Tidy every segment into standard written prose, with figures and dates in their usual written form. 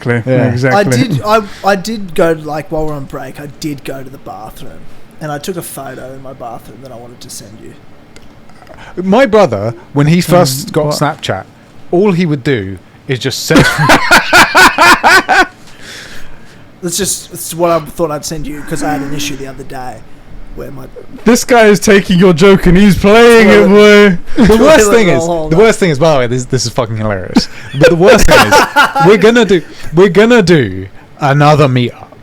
exactly. Yeah. Exactly. I did go to, like, while we're on break, I did go to the bathroom and I took a photo in my bathroom that I wanted to send you. My brother, when he first got Snapchat, all he would do is just send. It's what I thought I'd send you because I had an issue the other day where my This guy is taking your joke and he's playing it, boy. The worst thing is, by the way, this is fucking hilarious. But the worst thing is, we're gonna do another meetup,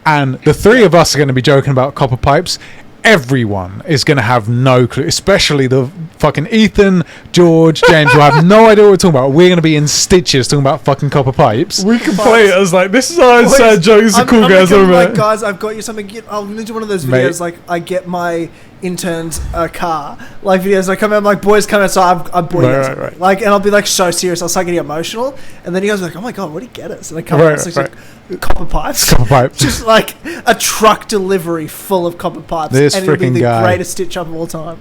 and the three of us are gonna be joking about copper pipes. Everyone is going to have no clue, especially the fucking Ethan, George, James, who have no idea what we're talking about. We're going to be in stitches talking about fucking copper pipes. We can play it as like, this is our inside joke. This is cool, guys. Like, guys, I've got you something. I'm going to do one of those videos, like, I get my interns a car, like videos. I come out, like, boys come outside, I'm boy right. Like, and I'll be like so serious, I'll start getting emotional, and then he goes like, oh my god, what did he get us? And I come out, it's like copper pipes, just like a truck delivery full of copper pipes, this and it would be the guy. greatest stitch up of all time.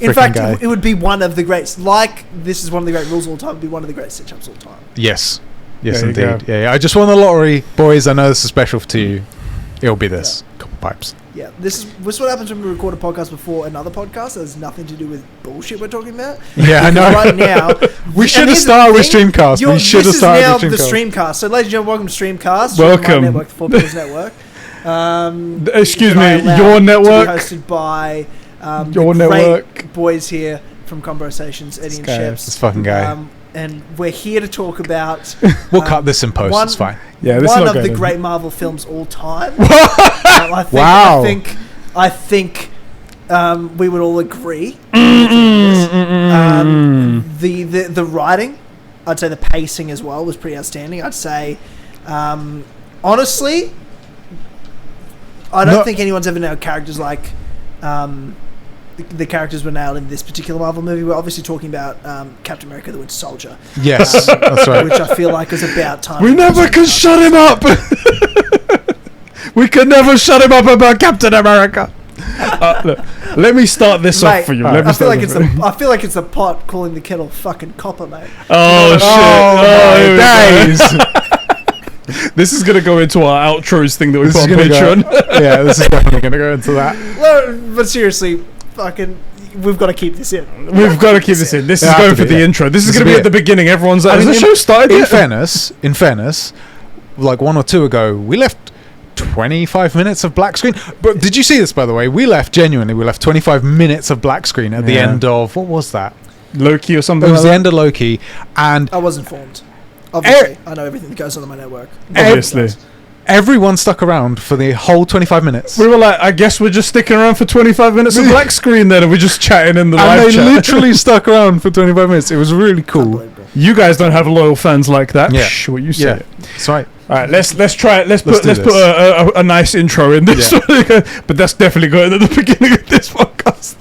In fact, it would be one of the greats. Like, this is one of the great rules of all time. It would be one of the great stitch ups of all time. Yes, indeed. Yeah, I just won the lottery, boys. I know this is special to you. It'll be this copper pipes. Yeah, this is what happens when we record a podcast before another podcast. There's nothing to do with bullshit we're talking about. Yeah, I know. Right now, we should have started with Streamcast. We should have started with This is now the Streamcast. So, ladies and gentlemen, welcome to Streamcast. Welcome. Network, the Four Pillars Network. Excuse me, your network. Hosted by your network. Boys here from Conversations, Eddie and Sheps. This fucking guy. And we're here to talk about. We'll cut this in post. It's fine. Yeah, this one is of the great Marvel films all time. I think we would all agree. The writing, I'd say the pacing as well was pretty outstanding. I'd say, honestly, I don't think anyone's ever nailed characters like the characters were nailed in this particular Marvel movie. We're obviously talking about Captain America: The Winter Soldier. Yes, that's right. Which I feel like is about time. We never could shut him up. We could never shut him up about Captain America. Look, let me start this off for you. I feel like it's the pot calling the kettle fucking copper, mate. Oh, shit! Days. This is gonna go into our outros thing that we put on Patron. Yeah, this is definitely gonna go into that. But seriously, fucking, we've got to keep this in. We've got to keep this in. This is going for the intro. This is going to be at the beginning. Everyone's like, has the show started yet? In fairness, like 1 or 2 ago, we left 25 minutes of black screen. But did you see this, by the way? We left 25 minutes of black screen at the end of, what was that? Loki or something. It was the end of Loki, and I was informed. Obviously, I know everything that goes on my network. Obviously. Everyone stuck around for the whole 25 minutes. We were like, I guess we're just sticking around for 25 minutes of black screen then, and we're just chatting in the live chat. And they literally stuck around for 25 minutes. It was really cool. You guys don't have loyal fans like that. Yeah. Psh, what you say? Yeah. That's right. All right, let's try it. Let's put a nice intro in this one. But that's definitely going at the beginning of this podcast.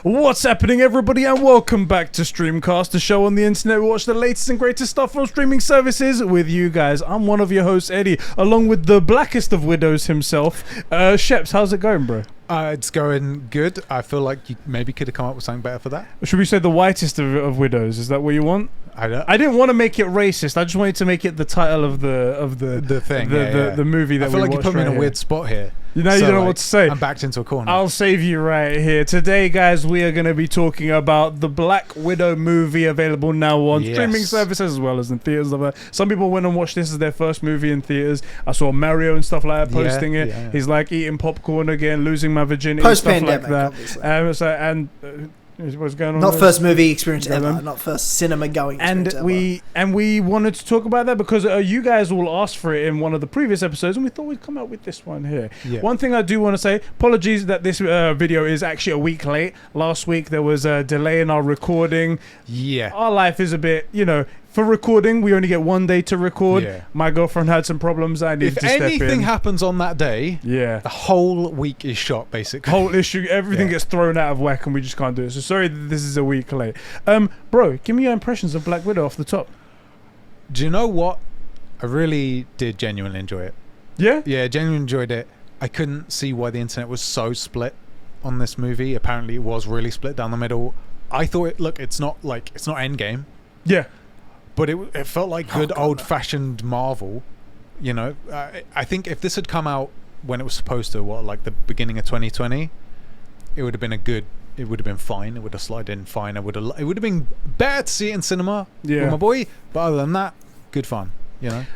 What's happening, everybody, and welcome back to Streamcast, the show on the internet. We watch the latest and greatest stuff from streaming services with you guys. I'm one of your hosts, Eddie, along with the blackest of widows himself, Sheps. How's it going, bro? It's going good. I feel like you maybe could have come up with something better for that. Should we say the whitest of widows? Is that what you want? I didn't want to make it racist. I just wanted to make it the title of the thing, the movie that we watched. I feel like you put me in a weird spot here. You know, you don't know what to say. I'm backed into a corner. I'll save you right here. Today, guys, we are going to be talking about the Black Widow movie, available now on streaming services as well as in theaters. Some people went and watched this as their first movie in theaters. I saw Mario and stuff like that posting it. Yeah. He's like eating popcorn again, losing my virginity, and stuff like that. What's going on? Not first movie experience ever. Not first cinema going experience ever. And we wanted to talk about that because you guys all asked for it in one of the previous episodes, and we thought we'd come out with this one here. Yeah. One thing I do want to say, apologies that this video is actually a week late. Last week there was a delay in our recording. Yeah. Our life is a bit, for recording, we only get 1 day to record. Yeah. My girlfriend had some problems. I need to step in. If anything happens on that day, the whole week is shot, basically. Whole issue, everything gets thrown out of whack, and we just can't do it. So sorry that this is a week late. Bro, give me your impressions of Black Widow off the top. Do you know what? I really did genuinely enjoy it. Yeah? Yeah, genuinely enjoyed it. I couldn't see why the internet was so split on this movie. Apparently, it was really split down the middle. I thought, it's not Endgame, Yeah. but it felt like good old-fashioned Marvel. You know, I think if this had come out when it was supposed to, the beginning of 2020, it would have been it would have been fine. It would have slid in fine. It would have been better to see it in cinema with my boy. But other than that, good fun. You know,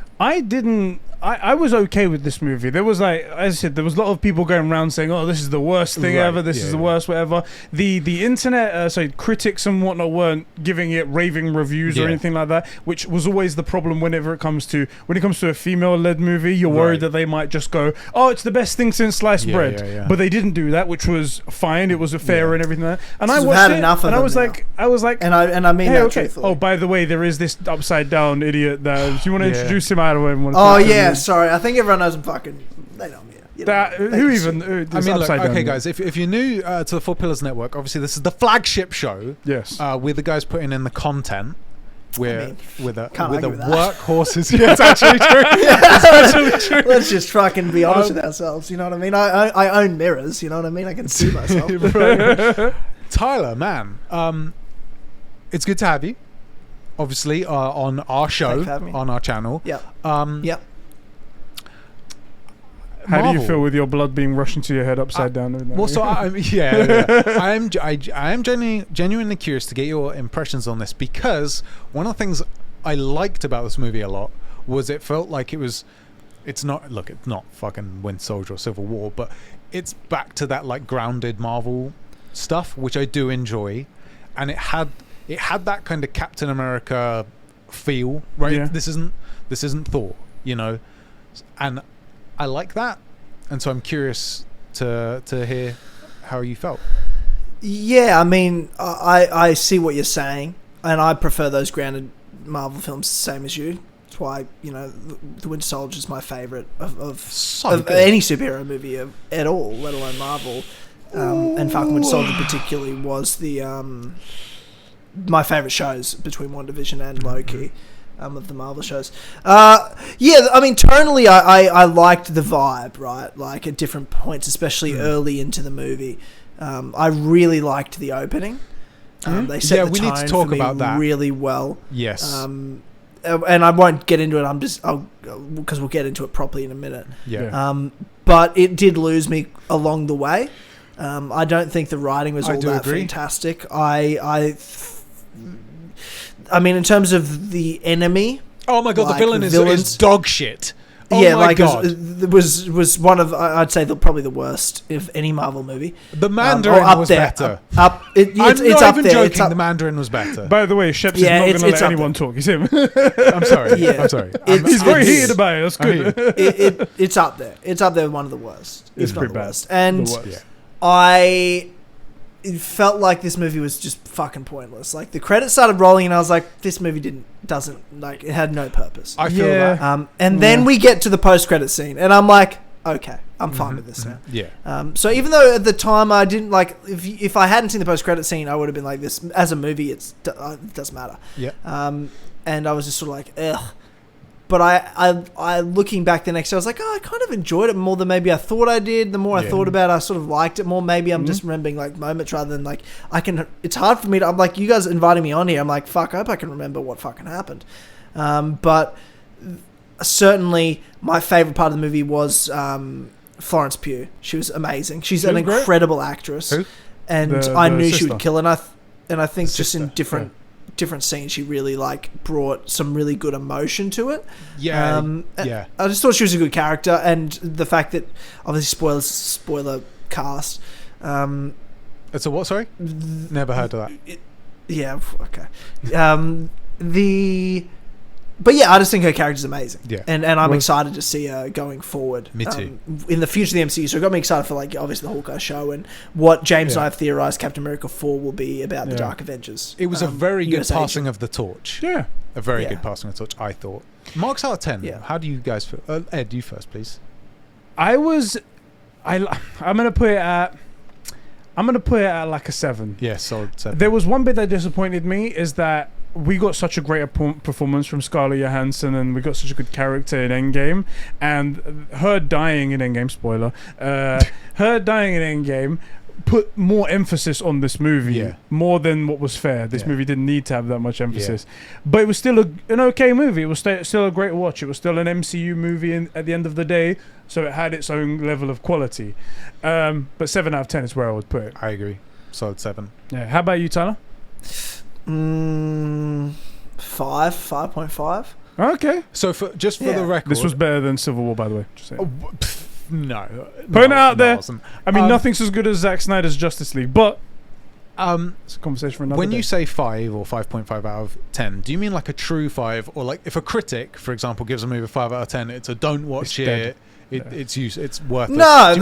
I was okay with this movie. There was as I said, there was a lot of people going around saying, "Oh, this is the worst thing ever. This is the worst, whatever." The internet, critics and whatnot weren't giving it raving reviews or anything like that, which was always the problem whenever it comes to a female-led movie. You're worried that they might just go, "Oh, it's the best thing since sliced bread," but they didn't do that, which was fine. It was fair and everything like that. And I watched it, and I was like, and I mean that truthfully. Oh, by the way, there is this upside down idiot. Do you want to introduce him? I don't want to. Oh yeah. Sorry, I think everyone knows I'm fucking. They know me. You know, okay, guys. If you're new to the Four Pillars Network, obviously this is the flagship show. Yes. We're the guys putting in the content. We're with a workhorses. Yeah, it's actually true. It's actually true. Let's just fucking be honest with ourselves. You know what I mean? I own mirrors. You know what I mean? I can see myself. Tyler, man, it's good to have you. Obviously, on our show, on our channel. Yeah. Yep. How do you feel with your blood being rushed into your head upside down? Well, so I am genuinely curious to get your impressions on this, because one of the things I liked about this movie a lot was it felt like it's not fucking Winter Soldier or Civil War, but it's back to that grounded Marvel stuff, which I do enjoy, and it had that kind of Captain America feel, right? Yeah. This isn't Thor, you know, and I like that, and so I'm curious to hear how you felt. Yeah, I mean, I see what you're saying, and I prefer those grounded Marvel films the same as you. That's why, you know, the Winter Soldier is my favourite of any superhero movie at all, let alone Marvel. And Falcon Winter Soldier particularly was my favourite shows between WandaVision and Loki. Of the Marvel shows. I mean, tonally, I liked the vibe, right? Like, at different points, especially early into the movie. I really liked the opening. They set the tone for me really well. Yes. And I won't get into it, because we'll get into it properly in a minute. Yeah. But it did lose me along the way. I don't think the writing was all that fantastic. I mean, in terms of the enemy... Oh my god, the villain is dog shit. Oh yeah, my god. It was one of, I'd say, probably the worst of any Marvel movie. The Mandarin was better. It's up there. Joking, the Mandarin was better. By the way, Sheps is not going to let anyone talk. He's him. I'm sorry. Yeah. I'm sorry. He's very heated about it. That's good. It's up there. It's up there with one of the worst. It's pretty bad. And it felt like this movie was just fucking pointless. Like, the credits started rolling and I was like, this movie it had no purpose. I feel that. And then we get to the post-credit scene and I'm like, okay, I'm fine with this now. Yeah. So even though at the time I didn't if I hadn't seen the post-credit scene, I would have been like, this as a movie, it doesn't matter. Yeah. And I was just sort of like, ugh. But I looking back the next day, I was like, I kind of enjoyed it more than maybe I thought I did. The more I thought about it, I sort of liked it more. Maybe I'm just remembering moments rather than it's hard for me to, I'm like, you guys inviting me on here. I'm like, fuck, I hope I can remember what fucking happened. But certainly my favorite part of the movie was Florence Pugh. She was amazing. She's an incredible actress. Who? And I knew she would kill it. And I think just in different scenes, she really brought some really good emotion to it. Yeah. I just thought she was a good character, and the fact that, obviously, spoiler cast. It's a what? Sorry, never heard of that. Okay. But yeah, I just think her character's amazing. Yeah. And I'm excited to see her going forward. Me too. In the future of the MCU. So it got me excited for, obviously the Hawkeye show and what James and I have theorized Captain America 4 will be about the Dark Avengers. It was a very good passing of the torch. Yeah. A very good passing of the torch, I thought. Marks out of 10. Yeah. How do you guys feel? Ed, you first, please. I'm gonna put it at a 7. Yeah, solid 7. There was one bit that disappointed me, is that we got such a great performance from Scarlett Johansson, and we got such a good character in Endgame, and her dying in Endgame, spoiler, her dying in Endgame put more emphasis on this movie, more than what was fair. This movie didn't need to have that much emphasis, but it was still an okay movie. It was still a great watch. It was still an MCU movie at the end of the day, so it had its own level of quality. But 7 out of 10 is where I would put it. I agree. Solid 7. Yeah. How about you, Tyler? 5.5. Okay. So for the record, this was better than Civil War, by the way. Just saying. No. Putting it out there. Wasn't. I mean, nothing's as good as Zack Snyder's Justice League, but it's a conversation for another when day. you say 5 or 5.5 out of 10, do you mean like a true 5, or like if a critic, for example, gives a movie a 5 out of 10, it's a don't watch it. It's worthless. No.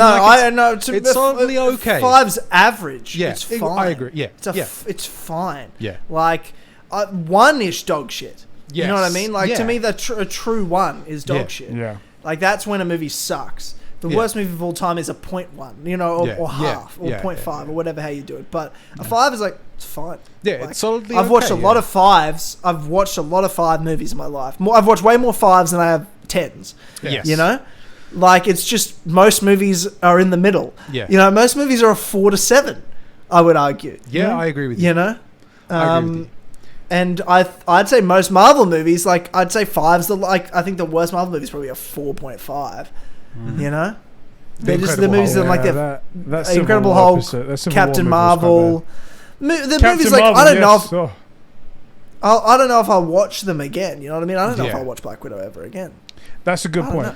It's solidly okay. 5's average. Yeah, it's fine. I agree. Yeah, it's fine. Yeah, like 1-ish dog shit. Yes. You know what I mean? Like to me, a true 1 is dog shit. Yeah. Like that's when a movie sucks. The worst movie of all time is a 0.1, you know, or half, or 0.5, or whatever how you do it. But a 5 is like, it's fine. Yeah, like, it's solidly I've watched a okay, lot of 5s. I've watched a lot of 5 movies in my life. I've watched way more 5s than I have 10s. Yes. You know? Like, it's just, most movies are in the middle. Yeah. You know, most movies are a 4 to 7, I would argue. Yeah, I agree with you. You know? I agree with you. And I'd say most Marvel movies, like, I'd say 5's I think the worst Marvel movie is probably a 4.5. You know? They're just the movies that like that Incredible Hulk, Captain Marvel. The movies like I don't know. I don't know if I'll watch them again. You know what I mean? I don't know if I'll watch Black Widow ever again. That's a good point.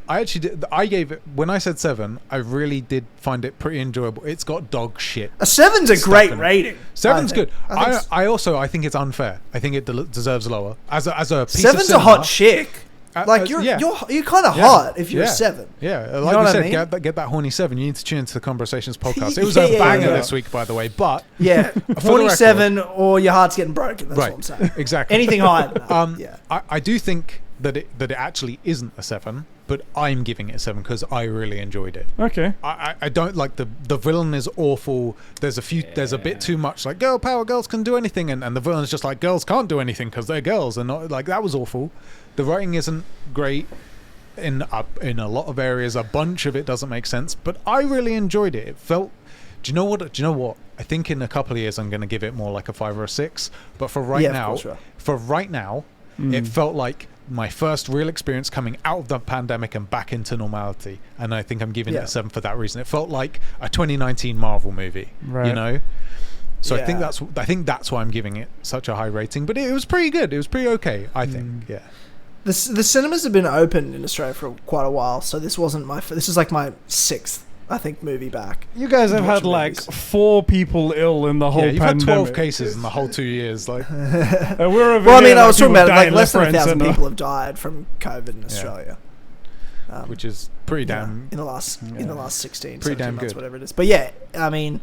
I actually did. I gave it, when I said 7, I really did find it pretty enjoyable. It's got dog shit. A 7's a great rating. 7's good. I think it's unfair. I think it deserves lower. As a piece of 7's cinema, a hot chick. Like you're kind of hot if you're a 7. Yeah, you like know we said, I mean? get that horny 7. You need to tune into the Conversations podcast. It was a banger this week, by the way. But horny 7 or your heart's getting broken. That's what I'm saying. Exactly. Anything higher than that. I do think that it actually isn't a 7, but I'm giving it a 7 because I really enjoyed it. Okay. I don't like the villain is awful. There's a bit too much like girl power, girls can do anything, and the villain's just like girls can't do anything because they're girls, and not like that was awful. The writing isn't great in a lot of areas. A bunch of it doesn't make sense, but I really enjoyed it. It felt. Do you know what? I think in a couple of years I'm going to give it more like a 5 or a 6. But for right now, it felt like my first real experience coming out of the pandemic and back into normality. And I think I'm giving it a 7 for that reason. It felt like a 2019 Marvel movie, you know? So I think that's why I'm giving it such a high rating. But it was pretty good. It was pretty okay, I think. Yeah. The cinemas have been open in Australia for quite a while, so this wasn't this is like my 6th, I think, movie back. You guys have had like 4 people ill in the whole pandemic. You've had 12 cases in the whole 2 years. Like, I was talking about it, like less than 1,000 people have died from COVID in Australia, which is pretty damn in the last 16, pretty damn months, good, whatever it is. But yeah, I mean,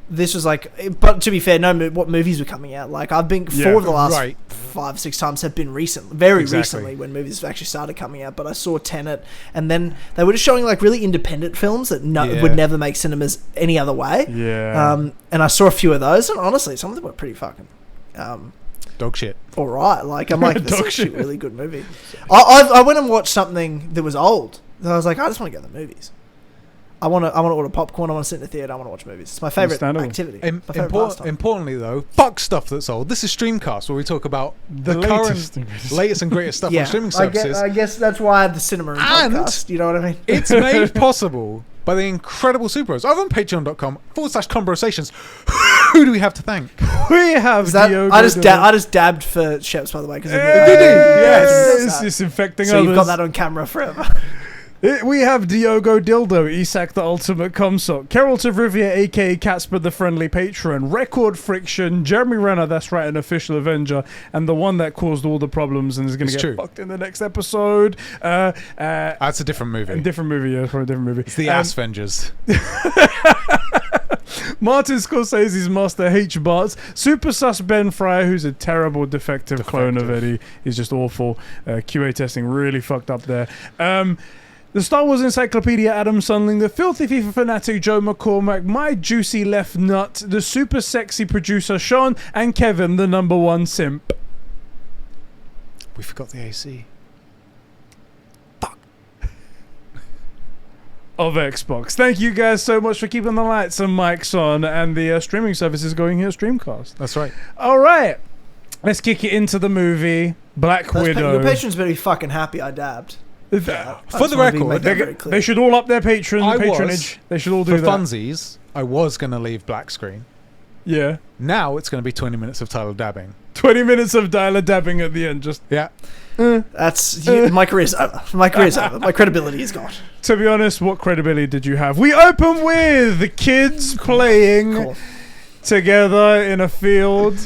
this was like, but to be fair, what movies were coming out. Like I've been 4 of the last 5-6 times have been recently when movies have actually started coming out. But I saw Tenet, and then they were just showing like really independent films that would never make cinemas any other way. And I saw a few of those, and honestly, some of them were pretty fucking dog shit. All right, like I'm like, this is actually a really good movie. I went and watched something that was old. And I was like, I just want to go to the movies. I want to order popcorn. I want to sit in the theater. I want to watch movies. It's my favorite activity. Importantly, though, fuck stuff that's old. This is Streamcast, where we talk about the current, latest and greatest stuff on streaming services. I guess that's why I had the cinema and podcast. You know what I mean? It's made possible by the incredible superheroes over on patreon.com/conversations. Who do we have to thank? We have I just dabbed for Sheps, by the way. Because yes, it's infecting others. So you've got that on camera forever. We have Diogo Dildo, Isak the Ultimate Comsock, Carol of Rivia, aka Casper the Friendly Patron, Record Friction, Jeremy Renner, that's right, an official Avenger, and the one that caused all the problems and is going to get fucked in the next episode. That's a different movie. From a different movie. It's the Assvengers. Martin Scorsese's Master H. Barts, Super Sus Ben Fryer, who's a terrible defective clone of Eddie. He's just awful. QA testing really fucked up there. The Star Wars Encyclopedia Adam Sunling, the filthy FIFA fanatic Joe McCormack, my juicy left nut, the super sexy producer Sean, and Kevin, the number one simp. We forgot the AC. Of Xbox. Thank you guys so much for keeping the lights and mics on and the streaming services going here at Streamcast. That's right. All right. Let's kick it into the movie Black Widow. Your patrons better be fucking happy I dabbed. For the record, they should all up their patronage. They should all do that. For funsies, I was going to leave black screen. Yeah. Now it's going to be 20 minutes of Tyler dabbing. 20 minutes of Tyler dabbing at the end. Just That's my career's over. My career's over. My credibility is gone. To be honest, what credibility did you have? We open with the kids playing together in a field.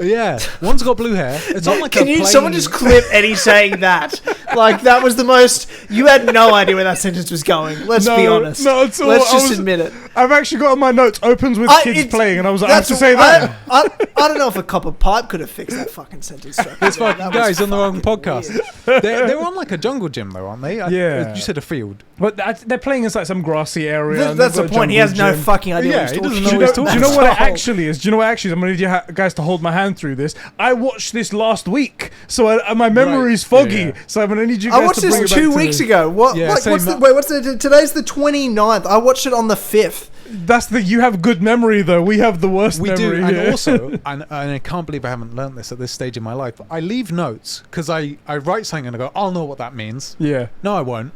Yeah, one's got blue hair. It's not like someone just clip Eddie saying that? Like, that was the most... You had no idea where that sentence was going. Let's be honest. No, it's all, Let's just admit it. I've actually got on my notes, opens with kids playing, and I was like, I have to say that. I don't know if a copper pipe could have fixed that fucking sentence. It's fucking guys on the wrong podcast. They're on like a jungle gym, though, aren't they? Yeah. You said a field. But they're playing in like some grassy area. That's the point. He has no fucking idea what he's talking about. Do you know what it actually is? Do you know what actually is? I'm going to need you guys to hold my hand through this. I watched this last week, so my memory is foggy. Yeah. So I'm going to need you guys to bring it back. I watched this 2 weeks ago. What's today's the 29th. I watched it on the 5th. You have good memory though. We have the worst memory. We do, and here. also, and I can't believe I haven't learned this at this stage in my life. I leave notes because I write something and I go, I'll know what that means. Yeah. No, I won't.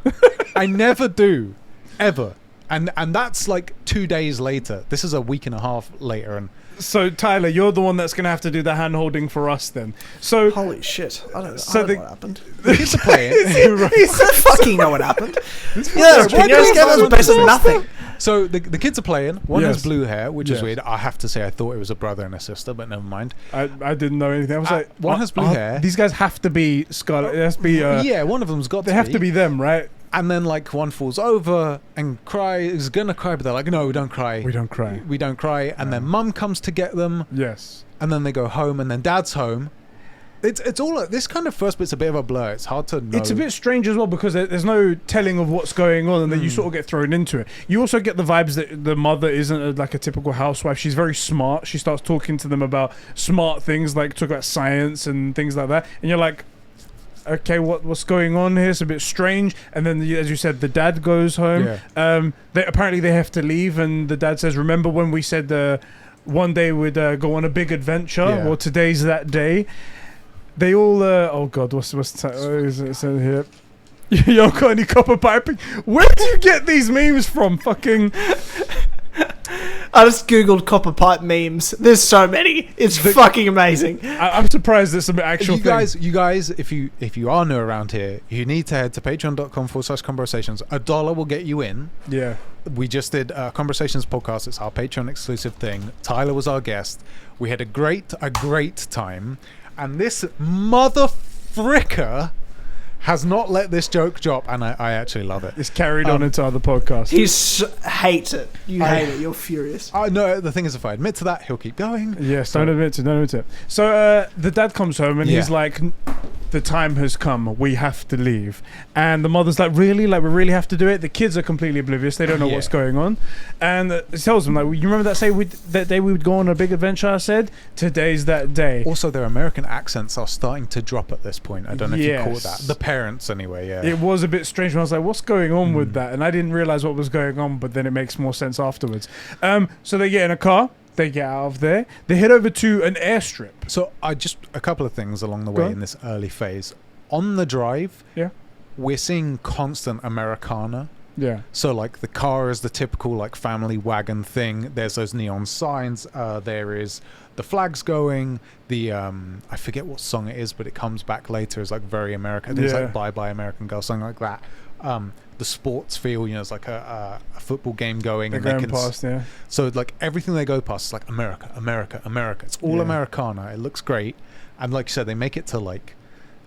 I never do, ever. And that's like 2 days later. This is a week and a half later, and. So Tyler, you're the one that's going to have to do the hand holding for us then. So holy shit! I don't know what happened. The kids are playing. He said, "Fucking know what happened." Yeah, that was based on nothing. So the kids are playing. One has blue hair, which is weird. I have to say, I thought it was a brother and a sister, but never mind. I didn't know anything. I was like, one has blue hair. These guys have to be Scarlet. It has to be. One of them's got. They have to be them, right? And then like one falls over and is gonna cry, but they're like, no, we don't cry. We don't cry. We don't cry. And then mum comes to get them. Yes. And then they go home, and then dad's home. It's all this kind of first bit's a bit of a blur. It's hard to know. It's a bit strange as well because there's no telling of what's going on, and then you sort of get thrown into it. You also get the vibes that the mother isn't like a typical housewife. She's very smart. She starts talking to them about smart things, like talk about science and things like that, and you're like, okay, what's going on here? It's a bit strange. And then, as you said, the dad goes home. Yeah. Apparently they have to leave, and the dad says, remember when we said one day we'd go on a big adventure? Yeah. Well, today's that day. They all oh god, what's it said here? You don't got any copper piping? Where do you get these memes from? Fucking I just googled copper pipe memes. There's so many. It's fucking amazing. I'm surprised it's an actual thing. You guys, if you are new around here, you need to head to patreon.com/conversations. $1 will get you in. Yeah. We just did a Conversations podcast. It's our Patreon exclusive thing. Tyler was our guest. We had a great time. And this mother fricker has not let this joke drop, and I actually love it. It's carried on into other podcasts. He hates it. You hate it. You're furious. No, the thing is, if I admit to that, he'll keep going. Yes, don't admit it. So the dad comes home and he's like, the time has come. We have to leave. And the mother's like, really? Like, we really have to do it? The kids are completely oblivious. They don't know what's going on. And he tells them, like, you remember that day we would go on a big adventure? I said, today's that day. Also, their American accents are starting to drop at this point. I don't know if you caught that. The parents, anyway, yeah. It was a bit strange when I was like, what's going on with that? And I didn't realize what was going on, but then it makes more sense afterwards. So they get in a car. They get out of there. They head over to an airstrip. So a couple of things along the way in this early phase. On the drive, we're seeing constant Americana. Yeah. So like the car is the typical like family wagon thing. There's those neon signs. There is the flags going. The I forget what song it is, but it comes back later as like very American. It's like Bye Bye American Girl, something like that. The sports feel, it's like a football game going. They're going past, So like everything they go past is like America. It's all Americana. It looks great. And like you said, they make it to like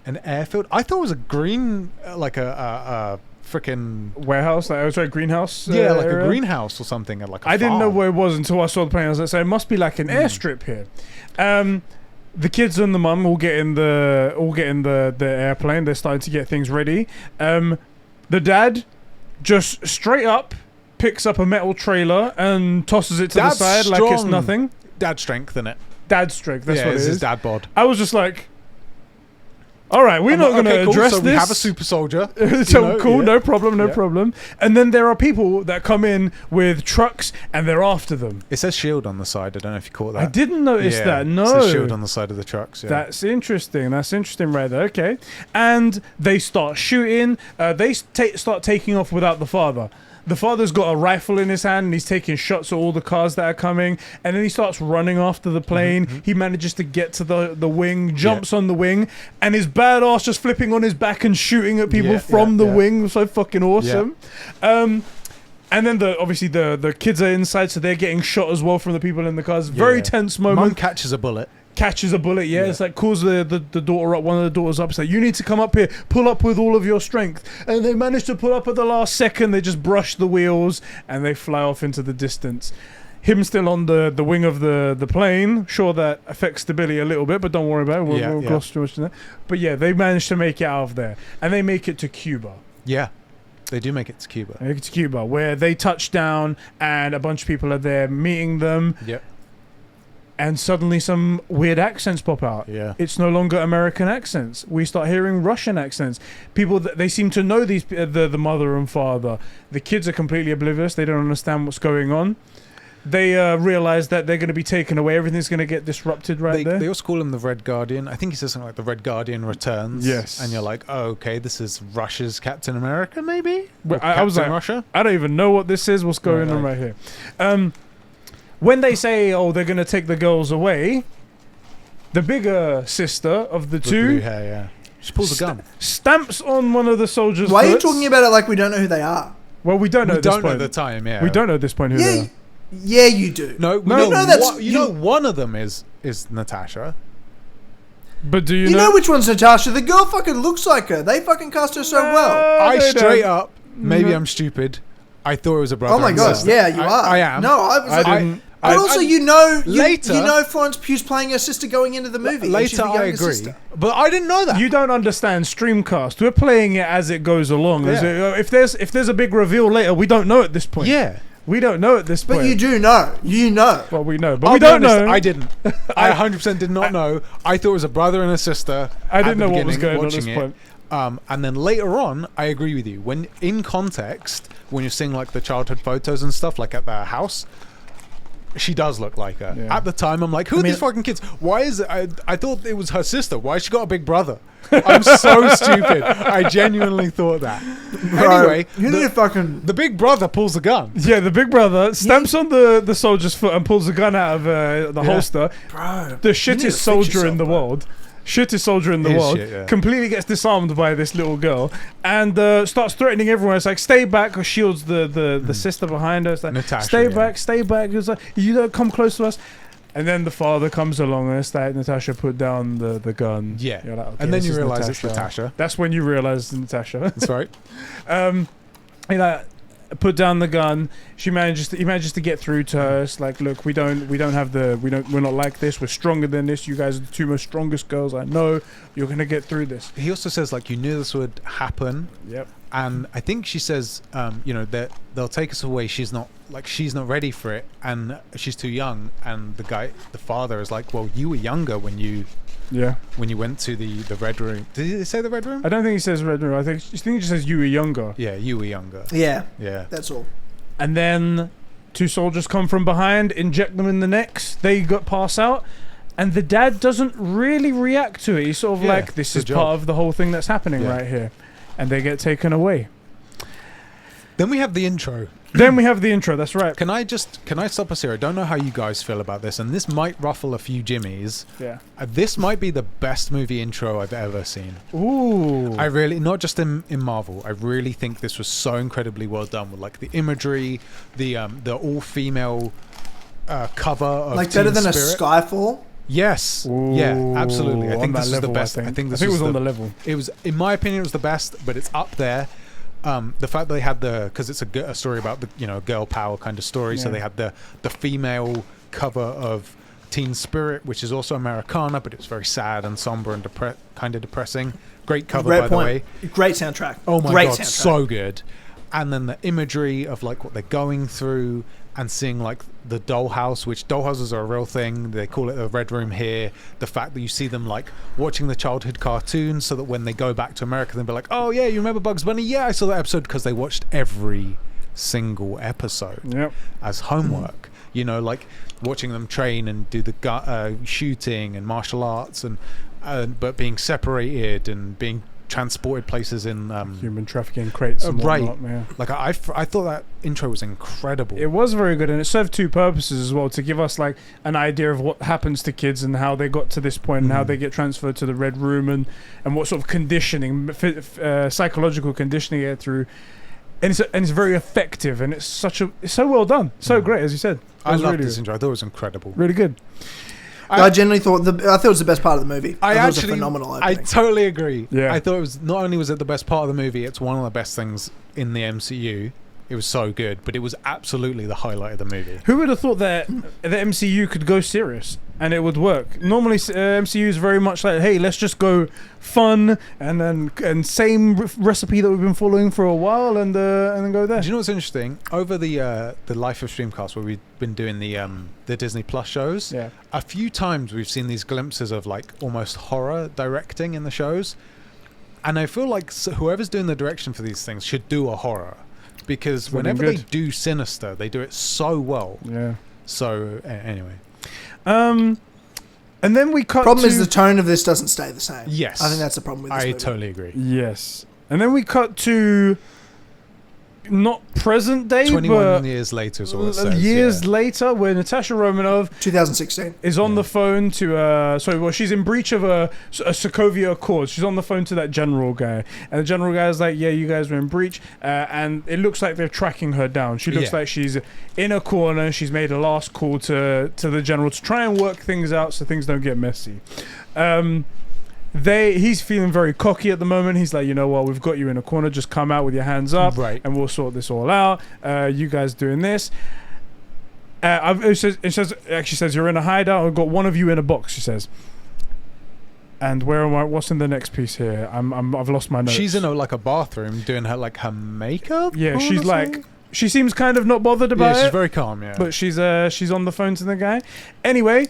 an airfield. I thought it was a green, like a freaking warehouse. Like, sorry, greenhouse. Like area. a greenhouse or something. Like a I didn't know farm. where it was until I saw the plane. I was like, so it must be like an airstrip here. The kids and the mum all get in the airplane. They're starting to get things ready. The dad just straight up picks up a metal trailer and tosses it to the side like it's nothing. Dad strength, innit? Dad strength, that's what it is. His dad bod. I was just like, all right, we're not going to address so this. We have a super soldier. So cool, no problem. And then there are people that come in with trucks and they're after them. It says shield on the side. I don't know if you caught that. I didn't notice that. No. It says shield on the side of the trucks. Yeah. That's interesting. That's interesting right there. Okay. And they start shooting. They start taking off without the father. The father's got a rifle in his hand and he's taking shots at all the cars that are coming. And then he starts running after the plane. Mm-hmm. He manages to get to the wing, jumps on the wing, and is badass just flipping on his back and shooting at people from the wing. So fucking awesome. Yeah. And then obviously the kids are inside, so they're getting shot as well from the people in the cars. Very tense moment. Mum catches a bullet. It's like calls the daughter up, one of the daughters up, say, you need to come up here, pull up with all of your strength. And they manage to pull up at the last second. They just brush the wheels and they fly off into the distance. Him still on the wing of the plane. Sure, that affects stability a little bit, but don't worry about it. We'll gloss too much in that. But yeah, they managed to make it out of there. And they make it to Cuba. Yeah. They do make it to Cuba. They make it to Cuba, where they touch down and a bunch of people are there meeting them. Yep. And suddenly some weird accents pop out. Yeah. It's no longer American accents. We start hearing Russian accents. People, they seem to know the mother and father. The kids are completely oblivious. They don't understand what's going on. They realize that they're going to be taken away. Everything's going to get disrupted there. They also call him the Red Guardian. I think he says something like the Red Guardian returns. Yes. And you're like, oh, okay, this is Russia's Captain America, maybe? I was like, Russia? I don't even know what this is. What's going on right here? When they say, oh, they're going to take the girls away, the bigger sister of the two... blue hair, yeah. She pulls a gun. Stamps on one of the soldiers' Why are you foots. talking about it like we don't know who they are? Well, we don't know at this point. We don't know the time, yeah. We don't know at this point who they are. Yeah, you do. No, we know one of them is Natasha. But do you know which one's Natasha? The girl fucking looks like her. They fucking cast her so well. I straight up, maybe I'm stupid, I thought it was a brother. Oh my god, yeah, you are. I am. No, I was didn't. But also, you know later, Florence Pugh's playing her sister going into the movie. Later, I agree, but I didn't know that. You don't understand Streamcast. We're playing it as it goes along. Yeah. If there's a big reveal later, we don't know at this point. Yeah, we don't know at this point. But you do know. You know. Well, we know, but we don't know. I didn't. I 100% did not know. I thought it was a brother and a sister. I didn't know what was going on at this point. And then later on, I agree with you. When in context, when you're seeing like the childhood photos and stuff, like at their house, she does look like her. Yeah. At the time, I'm like, who are these fucking kids? Why is it? I thought it was her sister. Why has she got a big brother? I'm so stupid. I genuinely thought that. Anyway, the big brother pulls the gun. Yeah, the big brother stamps on the soldier's foot and pulls the gun out of the holster. Bro, the shittest soldier in the world. Shittest soldier in the world, completely gets disarmed by this little girl and starts threatening everyone. It's like, stay back, or shields the sister behind her. It's like, Natasha, stay back. It's like, you don't come close to us. And then the father comes along and it's like, Natasha, put down the gun. Yeah. You're like, okay, and then you realize it's Natasha. That's when you realize it's Natasha. That's right. You know, put down the gun. He manages to get through to her. It's like, look, we're not like this. We're stronger than this. You guys are the two most strongest girls I know. You're gonna get through this. He also says, like, you knew this would happen. Yep. And I think she says, you know, that they'll take us away. She's not ready for it, and she's too young. And the father is like, well, you were younger when you went to the red room. Did he say the red room? I don't think he says red room. I think he just says you were younger. Yeah, you were younger. Yeah. That's all. And then two soldiers come from behind, inject them in the necks. They pass out, and the dad doesn't really react to it. He's sort of like, this is part of the whole thing that's happening right here, and they get taken away. Then we have the intro. That's right. Can I stop us here? I don't know how you guys feel about this, and this might ruffle a few jimmies. Yeah. This might be the best movie intro I've ever seen. Ooh. I really, not just in Marvel, I really think this was so incredibly well done with like the imagery, the all-female cover of like Teen better than Spirit. a Skyfall. Yes. Ooh, yeah, absolutely. I think this is the best. I think this was on the level. It was, in my opinion, it was the best, but it's up there. The fact that they had because it's a story about the girl power kind of story, so they had the female cover of Teen Spirit, which is also Americana, but it's very sad and somber and kind of depressing. Great cover, by the way. Great soundtrack. Oh my god, so good. and then the imagery of like what they're going through, and seeing like the dollhouse, which dollhouses are a real thing. They call it a red room here. The fact that you see them like watching the childhood cartoons, so that when they go back to America, they'll be like, oh yeah, you remember Bugs Bunny? Yeah, I saw that episode, because they watched every single episode as homework. You know, like watching them train and do the shooting and martial arts, and but being separated and being transported places in human trafficking crates and whatnot, right. Like I thought that intro was incredible. It was very good, and it served two purposes as well, to give us like an idea of what happens to kids and how they got to this point, and how they get transferred to the red room, and what sort of conditioning, psychological conditioning they get through. And it's very effective, and it's so well done, so great, as you said. I loved this intro. I thought it was incredible, really good. I generally thought it was the best part of the movie. I thought it was a phenomenal opening. I totally agree. Yeah. I thought it was, not only was it the best part of the movie, it's one of the best things in the MCU. It was so good, but it was absolutely the highlight of the movie. Who would have thought that the MCU could go serious and it would work? Normally, MCU is very much like, hey, let's just go fun and same recipe that we've been following for a while, and then go there. Do you know what's interesting? Over the Life of Streamcast, where we've been doing the Disney Plus shows, a few times we've seen these glimpses of like almost horror directing in the shows, and I feel like whoever's doing the direction for these things should do a horror. Because whenever they do sinister, they do it so well. Yeah. So anyway, and then we cut. Problem is the tone of this doesn't stay the same. Yes, I think that's the problem with this movie. I totally agree. Yes, and then we cut to not present day, 21 years later is what it says. Years later, where Natasha Romanoff 2016 is on the phone to she's in breach of a Sokovia Accord. She's on the phone to that general guy, and the general guy is like, yeah, you guys were in breach, and it looks like they're tracking her down. She looks like she's in a corner. She's made a last call to the general to try and work things out so things don't get messy. He's feeling very cocky at the moment. He's like, you know what, we've got you in a corner, just come out with your hands up, and we'll sort this all out. You guys doing this. It says you're in a hideout. I've got one of you in a box, she says. And where am I? What's in the next piece here? I've lost my notes. She's in a bathroom doing her makeup. Yeah, she's like, she seems kind of not bothered about it. Yeah, she's very calm. Yeah, but she's on the phone to the guy. Anyway,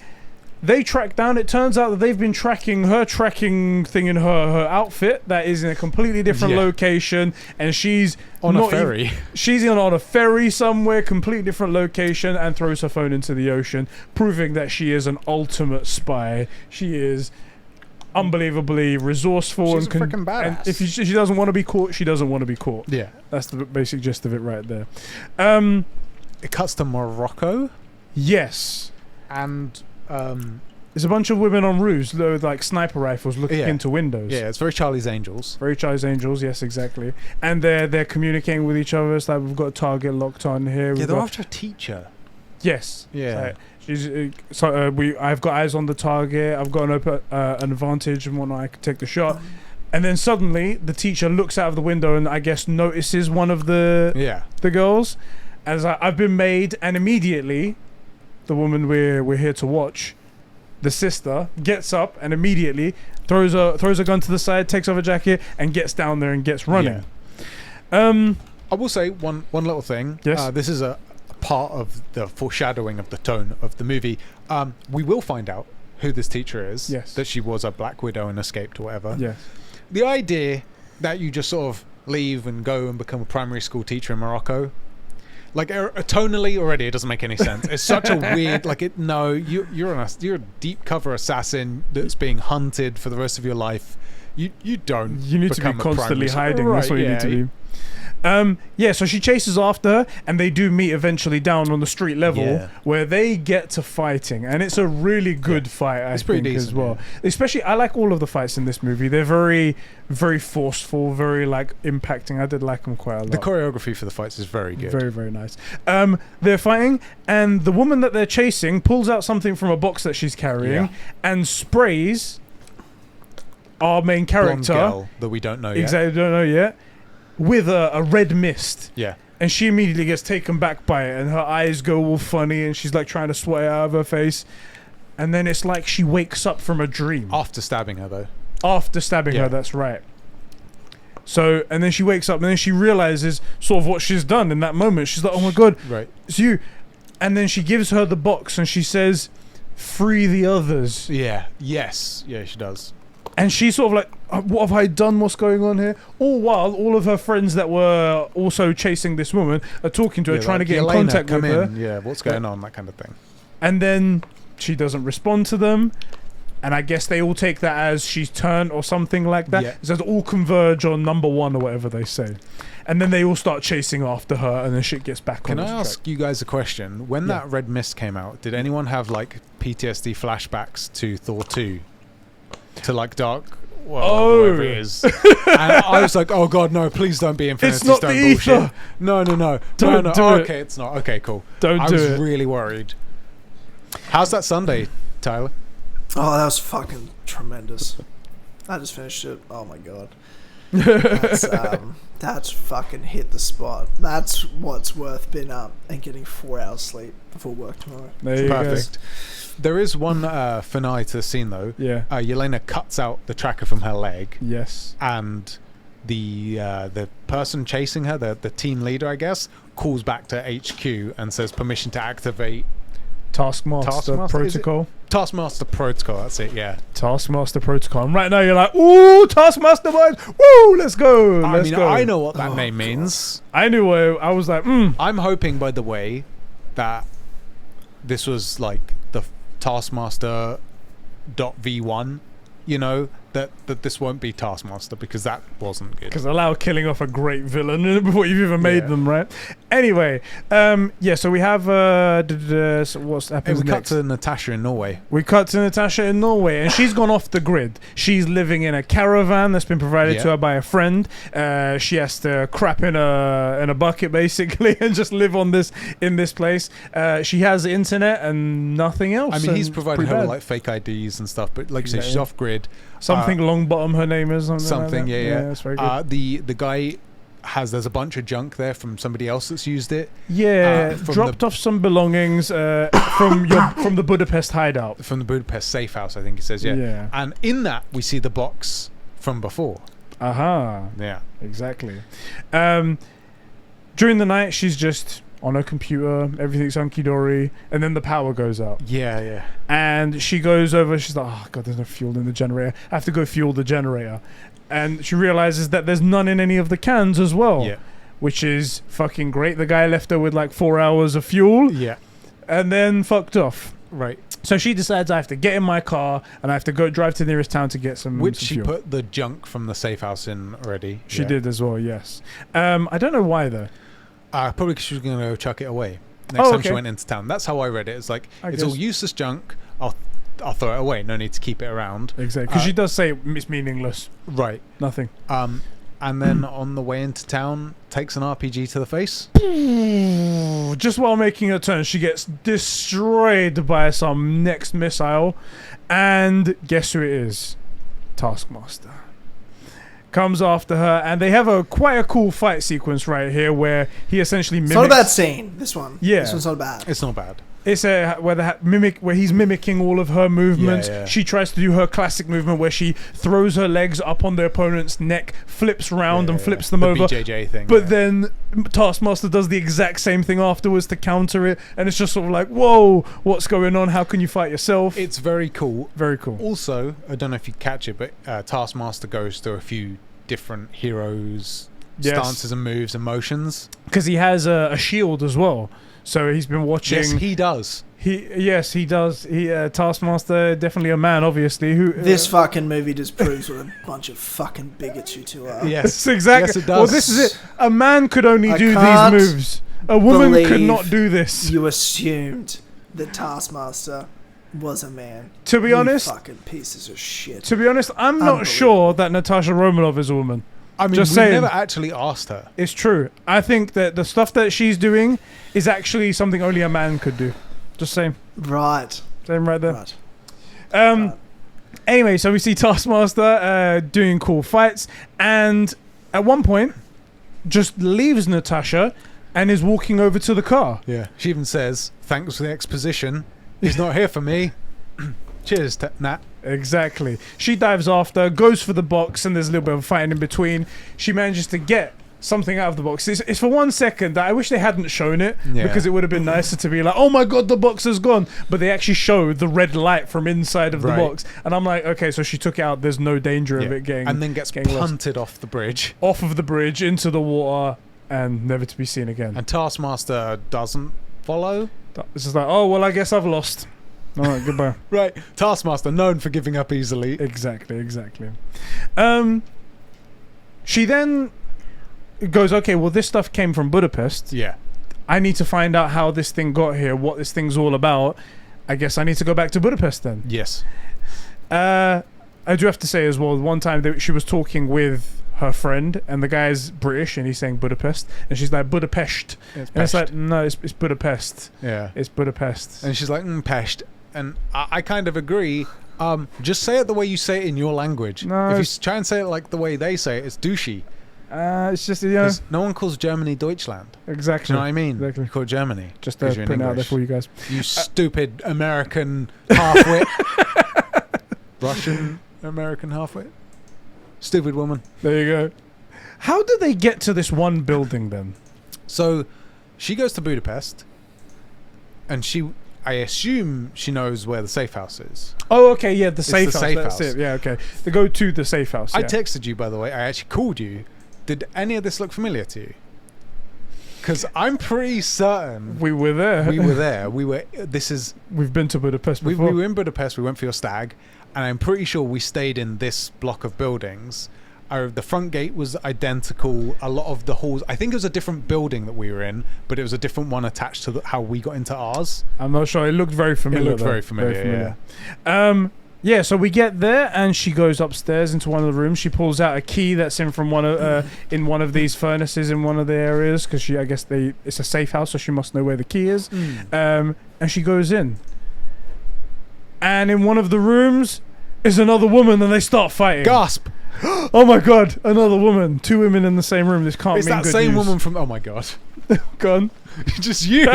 they track down. It turns out that they've been tracking her tracking thing in her outfit that is in a completely different location, and she's on a ferry. She's on a ferry somewhere, completely different location, and throws her phone into the ocean, proving that she is an ultimate spy. She is unbelievably resourceful. She's a freaking badass. And if she doesn't want to be caught, she doesn't want to be caught. Yeah, that's the basic gist of it right there. It cuts to Morocco. Yes, and there's a bunch of women on roofs with like sniper rifles looking into windows. Yeah, it's very Charlie's Angels. Very Charlie's Angels, yes, exactly. And they're communicating with each other. It's like, we've got a target locked on here. They're after a teacher. Yes. Yeah. I've got eyes on the target. I've got an advantage and whatnot. I can take the shot. And then suddenly the teacher looks out of the window and I guess notices one of the girls. As I've been made, and immediately the woman we're here to watch, the sister, gets up and immediately throws a gun to the side, takes off her jacket, and gets down there and gets running. I will say one little thing. Yes. This is a part of the foreshadowing of the tone of the movie. We will find out who this teacher is. Yes. That she was a Black Widow and escaped or whatever. Yes. The idea that you just sort of leave and go and become a primary school teacher in Morocco, like tonally already, it doesn't make any sense. It's such a weird, you're a deep cover assassin that's being hunted for the rest of your life. You need to be constantly hiding. That's what you need to do. So she chases after her, and they do meet eventually down on the street level where they get to fighting, and it's a really good fight. I think decent, as well. Yeah. Especially, I like all of the fights in this movie. They're very, very forceful, very impacting. I did like them quite a lot. The choreography for the fights is very good. Very, very nice. They're fighting, and the woman that they're chasing pulls out something from a box that she's carrying and sprays our main character, blonde girl that we don't know yet. Exactly, don't know yet. With a red mist. Yeah. And she immediately gets taken back by it, and her eyes go all funny, and she's like trying to sweat out of her face. And then it's like she wakes up from a dream. After stabbing her, though. After stabbing her, that's right. So, and then she wakes up and then she realizes sort of what she's done in that moment. She's like, oh my God, Right. it's you. And then she gives her the box and she says, free the others. Yeah. Yes. Yeah, she does. And she's sort of like, what have I done? What's going on here? All while all of her friends that were also chasing this woman are talking to her, trying to get in contact with her. Yeah, what's going on? That kind of thing. And then she doesn't respond to them. And I guess they all take that as she's turned or something like that. Yeah. So they all converge on number one or whatever they say. And then they all start chasing after her and then shit gets back on Can I track. ask you guys a question? When Yeah. that Red Mist came out, did anyone have like PTSD flashbacks to Thor 2? To like Dark World, whatever it is. And I was like, oh God, no, please don't be Infinity It's not Stone the bullshit. ether. No. Don't no. do Oh, it. okay, it's not. Okay, cool. Don't I do was it. really worried. How's that Sunday, Tyler? Oh, that was fucking tremendous. I just finished it. Oh my God. That's fucking hit the spot. That's what's worth being up and getting 4 hours sleep before work tomorrow. There you Perfect. There is one finale to the scene though. Yeah. Yelena cuts out the tracker from her leg, Yes. and the person chasing her, the team leader, I guess, calls back to HQ and says permission to activate Taskmaster protocol. Taskmaster protocol. That's it. Yeah. Taskmaster protocol. And right now you're like, ooh, Taskmaster boys. Woo, let's go. I Let's mean, go. I know what that Oh, name God. means. I knew I was like, I'm hoping, by the way, that this was like the Taskmaster .v1. You know, that this won't be Taskmaster, because that wasn't good. because allow killing off a great villain before you've even made Yeah. them, right? Anyway, yeah, so we have so what's Hey, happening we cut next? to Natasha in Norway. We cut to Natasha in Norway, and she's gone off the grid. She's living in a caravan that's been provided Yeah. to her by a friend. She has to crap in a bucket basically, and just live on in this place. She has internet and nothing else. I mean, he's and provided pretty her with bad. like fake IDs and stuff, but like you say, Yeah, she's yeah. off grid. Something Longbottom, her name is Something, like that. yeah. That's very good. The guy there's a bunch of junk there from somebody else that's used it. Yeah, from dropped off some belongings from the Budapest hideout. From the Budapest safe house, I think it says, yeah. Yeah. And in that, we see the box from before. Aha. Yeah. Exactly. During the night, she's just on her computer. Everything's hunky-dory. And then the power goes out. Yeah, yeah. And she goes over. She's like, oh, God, there's no fuel in the generator. I have to go fuel the generator. And she realizes that there's none in any of the cans as well. Yeah. Which is fucking great. The guy left her with like 4 hours of fuel. Yeah. And then fucked off. Right. So she decides I have to get in my car and I have to go drive to the nearest town to get some Which some she fuel. put the junk from the safe house in already. She Yeah. did as well, yes. I don't know why though. Probably because she was going to go chuck it away next time she okay. went into town. That's how I read it. It's like, I it's guess. all useless junk. I'll throw it away. No need to keep it around. Exactly. Because she does say it's meaningless. Right. Nothing. And then on the way into town, takes an RPG to the face. Just while making her turn, she gets destroyed by some next missile. And guess who it is? Taskmaster. Comes after her, and they have quite a cool fight sequence right here where he essentially mimics... It's not a bad scene, this one. Yeah. This one's not bad. It's not bad. It's where he's mimicking all of her movements. Yeah, yeah. She tries to do her classic movement where she throws her legs up on the opponent's neck, flips round and flips them the over. BJJ thing. But yeah. then Taskmaster does the exact same thing afterwards to counter it, and it's just sort of like, whoa, what's going on? How can you fight yourself? It's very cool. Very cool. Also, I don't know if you catch it, but Taskmaster goes through a few different heroes' stances and moves and motions. Because he has a shield as well. So he's been watching... Yes, he does. Yes, he does. Taskmaster, definitely a man, obviously. Who This fucking movie just proves what a bunch of fucking bigots you two are. Yes, Yes, exactly. Yes, it does. Well, this is it. A man could only I do these can't moves. A woman could believe not do this. You assumed that Taskmaster was a man. To be You honest, fucking pieces of shit. I'm not Unbelievable. sure that Natasha Romanoff is a woman. I mean, Just we saying. never actually asked her. It's true. I think that the stuff that she's doing is actually something only a man could do. Just saying. Right. Same right there. Right. Right. Anyway, so we see Taskmaster doing cool fights, and at one point, just leaves Natasha and is walking over to the car. Yeah. She even says, "Thanks for the exposition. He's not here for me." Cheers, Nat. Exactly. She dives after, goes for the box, and there's a little bit of fighting in between. She manages to get something out of the box. It's for 1 second that I wish they hadn't shown it, because it would have been nicer to be like, oh my god, the box is gone. But they actually show the red light from inside of the box, and I'm like, okay, so she took it out. There's no danger of it getting, and then gets punted off the bridge, into the water, and never to be seen again. And Taskmaster doesn't follow. It's just like, oh well, I guess I've lost. All right, goodbye. Right, Taskmaster, known for giving up easily. Exactly. She then goes, okay, well, this stuff came from Budapest. Yeah. I need to find out how this thing got here, what this thing's all about. I guess I need to go back to Budapest then. Yes. I do have to say as well, one time that she was talking with her friend, and the guy's British, and he's saying Budapest, and she's like, Budapest. It's like, no, it's Budapest. Yeah. It's Budapest. And she's like, Pest. And I kind of agree. Just say it the way you say it in your language. No, if you try and say it like the way they say it, it's douchey. It's just, you know, no one calls Germany Deutschland. Exactly. Do you know what I mean? Exactly. You call it Germany. Just put it out there for you guys. You stupid American halfwit. Russian American halfwit. Stupid woman. There you go. How did they get to this one building then? So, she goes to Budapest, and I assume she knows where the safe house is. Oh, okay, yeah, the safe house. Safe That's house. it. Yeah, okay. They go to the safe house. I yeah. texted you, by the way. I actually called you. Did any of this look familiar to you? Because I'm pretty certain we were there. We've been to Budapest before. We were in Budapest. We went for your stag, and I'm pretty sure we stayed in this block of buildings. The front gate was identical. A lot of the halls, I think it was a different building that we were in, but it was a different one attached to how we got into ours. I'm not sure. It looked very familiar. It looked very familiar. Yeah. So we get there, and she goes upstairs into one of the rooms. She pulls out a key that's in from one of these furnaces in one of the areas, because I guess it's a safe house, so she must know where the key is. And she goes in, and in one of the rooms is another woman, and they start fighting. Gasp! Oh my god, another woman. 2 women in the same room. This can't it's mean that good same news. woman from... Oh my god. Gone. Just you.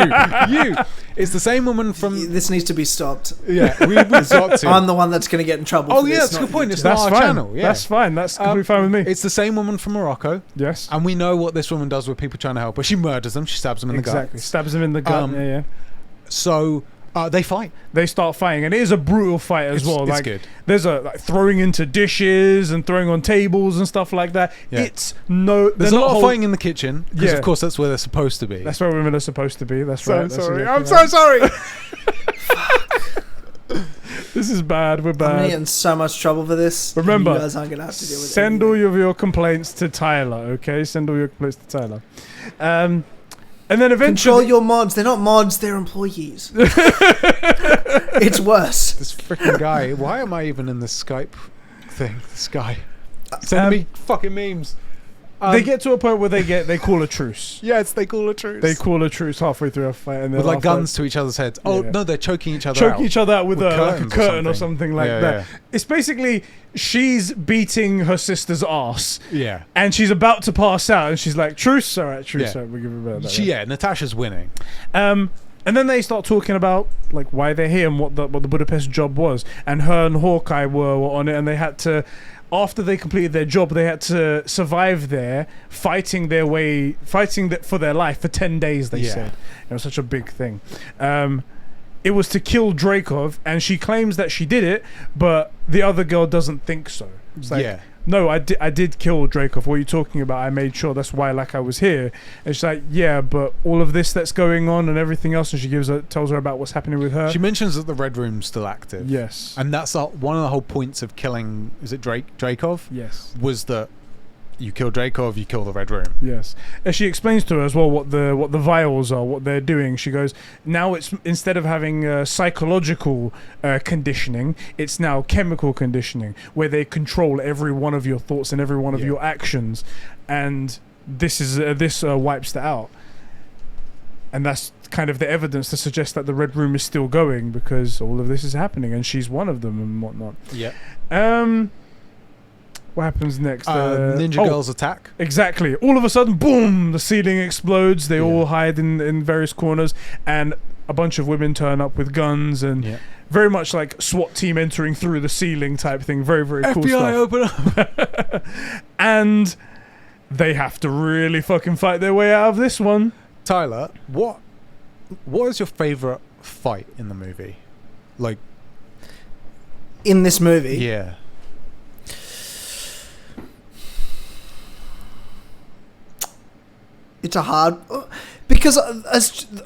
It's the same woman from... This needs to be stopped. Yeah, we got to. I'm the one that's going to get in trouble. Oh yeah, that's a good point. It's not our channel. Yeah. That's fine. That's completely fine with me. It's the same woman from Morocco. Yes. And we know what this woman does with people trying to help her. She murders them. She stabs them in the gut. Exactly. Stabs them in the gut. Yeah. So... they fight. They start fighting, and it is a brutal fight as well. It's good. There's throwing into dishes and throwing on tables and stuff like that. Yeah. There's a lot of fighting in the kitchen, because of course that's where they're supposed to be. That's where women are supposed to be. That's right. Sorry. I'm so sorry. This is bad. We're bad. I'm in so much trouble for this. Remember, you guys aren't gonna have to deal with it. Send all of your complaints to Tyler. Okay, send all your complaints to Tyler. And then eventually... Control your mods. They're not mods, they're employees. It's worse. This freaking guy. Why am I even in this Skype thing? This guy. Send me fucking memes. They get to a point where they call a truce. Yes, they call a truce. They call a truce halfway through a fight. And with like guns to each other's heads. Oh, no, they're choking each other out. Choking each other out with a curtain or something like that. Yeah. It's basically... She's beating her sister's ass. Yeah. And she's about to pass out, and she's like, truce? All right, truce. Yeah. We'll give her that. Natasha's winning. And then they start talking about like why they're here and what the Budapest job was. And her and Hawkeye were on it, and they had to... After they completed their job, they had to survive there, fighting for their life for 10 days, they said. It was such a big thing. It was to kill Dreykov, and she claims that she did it, but the other girl doesn't think so. It's like, no, I did kill Dreykov. What are you talking about? I made sure. That's why, like, I was here. And she's like, yeah, but all of this that's going on and everything else, and she tells her about what's happening with her. She mentions that the Red Room's still active. Yes. And that's one of the whole points of killing, is it Dreykov? Yes. Was that you kill Dreykov, you kill the Red Room. Yes. And she explains to her as well what the vials are, what they're doing. She goes, now it's, instead of having psychological conditioning, it's now chemical conditioning, where they control every one of your thoughts and every one of your actions. And this wipes that out. And that's kind of the evidence to suggest that the Red Room is still going, because all of this is happening, and she's one of them and whatnot. Yeah. What happens next? Ninja Girls attack. Exactly. All of a sudden, boom! The ceiling explodes. They all hide in various corners, and a bunch of women turn up with guns and very much like SWAT team entering through the ceiling type thing. Very, very cool stuff. FBI, open up. And they have to really fucking fight their way out of this one. Tyler, what is your favorite fight in the movie? Like, in this movie? Yeah. It's a hard... Because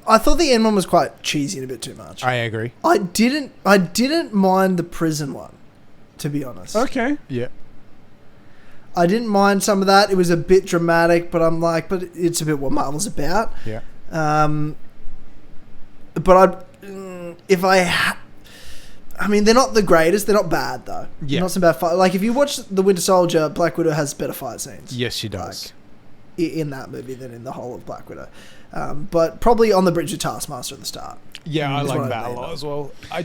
I thought the end one was quite cheesy and a bit too much. I agree. I didn't mind the prison one, to be honest. Okay. Yeah. I didn't mind some of that. It was a bit dramatic, but I'm like, but it's a bit what Marvel's about. Yeah. But I mean, they're not the greatest. They're not bad, though. Yeah. Not some bad fight. Like, if you watch The Winter Soldier, Black Widow has better fight scenes. Yes, she does. Like, in that movie than in the whole of Black Widow. But probably on the bridge of Taskmaster at the start. Yeah, I like that a lot as well. I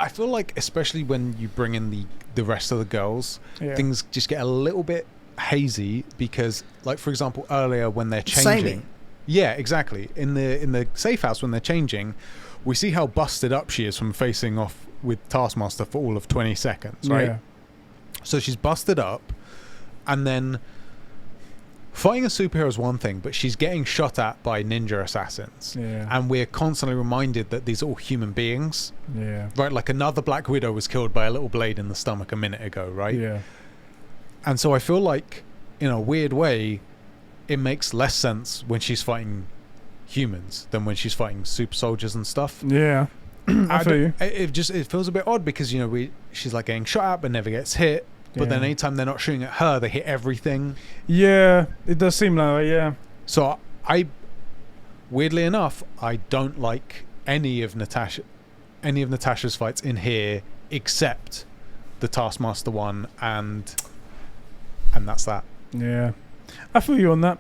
feel like, especially when you bring in the rest of the girls, things just get a little bit hazy because, like, for example, earlier when they're changing. Samey. Yeah, exactly. In the safe house when they're changing, we see how busted up she is from facing off with Taskmaster for all of 20 seconds, right? Yeah. So she's busted up, and then fighting a superhero is one thing, but she's getting shot at by ninja assassins. Yeah. And we're constantly reminded that these are all human beings. Yeah. Right, like another Black Widow was killed by a little blade in the stomach a minute ago, right? Yeah. And so I feel like, in a weird way, it makes less sense when she's fighting humans than when she's fighting super soldiers and stuff. Yeah. I feel you. It feels a bit odd because, you know, she's like getting shot at but never gets hit. But then anytime they're not shooting at her, they hit everything. Yeah, it does seem like that, yeah. So weirdly enough, I don't like any of Natasha's fights in here except the Taskmaster one, and that's that. Yeah. I feel you on that.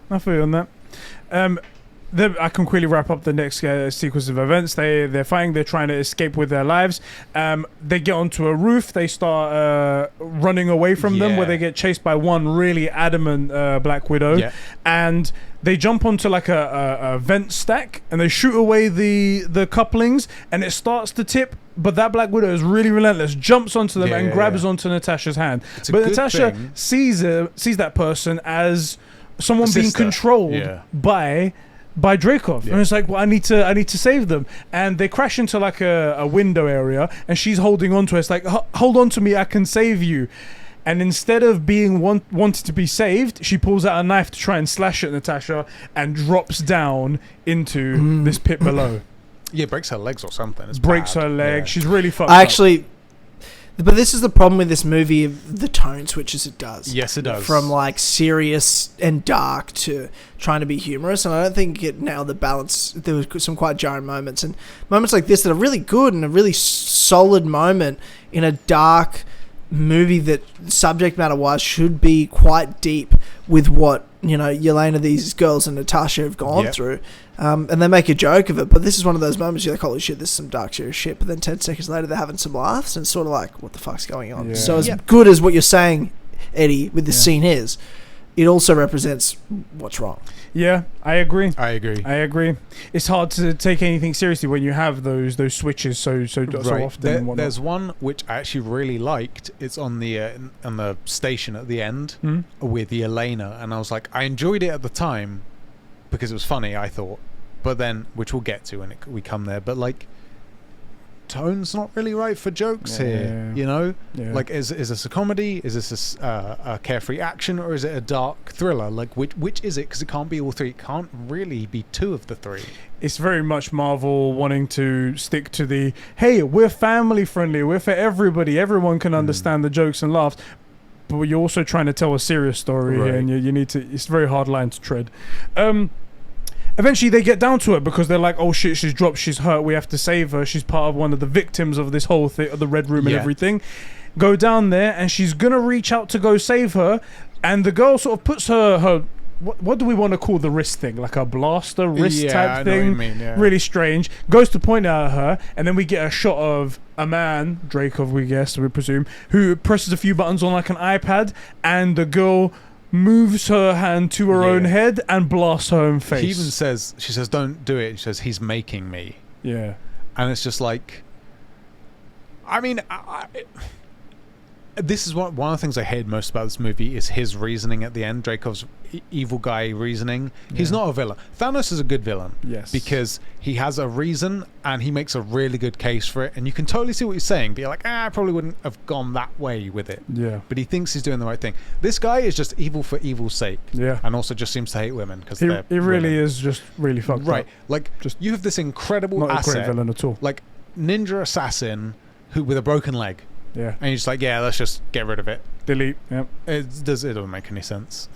I can quickly wrap up the next sequence of events. They're fighting. They're trying to escape with their lives. They get onto a roof. They start running away from them, where they get chased by one really adamant Black Widow, and they jump onto like a vent stack and they shoot away the couplings, and it starts to tip. But that Black Widow is really relentless, jumps onto them and grabs onto Natasha's hand. But Natasha sees that person as someone being controlled by Dreykov, and it's like, well, I need to save them, and they crash into like a window area, and she's holding on to it. It's like, hold on to me, I can save you. And instead of being wanted to be saved, she pulls out a knife to try and slash at Natasha and drops down into this pit below. Yeah, breaks her legs or something. Breaks her leg. She's really fucked up. But this is the problem with this movie, the tone switches it does. Yes, it does. From like serious and dark to trying to be humorous, and I don't think it nailed the balance. There was some quite jarring moments, and moments like this that are really good and a really solid moment in a dark movie that subject matter wise should be quite deep with what, you know, Yelena, these girls, and Natasha have gone through. And they make a joke of it, but this is one of those moments you're like, holy shit, this is some dark serious shit. But then 10 seconds later, they're having some laughs, and it's sort of like, what the fuck's going on? So as good as what you're saying, Eddie, with this scene is, it also represents what's wrong. Yeah, I agree. It's hard to take anything seriously when you have those switches so often. There's one which I actually really liked. It's on the station at the end with Yelena, and I was like, I enjoyed it at the time because it was funny, I thought. But then, which we'll get to when we come there, but like, tone's not really right for jokes here, you know? Like, is this a comedy? Is this a carefree action? Or is it a dark thriller? Like, which is it? Because it can't be all three. It can't really be two of the three. It's very much Marvel wanting to stick to the, hey, we're family friendly, we're for everybody, everyone can understand the jokes and laughs. But you're also trying to tell a serious story here, and you need to, it's a very hard line to tread. Eventually they get down to it because they're like, oh shit, she's dropped, she's hurt, we have to save her, she's part of one of the victims of this whole thing, of the Red Room and everything. Go down there, and she's gonna reach out to go save her, and the girl sort of puts her what do we want to call the wrist thing, like a blaster wrist type thing. I know what you mean, really strange. Goes to point at her, and then we get a shot of a man, Dreykov, we presume, who presses a few buttons on like an iPad, and the girl moves her hand to her own head and blasts her own face. She even says, don't do it. She says, he's making me. Yeah. and it's just like, I mean, this is one of the things I hate most about this movie is his reasoning at the end. Dracov's evil guy reasoning. He's not a villain. Thanos is a good villain. Yes. Because he has a reason and he makes a really good case for it. And you can totally see what he's saying. But you're like, I probably wouldn't have gone that way with it. Yeah. But he thinks he's doing the right thing. This guy is just evil for evil's sake. Yeah. And also just seems to hate women because he really is just really fucked right. up. Like, Just you have this incredible not asset. a great villain at all. Like, ninja assassin who with a broken leg. Yeah. And you're just like, yeah, let's just get rid of it. Delete. Yep. It doesn't make any sense.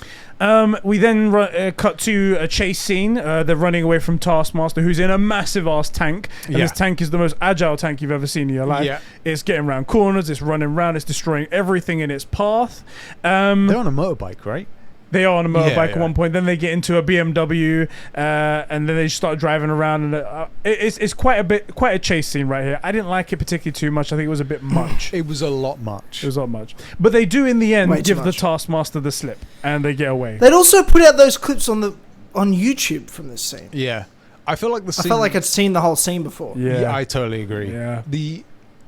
We then cut to a chase scene. They're running away from Taskmaster, who's in a massive ass tank. And this tank is the most agile tank you've ever seen in your life. Yeah. It's getting around corners. It's running around. It's destroying everything in its path. They're on a motorbike, right? They are on a motorbike at one point. Then they get into a BMW, and then they start driving around. And it's quite a chase scene right here. I didn't like it particularly too much. I think it was a bit much. It was a lot much. It was not much. But they do in the end Way too give the much. Taskmaster the slip, and they get away. They'd also put out those clips on YouTube from this scene. Yeah, I feel like I felt like I'd seen the whole scene before. Yeah, I totally agree. Yeah.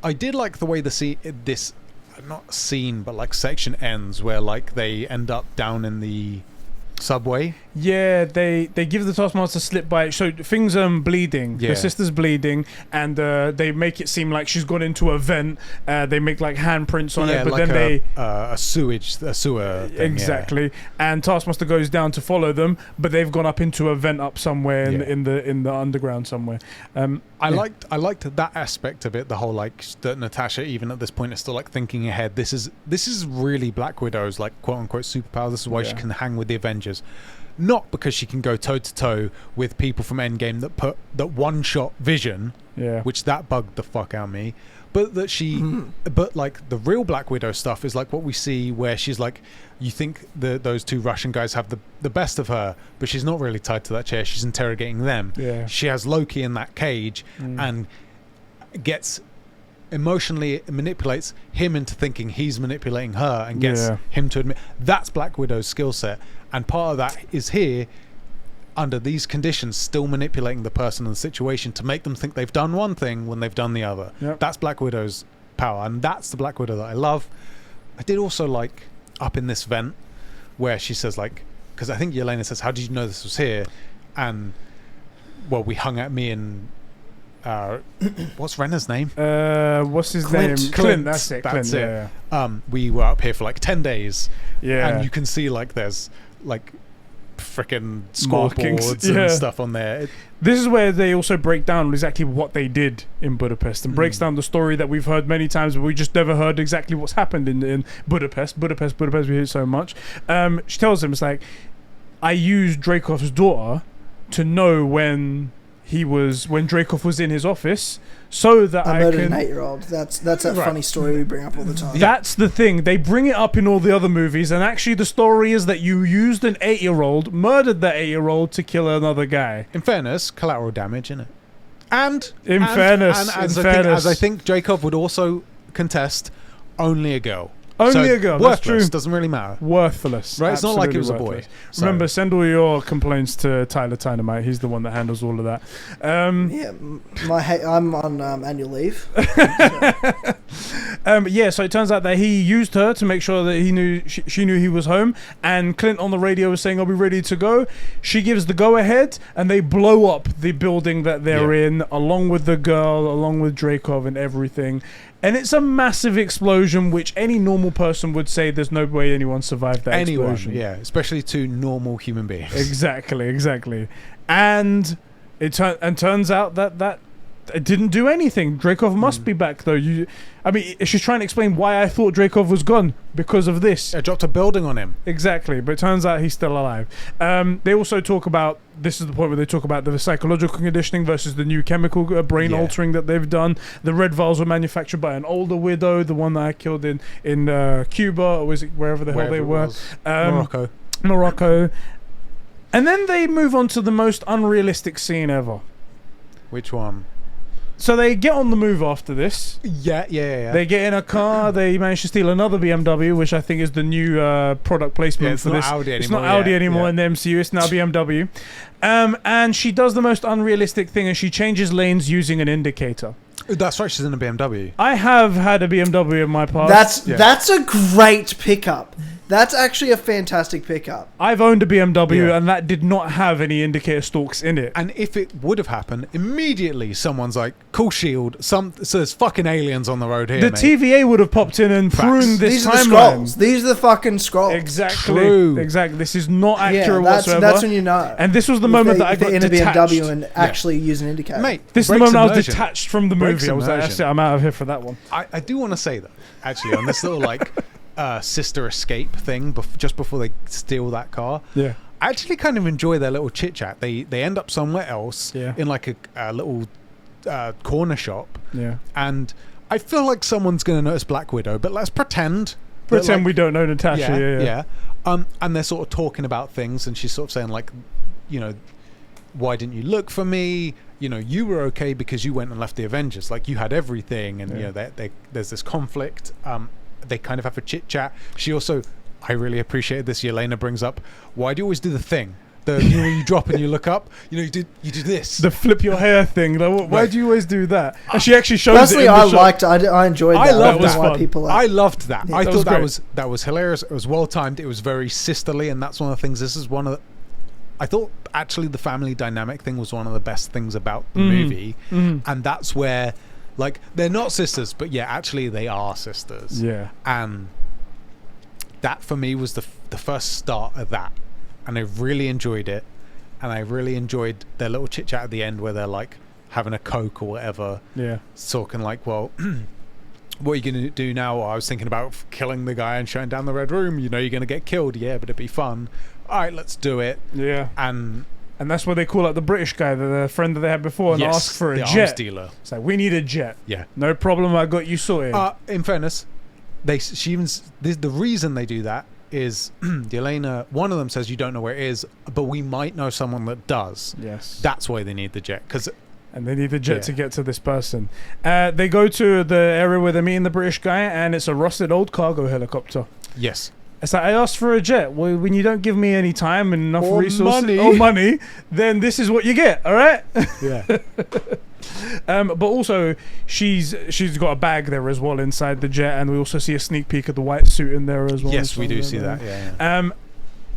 I did like the way this not scene but like section ends where like they end up down in the subway. Yeah, they give the Taskmaster slip by. So things bleeding. Yeah. Her sister's bleeding, and they make it seem like she's gone into a vent. They make like handprints on it, but like then a sewer thing, exactly. And Taskmaster goes down to follow them, but they've gone up into a vent up somewhere in the underground somewhere. I liked that aspect of it. The whole like that Natasha even at this point is still like thinking ahead. This is really Black Widow's like quote unquote superpower. This is why she can hang with the Avengers. Not because she can go toe to toe with people from Endgame that put that one shot Vision, which that bugged the fuck out of me. But that but like the real Black Widow stuff is like what we see where she's like, you think those two Russian guys have the best of her, but she's not really tied to that chair. She's interrogating them. Yeah. She has Loki in that cage and gets emotionally manipulates him into thinking he's manipulating her and gets him to admit that's Black Widow's skill set. And part of that is here, under these conditions, still manipulating the person and the situation to make them think they've done one thing when they've done the other. Yep. That's Black Widow's power, and that's the Black Widow that I love. I did also like up in this vent where she says like, because I think Yelena says, how did you know this was here? And well, we hung at me and what's Renner's name? What's his name? Clint. That's it. That's Clint, it. Yeah. We were up here for like 10 days. Yeah. And you can see like there's like freaking Markings. scoreboards and stuff on there. This is where they also break down exactly what they did in Budapest and breaks down the story that we've heard many times, but we just never heard exactly what's happened in Budapest. Budapest, we hear it so much. She tells him, it's like, I used Dracov's daughter to know when Dracov was in his office, so that I murdered can. an 8-year-old. That's a funny story we bring up all the time. That's the thing. They bring it up in all the other movies, and actually the story is that you used an 8-year-old, murdered that 8-year-old to kill another guy. In fairness, collateral damage, innit? And as I think Dracov would also contest, only a girl. Only a girl. That's true. Doesn't really matter. Worthless. Right? It's not like it was worthless. a boy. So. Remember, send all your complaints to Tyler Tynemite. He's the one that handles all of that. I'm on annual leave. So it turns out that he used her to make sure that she knew he was home. And Clint on the radio was saying, "I'll be ready to go." She gives the go ahead, and they blow up the building that they're in, along with the girl, along with Dracov and everything. And it's a massive explosion, which any normal person would say there's no way anyone survived that explosion. Yeah, especially two normal human beings. Exactly. And turns out that it didn't do anything. Dracov must be back, though. She's trying to explain why I thought Dracov was gone because of this. I dropped a building on him. Exactly, but it turns out he's still alive. They also talk about, this is the point where they talk about the psychological conditioning versus the new chemical brain altering that they've done. The red vials were manufactured by an older widow, the one that I killed in Cuba, or was it wherever the hell they were? Morocco. And then they move on to the most unrealistic scene ever. Which one? So they get on the move after this. Yeah. They get in a car. They manage to steal another BMW, which I think is the new product placement for this. It's not Audi anymore in the MCU. It's now BMW. And she does the most unrealistic thing, and she changes lanes using an indicator. That's right. She's in a BMW. I have had a BMW in my past. That's a great pickup. That's actually a fantastic pickup. I've owned a BMW and that did not have any indicator stalks in it. And if it would have happened, immediately someone's like, "Cool shield." So there's fucking aliens on the road here. The mate. TVA would have popped in and pruned this These are the timeline. scrolls. These are the fucking scrolls. Exactly. True. Exactly. This is not accurate whatsoever. That's when you know. And this was the moment that I got in a detached. BMW and actually use an indicator. Mate, This is the moment I was detached from the movie. I was like, that's it, I'm out of here for that one. I do want to say that, actually, on this little, like, sister escape thing, just before they steal that car. Yeah. I actually kind of enjoy their little chit-chat. They end up somewhere else in, like, a little corner shop. Yeah. And I feel like someone's going to notice Black Widow, but let's pretend we don't know Natasha. Yeah. And they're sort of talking about things, and she's sort of saying, like, you know, why didn't you look for me? You know, you were okay because you went and left the Avengers. Like, you had everything, and, you know, there's this conflict. They kind of have a chit chat. She also, I really appreciated this. Yelena brings up, why do you always do the thing? You drop and you look up. You know, you do this. The flip your hair thing. Like, why do you always do that? And she actually shows Personally, it. I enjoyed that. I loved that. Why people I loved that. Yeah, I thought great. that was hilarious. It was well timed. It was very sisterly, and that's one of the things. This is one of the, I thought actually the family dynamic thing was one of the best things about the movie, and that's where, like, they're not sisters, but yeah, actually they are sisters. Yeah. And that for me was the first start of that, and I really enjoyed it, and I really enjoyed their little chit chat at the end where they're like having a Coke or whatever. Yeah. Talking like, well, what are you going to do now? I was thinking about killing the guy and shutting down the Red Room. You know, you're going to get killed. Yeah, but it'd be fun. All right, let's do it. Yeah. And that's where they call out the British guy, the friend that they had before, and ask for a the jet. arms dealer. It's like, we need a jet. Yeah. No problem, I got you sorted. In fairness, the reason they do that is Yelena, one of them says you don't know where it is, but we might know someone that does. Yes. That's why they need the jet. And they need the jet to get to this person. They go to the area where they're meeting the British guy, and it's a rusted old cargo helicopter. Yes. It's like, I asked for a jet. Well, when you don't give me any time and enough resources or money, then this is what you get, all right? Yeah. But also, she's got a bag there as well inside the jet, and we also see a sneak peek of the white suit in there as well. Yes, we do see that. Yeah.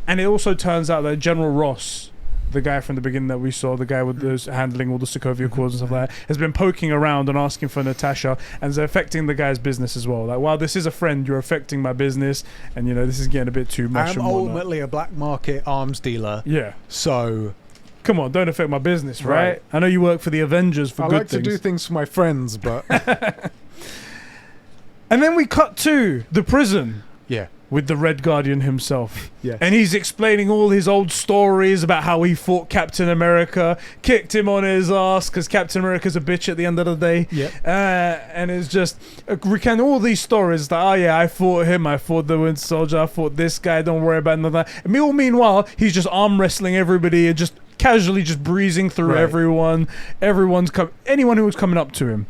And it also turns out that General Ross, the guy from the beginning that we saw, the guy with those handling all the Sokovia Accords and stuff like that, has been poking around and asking for Natasha, and is affecting the guy's business as well. Like, while this is a friend, you're affecting my business, and you know this is getting a bit too much. I'm ultimately a black market arms dealer. Yeah. So, come on, don't affect my business, right? I know you work for the Avengers for I good like things. to do things for my friends, but And then we cut to the prison. yeah. With the Red Guardian himself. Yeah. And he's explaining all his old stories about how he fought Captain America, kicked him on his ass because Captain America's a bitch at the end of the day. Yeah. And it's just recount all these stories that, oh yeah, I fought him, I fought the Winter Soldier, I fought this guy, don't worry about none of that. And meanwhile, he's just arm wrestling everybody and just casually just breezing through everyone. Anyone who was coming up to him.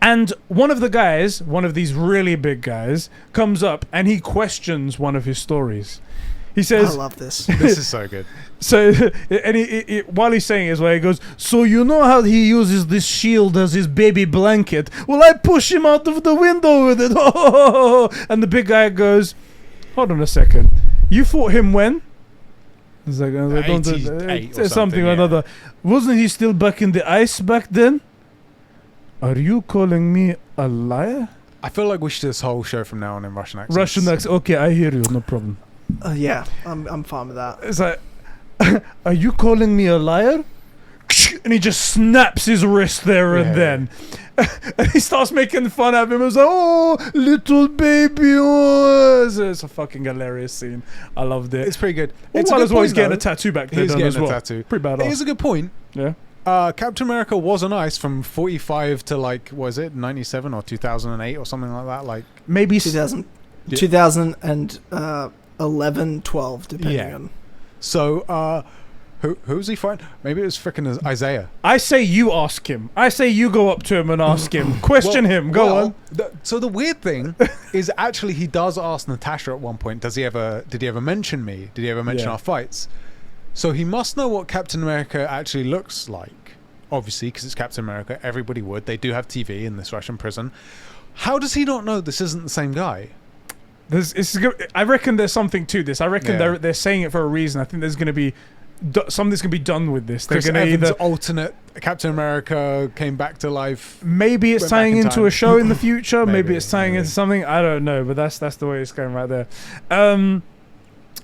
And one of the guys, one of these really big guys, comes up and he questions one of his stories. He says, I love this. This is so good. So, and while he's saying it, he goes, so you know how he uses this shield as his baby blanket? Well, I push him out of the window with it. And the big guy goes, hold on a second. You fought him when? It's like, 88 or something or another. Wasn't he still back in the ice back then? Are you calling me a liar? I feel like we should do this whole show from now on in Russian accents. Russian accent. Okay, I hear you. No problem. Yeah, I'm fine with that. It's like, are you calling me a liar? And he just snaps his wrist there and then. And he starts making fun of him. It's like, oh, little baby. Oh. It's a fucking hilarious scene. I loved it. It's pretty good. It's well as well he's getting a tattoo back there getting as well. a tattoo. Pretty badass. It is a good point. Yeah. Captain America was on ice from 45 to like, what is it, 97 or 2008 or something like that? Like maybe 2011, 12, depending on. So Who's he fighting? Maybe it was freaking Isaiah. I say you ask him. I say you go up to him and ask him. Question him. Go on. So the weird thing is actually he does ask Natasha at one point, did he ever mention me? Did he ever mention our fights? So he must know what Captain America actually looks like. Obviously, because it's Captain America. Everybody would. They do have TV in this Russian prison. How does he not know this isn't the same guy? I reckon there's something to this. I reckon they're saying it for a reason. I think there's going to be something's going to be done with this. They're Chris Evans' alternate Captain America came back to life. Maybe it's tying into a show in the future. maybe it's tying into something. I don't know, but that's the way it's going right there.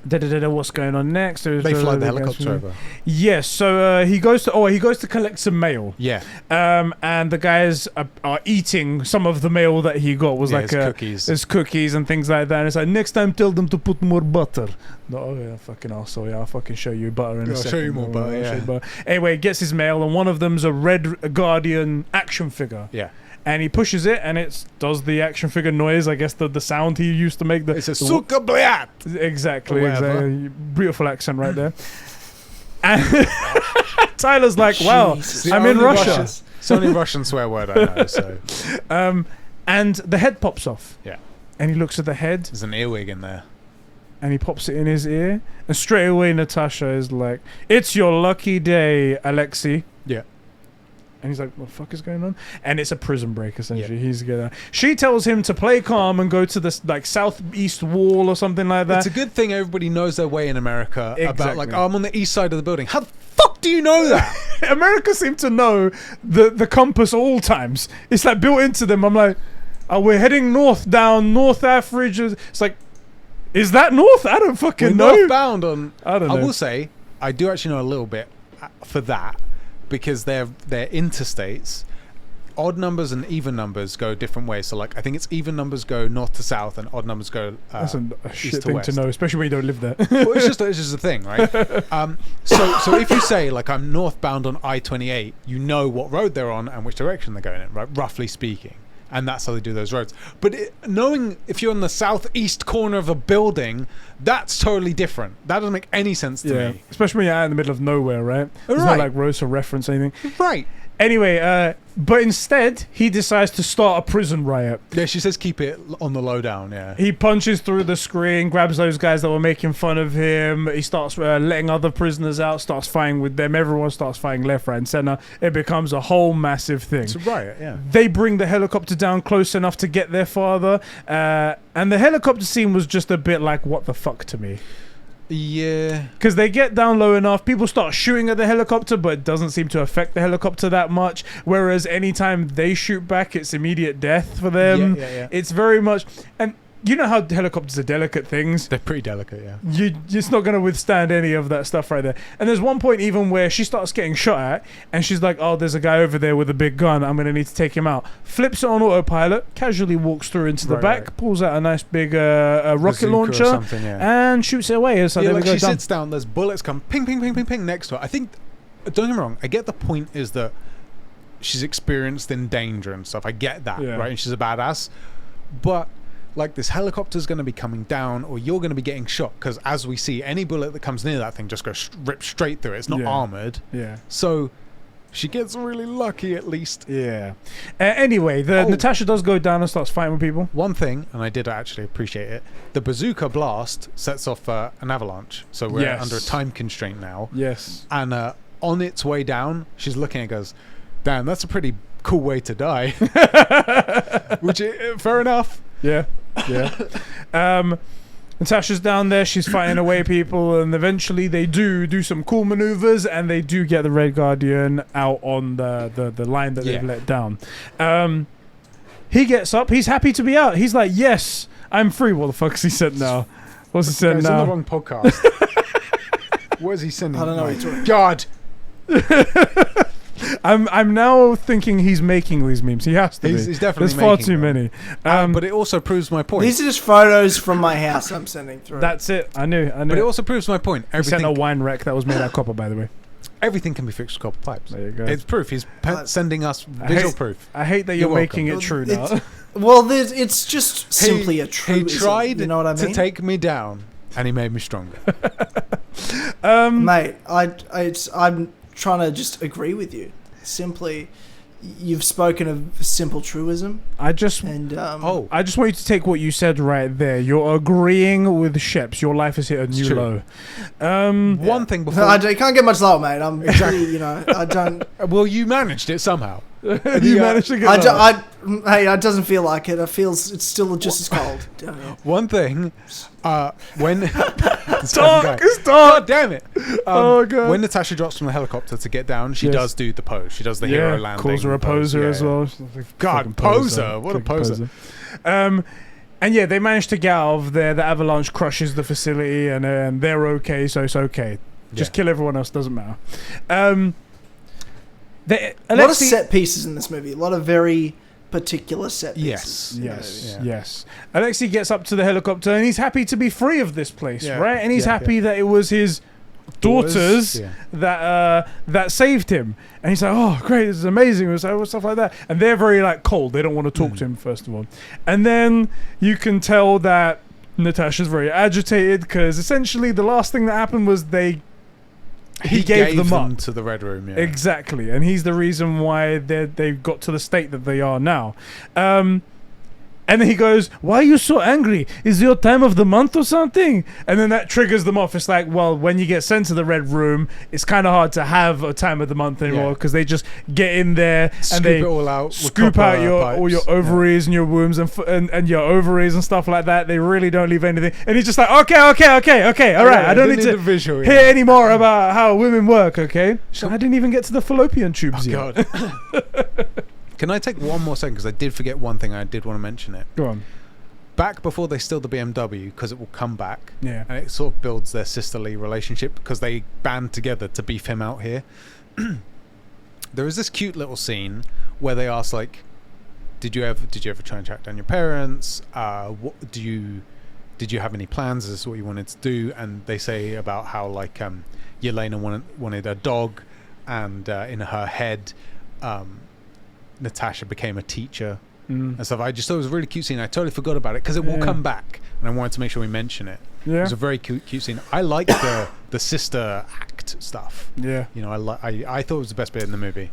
What's going on next? They fly the helicopter over. Yes, so he goes to collect some mail. Yeah. And the guys are eating some of the mail that he got. Was like cookies. There's cookies and things like that. And it's like, next time tell them to put more butter. No, oh yeah, fucking arsehole. Yeah, I'll fucking show you butter in a second. I'll show you more butter. Yeah. Anyway, he gets his mail, and one of them's a Red Guardian action figure. Yeah. And he pushes it, and it does the action figure noise. I guess the sound he used to make. It's a suka bliat. Exactly. Beautiful accent right there. And Tyler's like, wow, I'm in Russia. It's the only Russian swear word I know. So. And the head pops off. Yeah. And he looks at the head. There's an earwig in there. And he pops it in his ear. And straight away Natasha is like, it's your lucky day, Alexei. Yeah. And he's like, what the fuck is going on? And it's a prison break, essentially. Yeah. She tells him to play calm and go to this like southeast wall or something like that. It's a good thing everybody knows their way in America. Exactly. About like, oh, I'm on the east side of the building. How the fuck do you know that? America seem to know the compass all times. It's like built into them. I'm like, oh, we're heading north down North Average. It's like, is that north? I don't fucking know. Northbound on. I don't know. I will say, I do actually know a little bit for that. Because they're interstates, odd numbers and even numbers go different ways. So, like, I think it's even numbers go north to south, and odd numbers go that's a shit thing to know, especially when you don't live there. Well, it's just a thing, right? So if you say like I'm northbound on I-28, you know what road they're on and which direction they're going in, right? Roughly speaking. And that's how they do those roads. But knowing if you're in the southeast corner of a building, that's totally different. That doesn't make any sense to me. Especially when you're out in the middle of nowhere, right? There's no like roads to reference anything. Right. Anyway, but instead, he decides to start a prison riot. Yeah, she says keep it on the low down, yeah. He punches through the screen, grabs those guys that were making fun of him. He starts letting other prisoners out, starts fighting with them. Everyone starts fighting left, right, and center. It becomes a whole massive thing. It's a riot, yeah. They bring the helicopter down close enough to get their father. And the helicopter scene was just a bit like, what the fuck to me. Yeah. Because they get down low enough, people start shooting at the helicopter, but it doesn't seem to affect the helicopter that much. Whereas anytime they shoot back, it's immediate death for them. Yeah. It's very much... And you know how helicopters are delicate things. They're pretty delicate, yeah. You're just not going to withstand any of that stuff right there. And there's one point even where she starts getting shot at, and she's like, oh, there's a guy over there with a big gun. I'm going to need to take him out. Flips it on autopilot, casually walks through into the back, pulls out a nice big rocket launcher, and shoots it away. So like she sits down, there's bullets come ping, ping, ping, ping, ping next to her. I think, don't get me wrong, I get the point is that she's experienced in danger and stuff. I get that, right? And she's a badass. But... like this helicopter's going to be coming down, or you're going to be getting shot, because as we see, any bullet that comes near that thing just goes rips straight through it. It's not armored. Yeah. So she gets really lucky, at least. Yeah. Anyway, Natasha does go down and starts fighting with people. One thing, and I did actually appreciate it, the bazooka blast sets off an avalanche. So we're under a time constraint now. Yes. And on its way down, she's looking and goes, damn, that's a pretty cool way to die. Which, fair enough. Yeah. Natasha's down there, she's fighting away people, and eventually they do some cool maneuvers, and they do get the Red Guardian out on the line that they've let down. He gets up, he's happy to be out. He's like, yes, I'm free. What the fuck is he said now? What's he said now? He's on the wrong podcast. What is he sending? I don't know. God. I'm now thinking he's making these memes. He has to be. He's definitely There's far too many. But it also proves my point. These are just photos from my house I'm sending through. That's it. I knew. But it also proves my point. He sent a wine wreck that was made out of copper, by the way. Everything can be fixed with copper pipes. There you go. It's proof. He's sending us visual proof. I hate that you're making it true now. Well, it's just simply a true. He tried you know what I mean? to take me down, and he made me stronger. Mate, I'm trying to just agree with you. Simply, you've spoken of simple truism. I just want you to take what you said right there. You're agreeing with Sheps. Your life has hit a new low. One thing before I can't get much lower, mate. I'm exactly, I don't. Well, you managed it somehow. You managed to get lower. Hey, it doesn't feel like it. It feels it's still just as cold. One thing, when it's dark. God damn it! Oh god! When Natasha drops from the helicopter to get down, she does do the pose. She does the hero landing. Calls her a poser as well. God, poser! What a poser! And yeah, they managed to get out of there. The avalanche crushes the facility, and they're okay. So it's okay. Just kill everyone else. Doesn't matter. A lot of set pieces in this movie. A lot of very particular set pieces. Yes. Alexei gets up to the helicopter and he's happy to be free of this place, right? And he's happy that it was his daughters that saved him. And he's like, "Oh, great! This is amazing," stuff like that. And they're very like cold. They don't want to talk to him first of all. And then you can tell that Natasha's very agitated because essentially the last thing that happened was he gave them up to the Red Room. Yeah. Exactly, and he's the reason why they've got to the state that they are now. And then he goes, "Why are you so angry? Is your time of the month or something?" And then that triggers them off. It's like, well, when you get sent to the Red Room, it's kind of hard to have a time of the month anymore because they just get in there and they it all out, scoop out all your ovaries and your wombs and your ovaries and stuff like that. They really don't leave anything. And he's just like, okay, all right. I don't need to visual, hear any more about how women work, okay? So I didn't even get to the fallopian tubes yet. God. Can I take one more second? Because I did forget one thing. I did want to mention it. Go on. Back before they steal the BMW, because it will come back. Yeah. And it sort of builds their sisterly relationship because they band together to beef him out here. There is this cute little scene where they ask, like, did you ever try and track down your parents? What did you have any plans? Is this what you wanted to do? And they say about how like Yelena wanted a dog, and in her head, Natasha became a teacher and stuff. I just thought it was a really cute scene. I totally forgot about it because it will come back, and I wanted to make sure we mention it. It was a very cute scene. I like the sister act stuff. Yeah, I thought it was the best bit in the movie.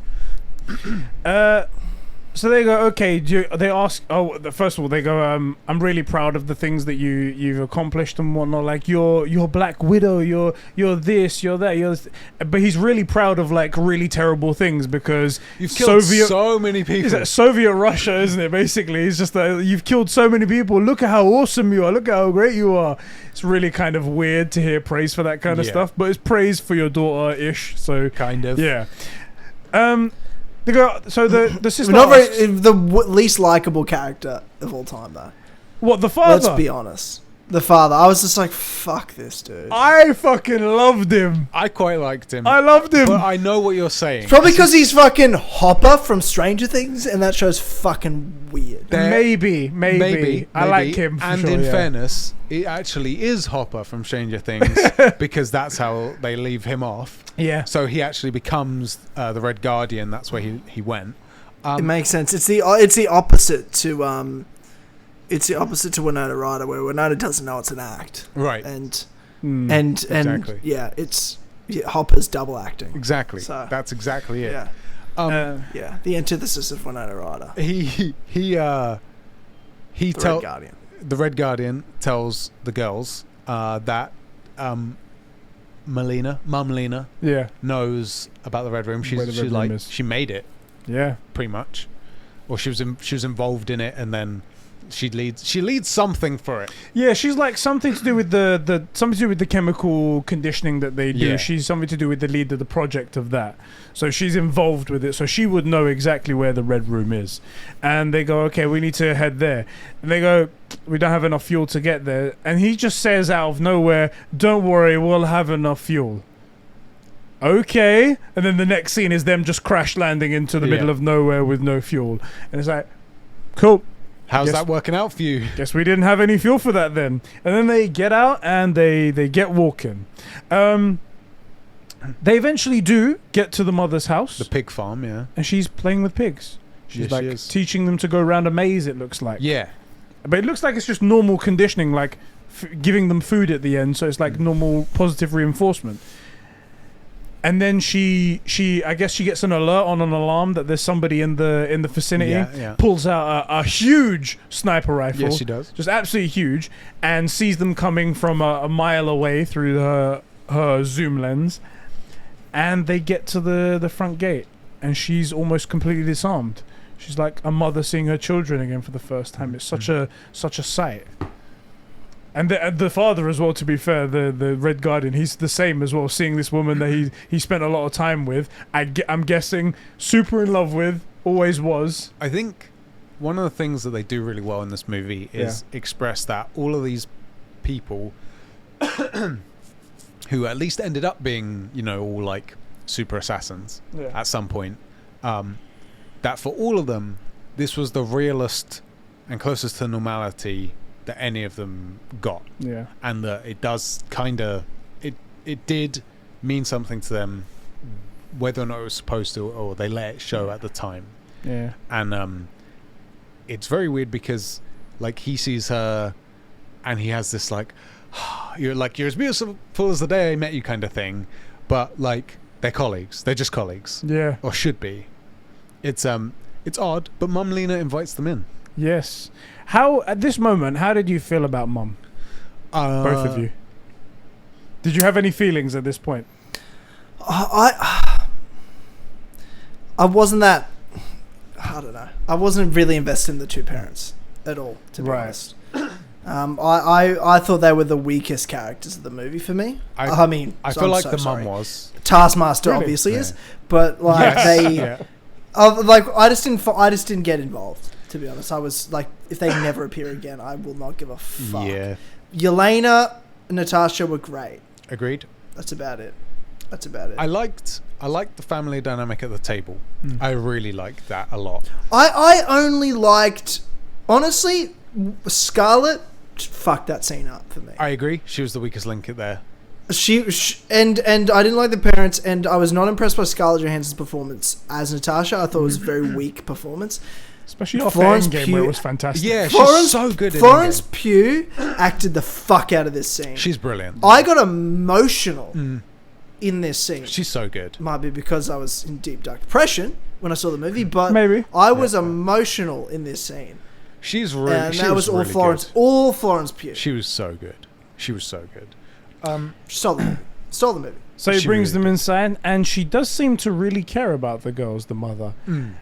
So they go, okay. They ask? Oh, first of all, they go, I'm really proud of the things that you've accomplished and whatnot. Like you're Black Widow. You're this. You're that. But he's really proud of like really terrible things because you've killed so many people. It's Soviet Russia, isn't it? Basically, it's just that you've killed so many people. Look at how awesome you are. Look at how great you are. It's really kind of weird to hear praise for that kind of stuff, but it's praise for your daughter-ish. So kind of, yeah. So the sister the least likable character of all time, though. What, the father? Let's be honest. The father. I was just like, fuck this dude. I fucking loved him. I quite liked him. I loved him. But I know what you're saying. Probably because he's fucking Hopper from Stranger Things, and that show's fucking weird. Maybe. I like him. And in fairness, it actually is Hopper from Stranger Things because that's how they leave him off. Yeah. So he actually becomes the Red Guardian. That's where he went. It makes sense. It's the opposite to It's the opposite to Winona Ryder, where Winona doesn't know it's an act, right? And exactly. It's Hopper's double acting. Exactly. So, that's exactly it. Yeah. The antithesis of Winona Ryder. The Red Guardian tells the girls that Mum Lena knows about the Red Room. She made it. Yeah, pretty much, or she was involved in it, and then she leads something for it. Yeah, she's like something to do with the chemical conditioning that they do. Yeah. She's something to do with the lead of the project of that. So she's involved with it. So she would know exactly where the Red Room is. And they go, okay, we need to head there. And they go, we don't have enough fuel to get there. And he just says out of nowhere, don't worry, we'll have enough fuel. Okay. And then the next scene is them just crash landing into the middle of nowhere with no fuel. And it's like, cool. How's that working out for you? Guess we didn't have any fuel for that then. And then they get out and they get walking. They eventually do get to the mother's house. The pig farm, yeah. And she's playing with pigs. She's teaching them to go around a maze, it looks like. Yeah. But it looks like it's just normal conditioning, like giving them food at the end. So it's like normal positive reinforcement. And then she I guess she gets an alert on an alarm that there's somebody in the vicinity. Pulls out a huge sniper rifle. Yes, she does. Just absolutely huge, and sees them coming from a mile away through her zoom lens. And they get to the front gate, and she's almost completely disarmed. She's like a mother seeing her children again for the first time. It's such a sight. And the father as well, to be fair, the Red Guardian, he's the same as well, seeing this woman that he spent a lot of time with. I'm guessing super in love with, always was. I think one of the things that they do really well in this movie is express that all of these people who at least ended up being, all like super assassins at some point, that for all of them, this was the realest and closest to normality that any of them got. Yeah. And that it does it did mean something to them, whether or not it was supposed to, or they let it show at the time. Yeah. And it's very weird because like he sees her and he has this like you're as beautiful as the day I met you kind of thing, but like they're colleagues. They're just colleagues. Yeah. Or should be. It's odd, but Mum Lena invites them in. Yes. How at this moment, how did you feel about Mum? Both of you. Did you have any feelings at this point? I wasn't that. I don't know. I wasn't really invested in the two parents at all, to be honest. I thought they were the weakest characters of the movie for me. I feel like the mum was. Taskmaster obviously is, but like I just didn't get involved. To be honest, I was like, if they never appear again, I will not give a fuck. Yeah. Yelena and Natasha were great. Agreed. That's about it. I liked the family dynamic at the table. I really liked that a lot. I only liked, honestly, Scarlett fucked that scene up for me. I agree. She was the weakest link there. She and I didn't like the parents, and I was not impressed by Scarlett Johansson's performance as Natasha. I thought it was a very weak performance. Especially off Florence Endgame, where it was fantastic. Yeah, she's so good. Florence Pugh acted the fuck out of this scene. She's brilliant. I got emotional in this scene. She's so good. Might be because I was in deep dark depression when I saw the movie, but maybe I was emotional in this scene. She's really, and that was all really Florence, good. All Florence Pugh. She was so good. Stole the movie. So he brings them inside, and she does seem to really care about the girls, the mother. And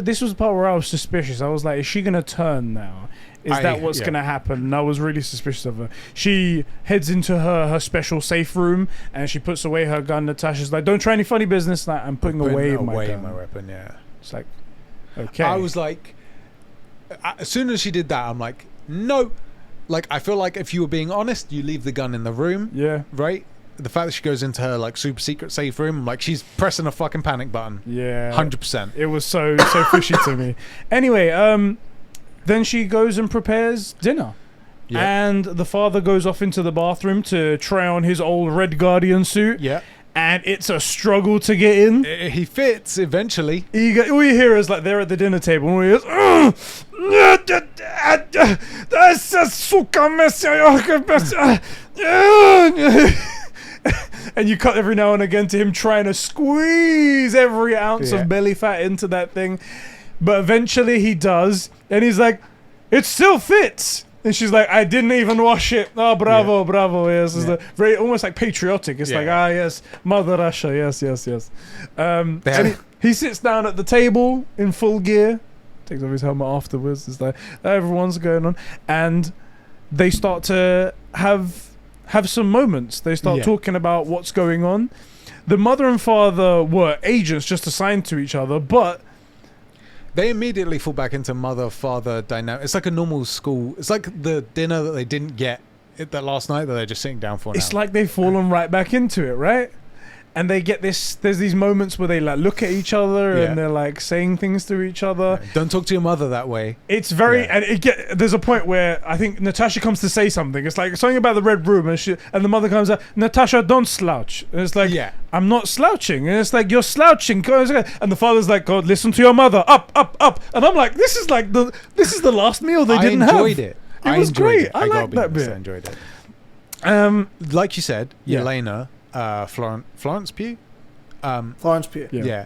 this was the part where I was suspicious. I was like, is she going to turn now? Is that what's going to happen? And I was really suspicious of her. She heads into her special safe room, and she puts away her gun. Natasha's like, don't try any funny business. Like, I'm putting away my gun. My weapon, yeah. It's like, okay. I was like, as soon as she did that, I'm like, no. Like, I feel like if you were being honest, you leave the gun in the room. Yeah. Right? The fact that she goes into her like super secret safe room, like she's pressing a fucking panic button. Yeah, 100%. It was so fishy to me. Anyway, then she goes and prepares dinner, and the father goes off into the bathroom to try on his old Red Guardian suit. Yeah, and it's a struggle to get in. He fits eventually. All you hear is like they're at the dinner table, and he goes, and you cut every now and again to him trying to squeeze every ounce of belly fat into that thing. But eventually he does. And he's like, it still fits. And she's like, I didn't even wash it. Oh, bravo, bravo. Yes. It's very almost like patriotic. It's like, yes, Mother Russia. Yes. And he sits down at the table in full gear. Takes off his helmet afterwards. It's like, everyone's going on. And they start to have some moments. They start talking about what's going on. The mother and father were agents just assigned to each other, but they immediately fall back into mother-father dynamic. It's like a normal school. It's like the dinner that they didn't get that last night that they're just sitting down for now. It's like they've fallen right back into it, right? And they get this, there's these moments where they like look at each other and they're like saying things to each other. Don't talk to your mother that way. It's very, and there's a point where I think Natasha comes to say something. It's like something about the red room, and the mother comes out, Natasha, don't slouch. And it's like, I'm not slouching. And it's like, you're slouching. And the father's like, God, listen to your mother. Up. And I'm like, this is the last meal they didn't have. I enjoyed it. It was great. I liked that bit. I enjoyed it. Like you said, Yelena. Florence Pugh, Florence Pugh. Yeah.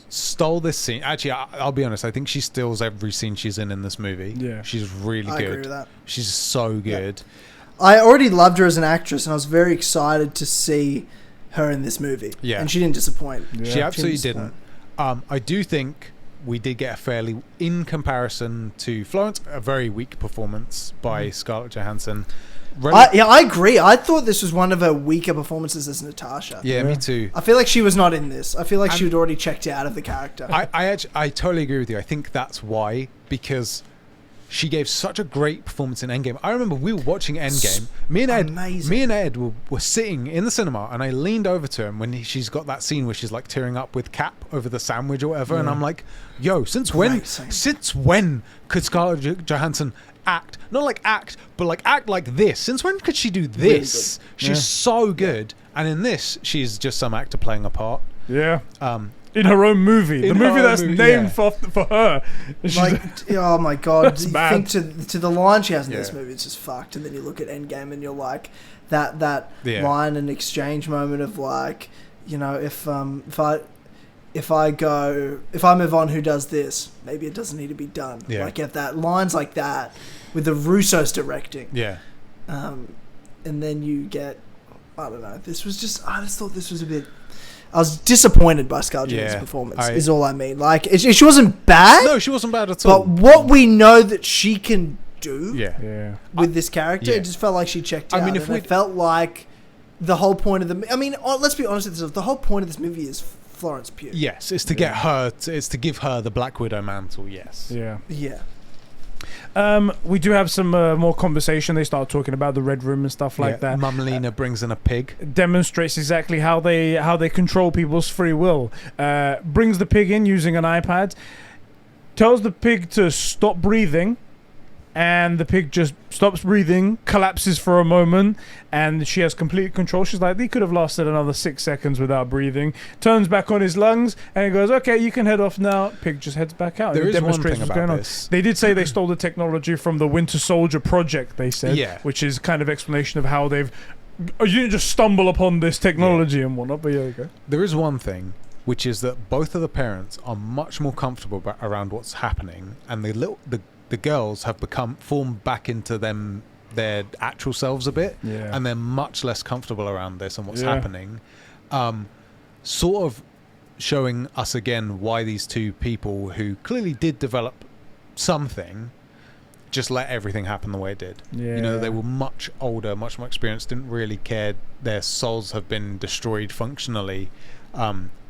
Stole this scene. Actually, I'll be honest. I think she steals every scene she's in this movie. Yeah. She's really good. I agree with that. She's so good. Yeah. I already loved her as an actress, and I was very excited to see her in this movie. Yeah. And she didn't disappoint. Yeah. She absolutely didn't. I do think we did get a fairly, in comparison to Florence, a very weak performance by Scarlett Johansson. I agree. I thought this was one of her weaker performances as Natasha. Yeah, me too. I feel like she was not in this. I feel like she had already checked out of the character. I totally agree with you. I think that's why, because she gave such a great performance in Endgame. I remember we were watching Endgame. Me and Ed were sitting in the cinema, and I leaned over to him when she's got that scene where she's like tearing up with Cap over the sandwich or whatever, and I'm like, "Yo, since when could Scarlett Johansson act? Not like act, but like act like this. Since when could she do this? Really she's so good, and in this, she's just some actor playing a part. Yeah. In her own movie, the movie that's named for her. Like, oh my god! You think to the line she has in this movie, it's just fucked. And then you look at Endgame, and you're like, that line and exchange moment of like, you know, if I move on, who does this? Maybe it doesn't need to be done. Yeah. Like, if that lines like that with the Russos directing. Yeah. And then you get, I don't know. I just thought this was a bit. I was disappointed by Scarlett Johansson's performance. Is all I mean. Like, she wasn't bad. No, she wasn't bad at all. But what we know that she can do, with this character, it just felt like she checked out. I mean, it felt like the whole point of the. I mean, let's be honest with ourselves. The whole point of this movie is Florence Pugh. Yes, it's to get her. It's to give her the Black Widow mantle. Yes. Yeah. Yeah. We do have some more conversation. They start talking about the Red Room and stuff like that. Mum Lena brings in a pig. Demonstrates exactly how they control people's free will. Brings the pig in using an iPad. Tells the pig to stop breathing. And the pig just stops breathing, collapses for a moment, and she has complete control. She's like, they could have lasted another 6 seconds without breathing. Turns back on his lungs, and he goes, okay, you can head off now. Pig just heads back out. There is one thing about this. They did say they stole the technology from the Winter Soldier project, they said, which is kind of explanation of how they've... You didn't just stumble upon this technology and whatnot, but okay. There is one thing, which is that both of the parents are much more comfortable around what's happening, and the girls have formed back into their actual selves a bit, and they're much less comfortable around this and what's happening. Sort of showing us again why these two people who clearly did develop something just let everything happen the way it did. You know, they were much older, much more experienced, didn't really care. Their souls have been destroyed functionally.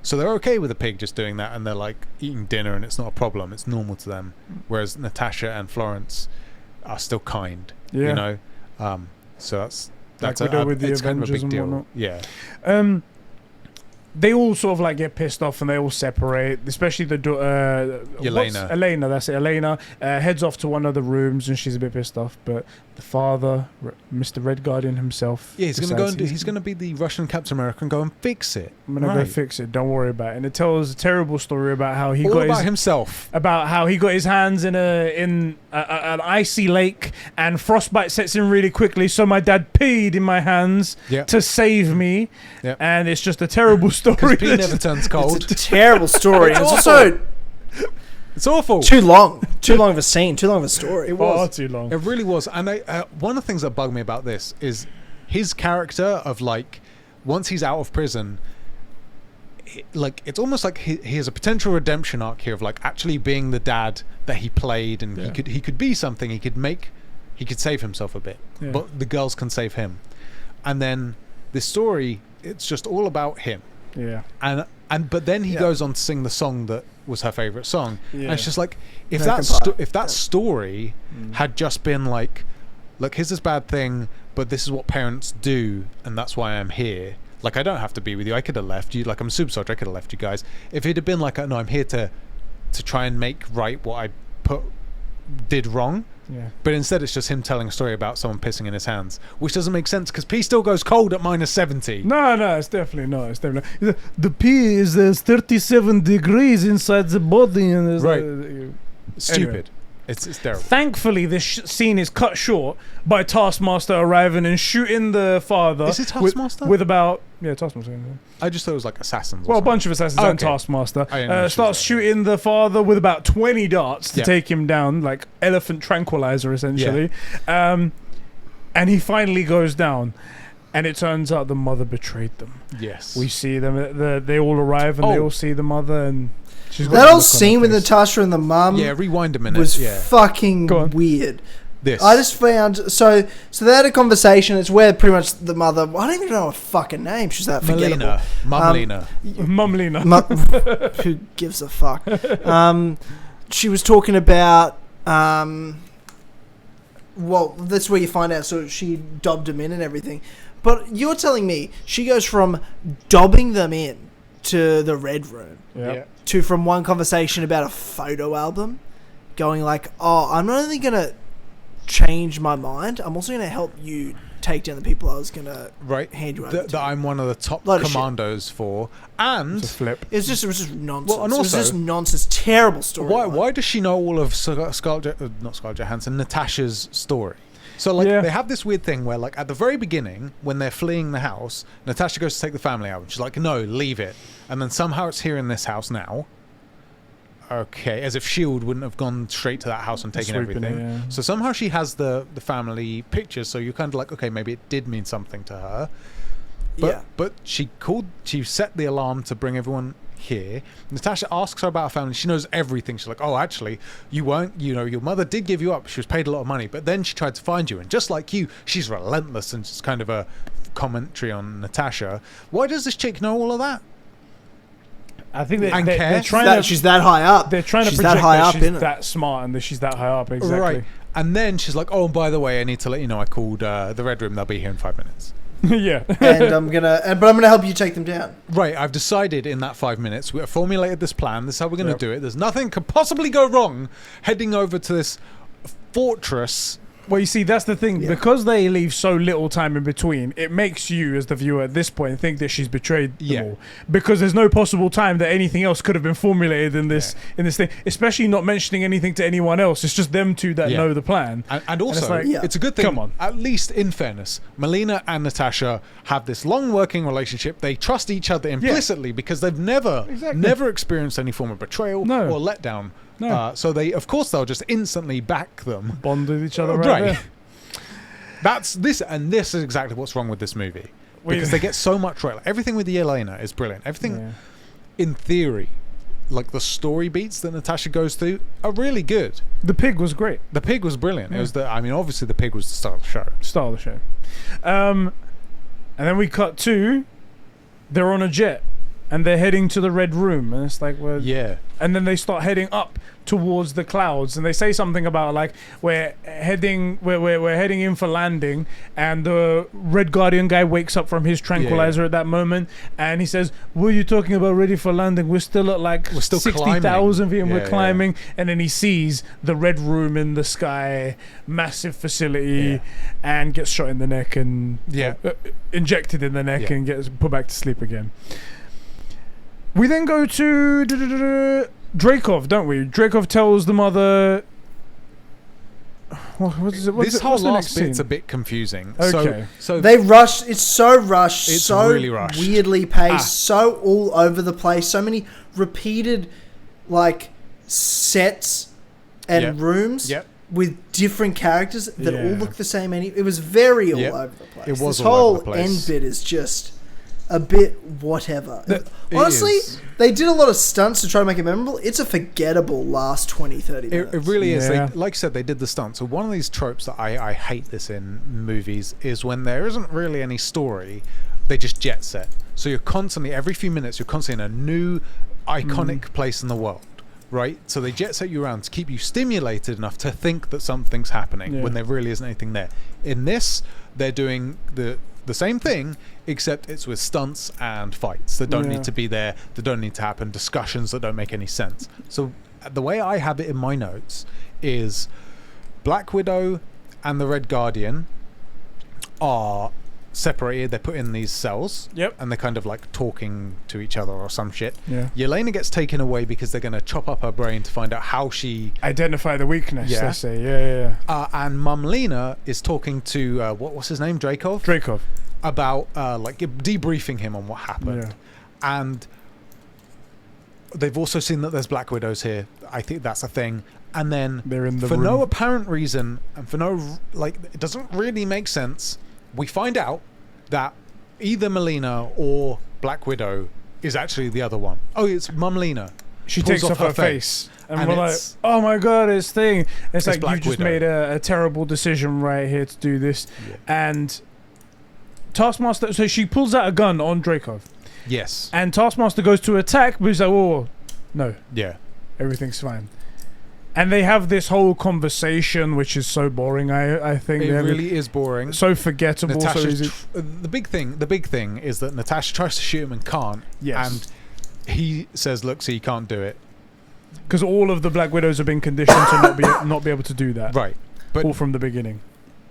So they're okay with a pig just doing that, and they're like eating dinner, and it's not a problem. It's normal to them. Whereas Natasha and Florence are still kind. You know, so that's like it's kind of a big deal. Yeah. They all sort of like get pissed off and they all separate, especially the Elena, that's it. Elena heads off to one of the rooms and she's a bit pissed off, but the father, Mr. Red Guardian himself, he's going to go and he's going to be the Russian Captain America and go and fix it. I'm going to go fix it. Don't worry about it. And it tells a terrible story about how he himself, about how he got his hands in an icy lake and frostbite sets in really quickly. So my dad peed in my hands to save me, and it's just a terrible story. Because pee never turns cold. It's a terrible story. It's also it's awful. Too long of a scene. Too long of a story. It was too long. It really was. And one of the things that bugged me about this is his character of like, once he's out of prison, it's almost like he has a potential redemption arc here of like actually being the dad that he played, and he could be something. He could save himself a bit, but the girls can save him. And then this story, it's just all about him. Yeah. But then he goes on to sing the song that was her favorite song. Yeah. And it's just like, if that story had just been like, look, here's this bad thing, but this is what parents do, and that's why I'm here. Like, I don't have to be with you. I could have left you. Like, I'm a super soldier. I could have left you guys. If it had been like, no, I'm here to try and make right what I did wrong. Yeah. But instead it's just him telling a story about someone pissing in his hands, which doesn't make sense because pee still goes cold at -70. No, it's definitely not. It's definitely not. The pee is 37 degrees inside the body, and right. Stupid. It's terrible. Thankfully, this scene is cut short by Taskmaster arriving and shooting the father. Is it Taskmaster? With about Taskmaster. I just thought it was like assassins. Well, a bunch of assassins and Taskmaster. Starts shooting the father with about 20 darts to take him down, like elephant tranquilizer essentially. Yeah. And he finally goes down. And it turns out the mother betrayed them. Yes. We see them. They all arrive and they all see the mother. And she's that whole scene with Natasha and the mum. Yeah, rewind a minute. Was fucking weird. I just found so they had a conversation. It's where pretty much the mother. I don't even know her fucking name. She's that forgettable. Mumlina. Who gives a fuck? She was talking about. Well, that's where you find out. So she dobbed him in and everything. But you're telling me she goes from dobbing them in to the Red Room to from one conversation about a photo album going like, oh, I'm not only going to change my mind, I'm also going to help you take down the people I was going to hand you over to. That I'm one of the top commandos for. And flip. It was just nonsense. Well, and also, it was just nonsense. Terrible story. Why does she know all of Scarlett Johansson, Natasha's story? So they have this weird thing where like at the very beginning when they're fleeing the house, Natasha goes to take the family out and she's like, no, leave it. And then somehow it's here in this house now. Okay, as if S.H.I.E.L.D. wouldn't have gone straight to that house and taken everything. So somehow she has the family pictures, so you're kind of like, okay, maybe it did mean something to her. But she set the alarm to bring everyone here. Natasha asks her about her family. She knows everything. She's like, oh, actually, you weren't, your mother did give you up. She was paid a lot of money, but then she tried to find you. And just like you, she's relentless, and it's kind of a commentary on Natasha. Why does this chick know all of that? I think they're trying she's that high up. They're trying to project that she's that smart and that she's that high up. Exactly. Right. And then she's like, oh, by the way, I need to let you know I called the Red Room. They'll be here in 5 minutes. Yeah. And I'm gonna help you take them down. Right. I've decided in that 5 minutes, we have formulated this plan. This is how we're going to do it. There's nothing could possibly go wrong heading over to this fortress. Well, you see, that's the thing. Yeah. Because they leave so little time in between, it makes you, as the viewer at this point, think that she's betrayed them all. Because there's no possible time that anything else could have been formulated in this thing. Especially not mentioning anything to anyone else. It's just them two that know the plan. And also, it's a good thing. Come on. At least in fairness, Melina and Natasha have this long working relationship. They trust each other implicitly because they've never experienced any form of betrayal or letdown. No. So they'll just instantly back them. Bond with each other right. That's this, and this is exactly what's wrong with this movie. Because they get so much right. Like, everything with Yelena is brilliant. Everything, in theory, like the story beats that Natasha goes through are really good. The pig was great. The pig was brilliant. It was obviously the pig was the star of the show. And then we cut to, they're on a jet. And they're heading to the Red Room, and it's like, and then they start heading up towards the clouds, and they say something about like we're heading in for landing, and the Red Guardian guy wakes up from his tranquilizer at that moment, and he says, "What are you talking about? Ready for landing? We're still at like 60,000 feet, and we're climbing." And then he sees the Red Room in the sky, massive facility, and gets shot in the neck and injected in the neck and gets put back to sleep again. We then go to Dreykov, don't we? Dreykov tells the mother... This whole last bit's a bit confusing. Okay. So they rushed. It's so rushed. It's so really rushed. Weirdly paced. So all over the place. So many repeated, like, sets and rooms with different characters that all look the same. It was very all over the place. It was this all whole over the place. end bit is just... a bit whatever. Honestly, they did a lot of stunts to try to make it memorable. It's a forgettable last 20-30 minutes. It really is. Like I said, they did the stunts. So one of these tropes that I hate this in movies is when there isn't really any story, they just jet set. So you're constantly, every few minutes, you're constantly in a new iconic place in the world. Right? So they jet set you around to keep you stimulated enough to think that something's happening when there really isn't anything there. In this, they're doing the same thing, except it's with stunts and fights that don't need to be there, that don't need to happen, discussions that don't make any sense. So the way I have it in my notes is Black Widow and the Red Guardian are separated. They're put in these cells. Yep. And they're kind of like talking to each other or some shit. Yeah. Yelena gets taken away because they're going to chop up her brain to find out how she identify the weakness. Yeah. They say, yeah. And Mum Lena is talking to what's his name, Dracov, about like debriefing him on what happened. Yeah. And they've also seen that there's Black Widows here. I think that's a thing. And then They're in the for room. no apparent reason and for no like it doesn't really make sense, we find out that either Melina or Black Widow is actually the other one. Oh, it's Mum Lena. She Pulls takes off her face. And we're like, it's- oh my god, it's thing. It's like, Black you just Widow. made a terrible decision right here to do this. Yeah. And Taskmaster, so she pulls out a gun on Dracov. Yes. And Taskmaster goes to attack, but he's like, oh, no, Yeah. everything's fine. And they have this whole conversation, which is so boring, I think. It really is boring. So forgettable. So Natasha's easy. the big thing is that Natasha tries to shoot him and can't. Yes. And he says, look, so you can't do it. Because all of the Black Widows have been conditioned to not be able to do that. Right. But all from the beginning.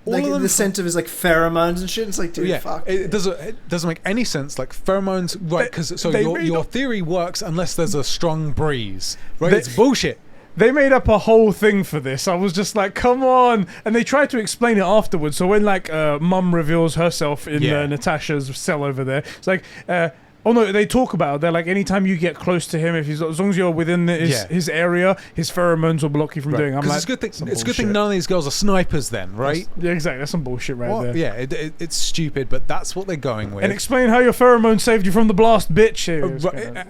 Like all of them, the scent of his like pheromones and shit. It's like, dude, yeah, fuck. it doesn't make any sense. Like pheromones, right? Because so they your made up- theory works unless there's a strong breeze, right? They- It's bullshit. They made up a whole thing for this. I was just like, come on. And they tried to explain it afterwards. So when like Mum reveals herself in Yeah. Natasha's cell over there, it's like, oh no, they talk about it. They're like, anytime you get close to him, if he's as long as you're within his area, his pheromones will block you from doing. I'm like, it's a good thing. some It's a good thing bullshit. none of these girls are snipers, then, right? Yeah, exactly. That's some bullshit right there. Yeah, it's stupid, but that's what they're going with. And explain how your pheromones saved you from the blast, bitch. It was Right, kinda-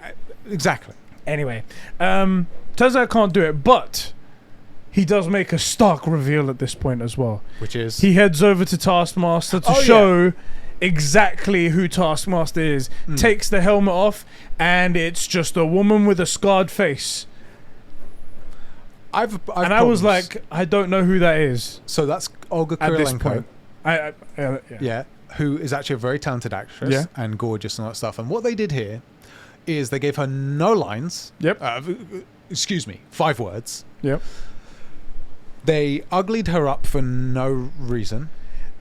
exactly. Anyway, turns out I can't do it, but he does make a stark reveal at this point as well. Which is He heads over to Taskmaster to show exactly who Taskmaster is. Takes the helmet off, and it's just a woman with a scarred face. I've And I was problems. like, I don't know who that is So that's Olga at this Kurylenko. point. Yeah. Yeah, who is actually a very talented actress Yeah. and gorgeous and all that stuff. And what they did here is they gave her no lines. Yep. Excuse me, 5 words. Yep. They uglied her up for no reason.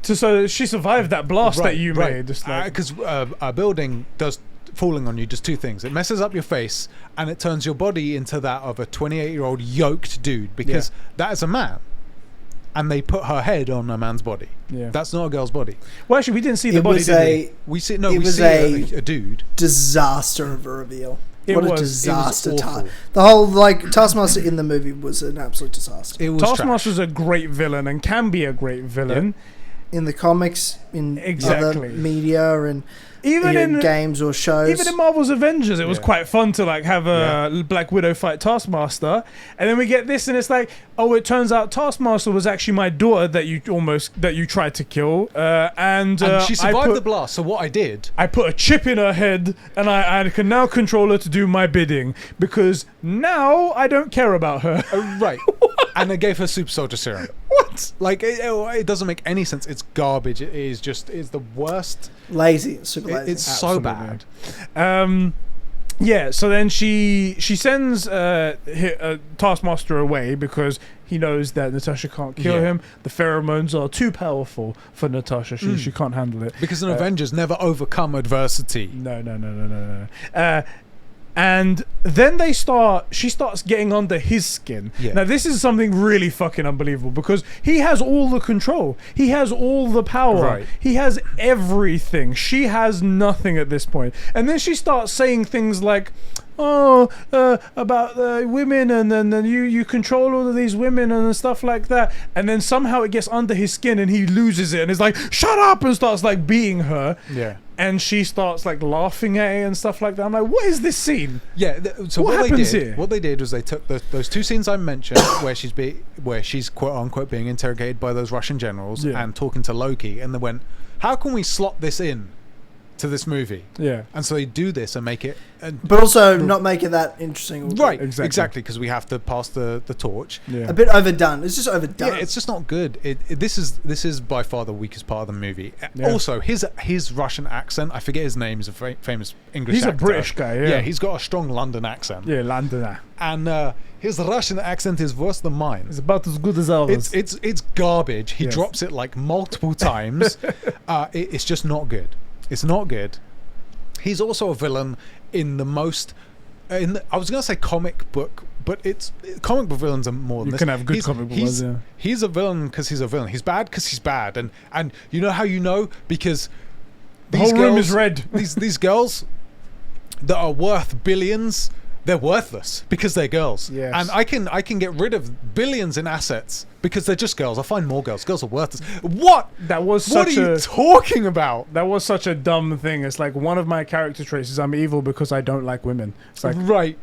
So she survived that blast that you right. made. Just like, Because a building does falling on you just 2 things. It messes up your face and it turns your body into that of a 28-year-old yoked dude because that is a man. And they put her head on a man's body. yeah. That's not a girl's body. Well, actually, we didn't see the It body, was did We see a a dude. disaster of a reveal. It What was- a it was disaster! awful. The whole like Taskmaster in the movie was an absolute disaster. It we? was Taskmaster's trash. a great villain and can be a great villain. In the comics, in Exactly. other media, and Even in games or shows. Even in Marvel's Avengers, it was Yeah. quite fun to like have a Black Widow fight Taskmaster, and then we get this, and it's like, oh, it turns out Taskmaster was actually my daughter that you tried to kill, and she survived the blast. So what I did, I put a chip in her head, and I can now control her to do my bidding because now I don't care about her. right, and I gave her super soldier serum. What? Like it doesn't make any sense. It's garbage. It is just it's the worst. lazy, super lazy. It's so Absolutely. bad. Yeah, so then she sends Taskmaster away because he knows that Natasha can't kill him. The pheromones are too powerful for Natasha. She can't handle it. Because an Avengers never overcome adversity. No. And then she starts getting under his skin. Yeah. Now this is something really fucking unbelievable because he has all the control. He has all the power. Right. He has everything. She has nothing at this point. And then she starts saying things like, about women and then you control all of these women and stuff like that. And then somehow it gets under his skin and he loses it and is like, shut up, and starts like beating her. Yeah. And she starts like laughing at it and stuff like that. I'm like, what is this scene? Yeah. So What what, happens they did, here? what they did was they took those 2 scenes I mentioned, where she's quote unquote being interrogated by those Russian generals Yeah. and talking to Loki, and they went, "How can we slot this in to this movie. Yeah. And so they do this and make it... But also not make it that interesting. Right, exactly, because we have to pass the torch. Yeah. A bit overdone. It's just overdone. Yeah, it's just not good. This is by far the weakest part of the movie. Yeah. Also, his Russian accent, I forget his name, he's a famous English He's actor. a British guy, yeah. Yeah, he's got a strong London accent. Yeah, Londoner. And his Russian accent is worse than mine. It's about as good as ours. It's garbage. He Yes. drops it like multiple times. It's just not good. It's not good. He's also a villain in the most... I was going to say comic book, but it's comic book villains are more than You this. can have good comic book ones, yeah. He's a villain because he's a villain. He's bad because he's bad. And you know how you know? Because the whole room is red. These girls that are worth billions... They're worthless because they're girls. Yes. And I can get rid of billions in assets because they're just girls. I'll find more girls. Girls are worthless. What? What are you talking about? That was such a dumb thing. It's like one of my character traits is I'm evil because I don't like women. It's like right.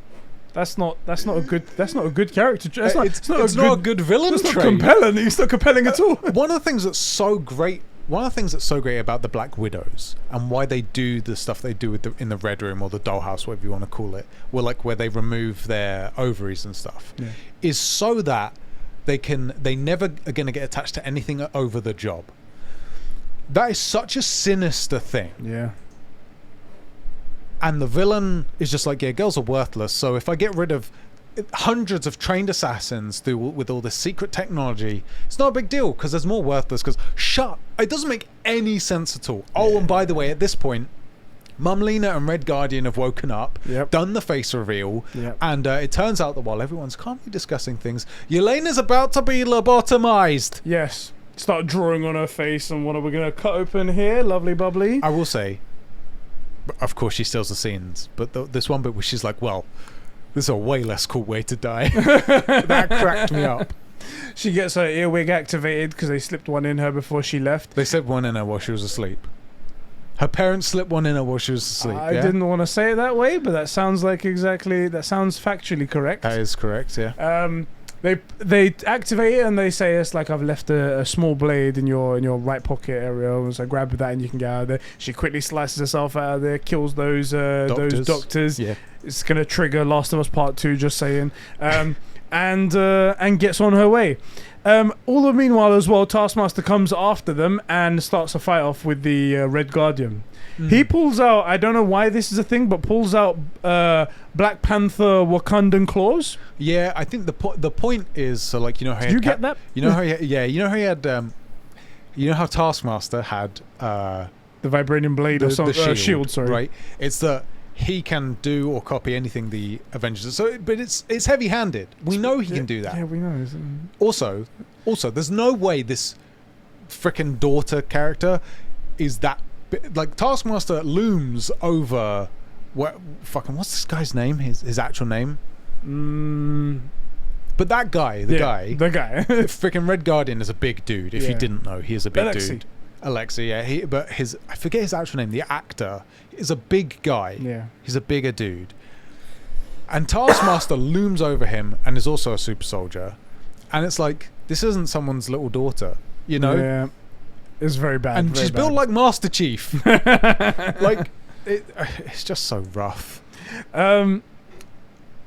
That's not a good character trait. It's not a good villain It's trait. not compelling. It's not compelling at all. One of the things that's so great about the Black Widows and why they do the stuff they do in the Red Room or the dollhouse, whatever you want to call it, where they remove their ovaries and stuff, is so that they never are going to get attached to anything over the job. That is such a sinister thing. Yeah. And the villain is just like, yeah, girls are worthless. So if I get rid of hundreds of trained assassins with all this secret technology, it's not a big deal because there's more worthless. Because it doesn't make any sense at all. Oh, and by the way, at this point, Mum Lena and Red Guardian have woken up, done the face reveal, and it turns out that while everyone's calmly discussing things, Yelena's about to be lobotomized. Yes. Start drawing on her face, and what are we going to cut open here? Lovely bubbly. I will say, of course, she steals the scenes, but this one bit where she's like, well, this is a way less cool way to die. That cracked me up. She gets her earwig activated because they slipped one in her before she left. They slipped one in her while she was asleep. Her parents slipped one in her while she was asleep. I didn't want to say it that way, but that sounds factually correct. That is correct, yeah. They activate it and they say it's like, I've left a small blade in your right pocket area, so grab that and you can get out of there. She quickly slices herself out of there, kills those doctors. Yeah. It's gonna trigger Last of Us Part 2, just saying. And gets on her way. All the meanwhile as well, Taskmaster comes after them and starts a fight off with the Red Guardian. He pulls out, I don't know why this is a thing, but pulls out Black Panther Wakandan claws. Yeah, I think the point is, so like, you know how Did you get that? You know how you know how he had you know how Taskmaster had the vibranium blade or something, shield, sorry. Right? It's that he can do or copy anything the Avengers. So, but it's heavy-handed. We know he can do that. Yeah, we know. Also, there's no way this frickin' daughter character is that like Taskmaster looms over what's this guy's name? His actual name? But that guy, the guy, frickin' Red Guardian is a big dude. If you didn't know, he is a big dude. Alexei, yeah. I forget his actual name. The actor is a big guy. Yeah. He's a bigger dude. And Taskmaster looms over him and is also a super soldier. And it's like, this isn't someone's little daughter, you know? Yeah. It's very bad. And she's built like Master Chief. Like, it's just so rough.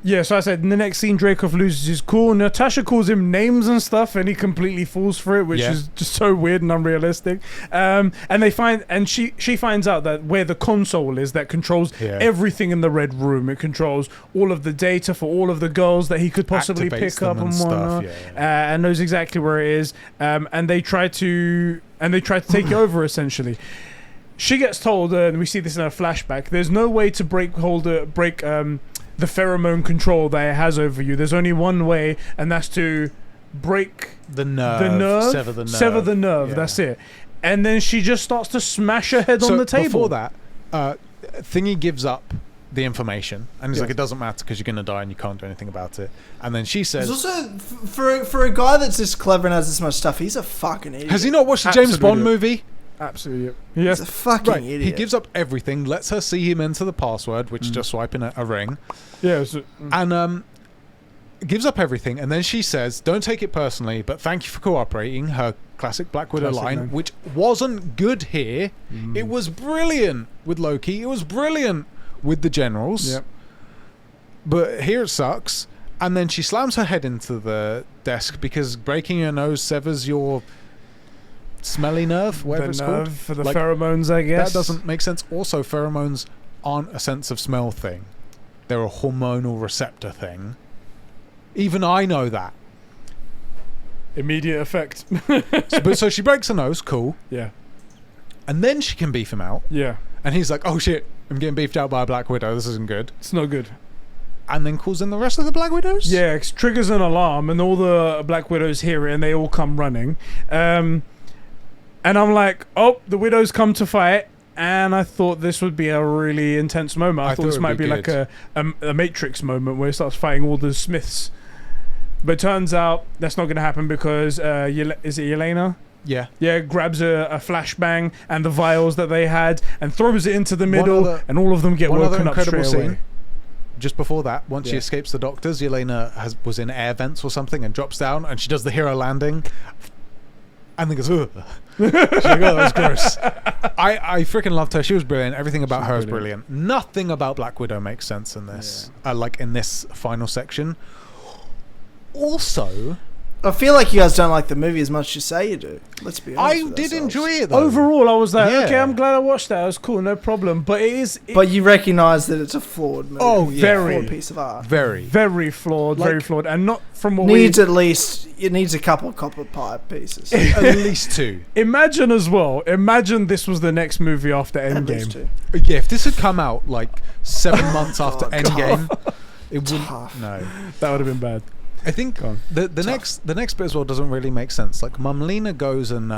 Yeah, so I said in the next scene, Dreykov loses his cool. Natasha calls him names and stuff, and he completely falls for it, which is just so weird and unrealistic. And she finds out that where the console is that controls everything in the Red Room. It controls all of the data for all of the girls that he could possibly pick up and whatnot, and knows exactly where it is. And they try to take it over essentially. She gets told, and we see this in a flashback. There's no way to break the pheromone control that it has over you. There's only one way, and that's to break the nerve, sever the nerve. Yeah. That's it. And then she just starts to smash her head on the table. Before that, Thingy gives up the information, and he's like, "It doesn't matter because you're gonna die and you can't do anything about it." And then she says, "He's also for a guy that's this clever and has this much stuff, he's a fucking idiot." Has he not watched the James Bond movie? Absolutely. He's a fucking idiot. He gives up everything, lets her see him enter the password, which is just swiping a ring. Yeah. And gives up everything, and then she says, "Don't take it personally, but thank you for cooperating." Her classic Black Widow Classic line, line. which wasn't good here. It was brilliant with Loki. It was brilliant with the generals. Yep. But here it sucks. And then she slams her head into the desk because breaking your nose severs your smelly nerve, whatever it's called. For the pheromones, I guess. That doesn't make sense. Also, pheromones aren't a sense of smell thing. They're a hormonal receptor thing. Even I know that. Immediate effect. So she breaks her nose, cool. Yeah. And then she can beef him out. Yeah. And he's like, oh shit, I'm getting beefed out by a Black Widow. This isn't good. It's not good. And then calls in the rest of the Black Widows? Yeah, it triggers an alarm, and all the Black Widows hear it, and they all come running. And I'm like, oh, the Widows come to fight. And I thought this would be a really intense moment. I thought this might be like a Matrix moment where he starts fighting all the Smiths. But it turns out that's not going to happen because, is it Yelena? Yeah. Yeah, grabs a flashbang and the vials that they had and throws it into the middle, and all of them get woken up straight away. Just before that, once she escapes the doctors, Yelena was in air vents or something and drops down, and she does the hero landing. And then goes, ugh. She's like, oh, that was gross. I freaking loved her. She was brilliant. Everything about her was brilliant. Nothing about Black Widow makes sense in this. Like in this final section. Also, I feel like you guys don't like the movie as much as you say you do. Let's be honest. I did enjoy it though. Overall, I was like, okay, I'm glad I watched that. It was cool, no problem. But it is. But you recognise that it's a flawed movie. Oh, yeah. Very flawed piece of art. Very flawed. Like, very flawed, and not from what needs at least. It needs a couple of copper pipe pieces. at least two. Imagine as well. Imagine this was the next movie after At least Endgame. two. Yeah, if this had come out like 7 months after Endgame, it wouldn't. No, That would have been bad. I think the next bit as well doesn't really make sense. Like Mum Lena goes and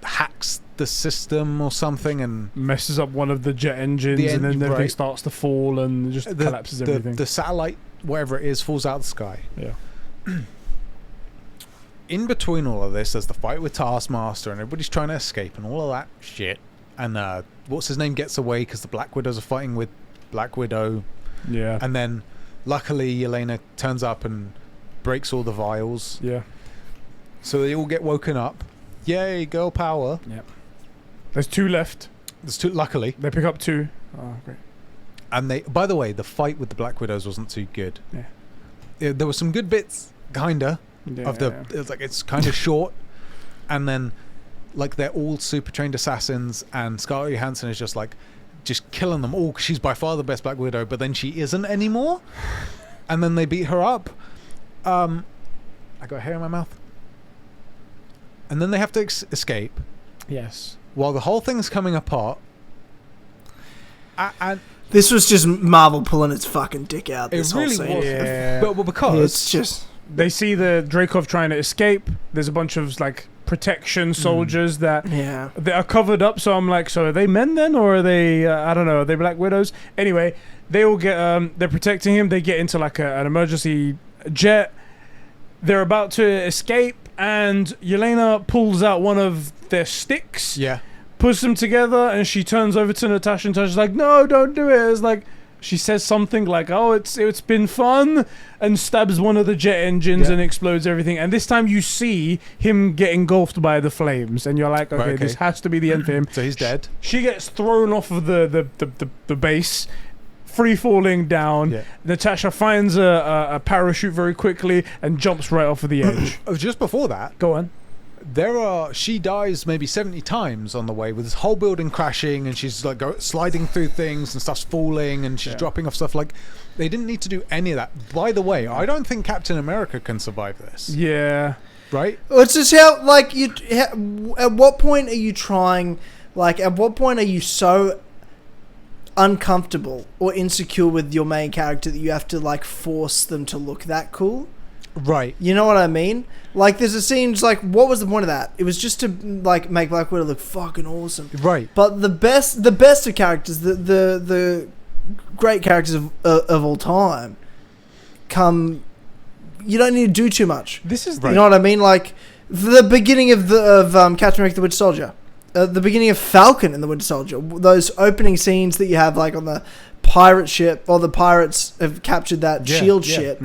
hacks the system or something and Messes up one of the jet engines, and then everything starts to fall and just collapses everything. The satellite, whatever it is, falls out of the sky. Yeah. In between all of this, there's the fight with Taskmaster, and everybody's trying to escape and all of that shit. And what's his name gets away because the Black Widows are fighting with Black Widow. Yeah. And then, luckily, Yelena turns up and breaks all the vials. Yeah. So they all get woken up. Yay, girl power. Yep. There's 2 left. There's 2, luckily. They pick up 2. Oh, great. And they, by the way, the fight with the Black Widows wasn't too good. Yeah. There were some good bits, kinda. It's kind of short, and then like they're all super trained assassins, and Scarlett Johansson is just killing them all 'cause she's by far the best Black Widow, but then she isn't anymore, and then they beat her up. I got hair in my mouth, and then they have to escape. Yes. While the whole thing's coming apart. This was just Marvel pulling its fucking dick out. This whole scene. Was. Yeah. But because it's just. They see the Dreykov trying to escape. There's a bunch of like protection soldiers that they are covered up. So I'm like, so are they men then, or are they? I don't know. Are they Black Widows? Anyway, they all get. They're protecting him. They get into like an emergency jet. They're about to escape, and Yelena pulls out one of their sticks. Yeah. Puts them together, and she turns over to Natasha, and Natasha's like, "No, don't do it." It's like. She says something like, "Oh, it's been fun," and stabs one of the jet engines and explodes everything. And this time you see him get engulfed by the flames, and you're like, "Okay, this has to be the end for him." So he's dead. She gets thrown off of the base, free falling down. Yeah. Natasha finds a parachute very quickly and jumps right off of the edge. Just before that, go on. She dies maybe 70 times on the way with this whole building crashing, and she's like sliding through things and stuff's falling, and she's dropping off stuff. Like, they didn't need to do any of that. By the way, I don't think Captain America can survive this. Yeah. Right? Well, it's just how, like, at what point are you trying, like, at what point are you so uncomfortable or insecure with your main character that you have to, like, force them to look that cool? Right. You know what I mean? Like, there's a scene, like, what was the point of that? It was just to, like, make Black Widow look fucking awesome. Right. But the best of characters, the great characters of all time, come. You don't need to do too much. This is, you know what I mean? Like, the beginning of Captain America: The Winter Soldier, the beginning of Falcon and the Winter Soldier, those opening scenes that you have, like, on the pirate ship, or the pirates have captured that shield ship.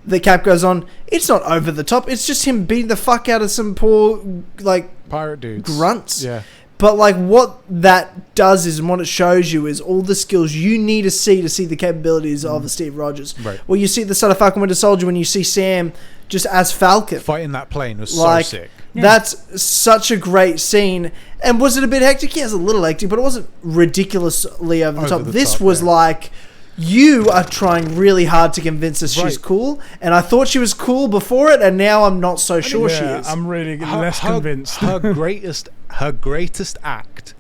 the Cap goes on, it's not over the top. It's just him beating the fuck out of some poor, like, pirate dudes. grunts. Yeah. But, like, what that does is, and what it shows you is all the skills you need to see the capabilities of Steve Rogers. Right. Well, you see the start of Falcon Winter Soldier when you see Sam just as Falcon. Fighting that plane was like, so sick. Yeah. That's such a great scene. And was it a bit hectic? Yeah, it was a little hectic, but it wasn't ridiculously over the top. This was like, you are trying really hard to convince us she's cool, and I thought she was cool before it, and now I'm not so sure she is. I'm really less convinced. Her greatest act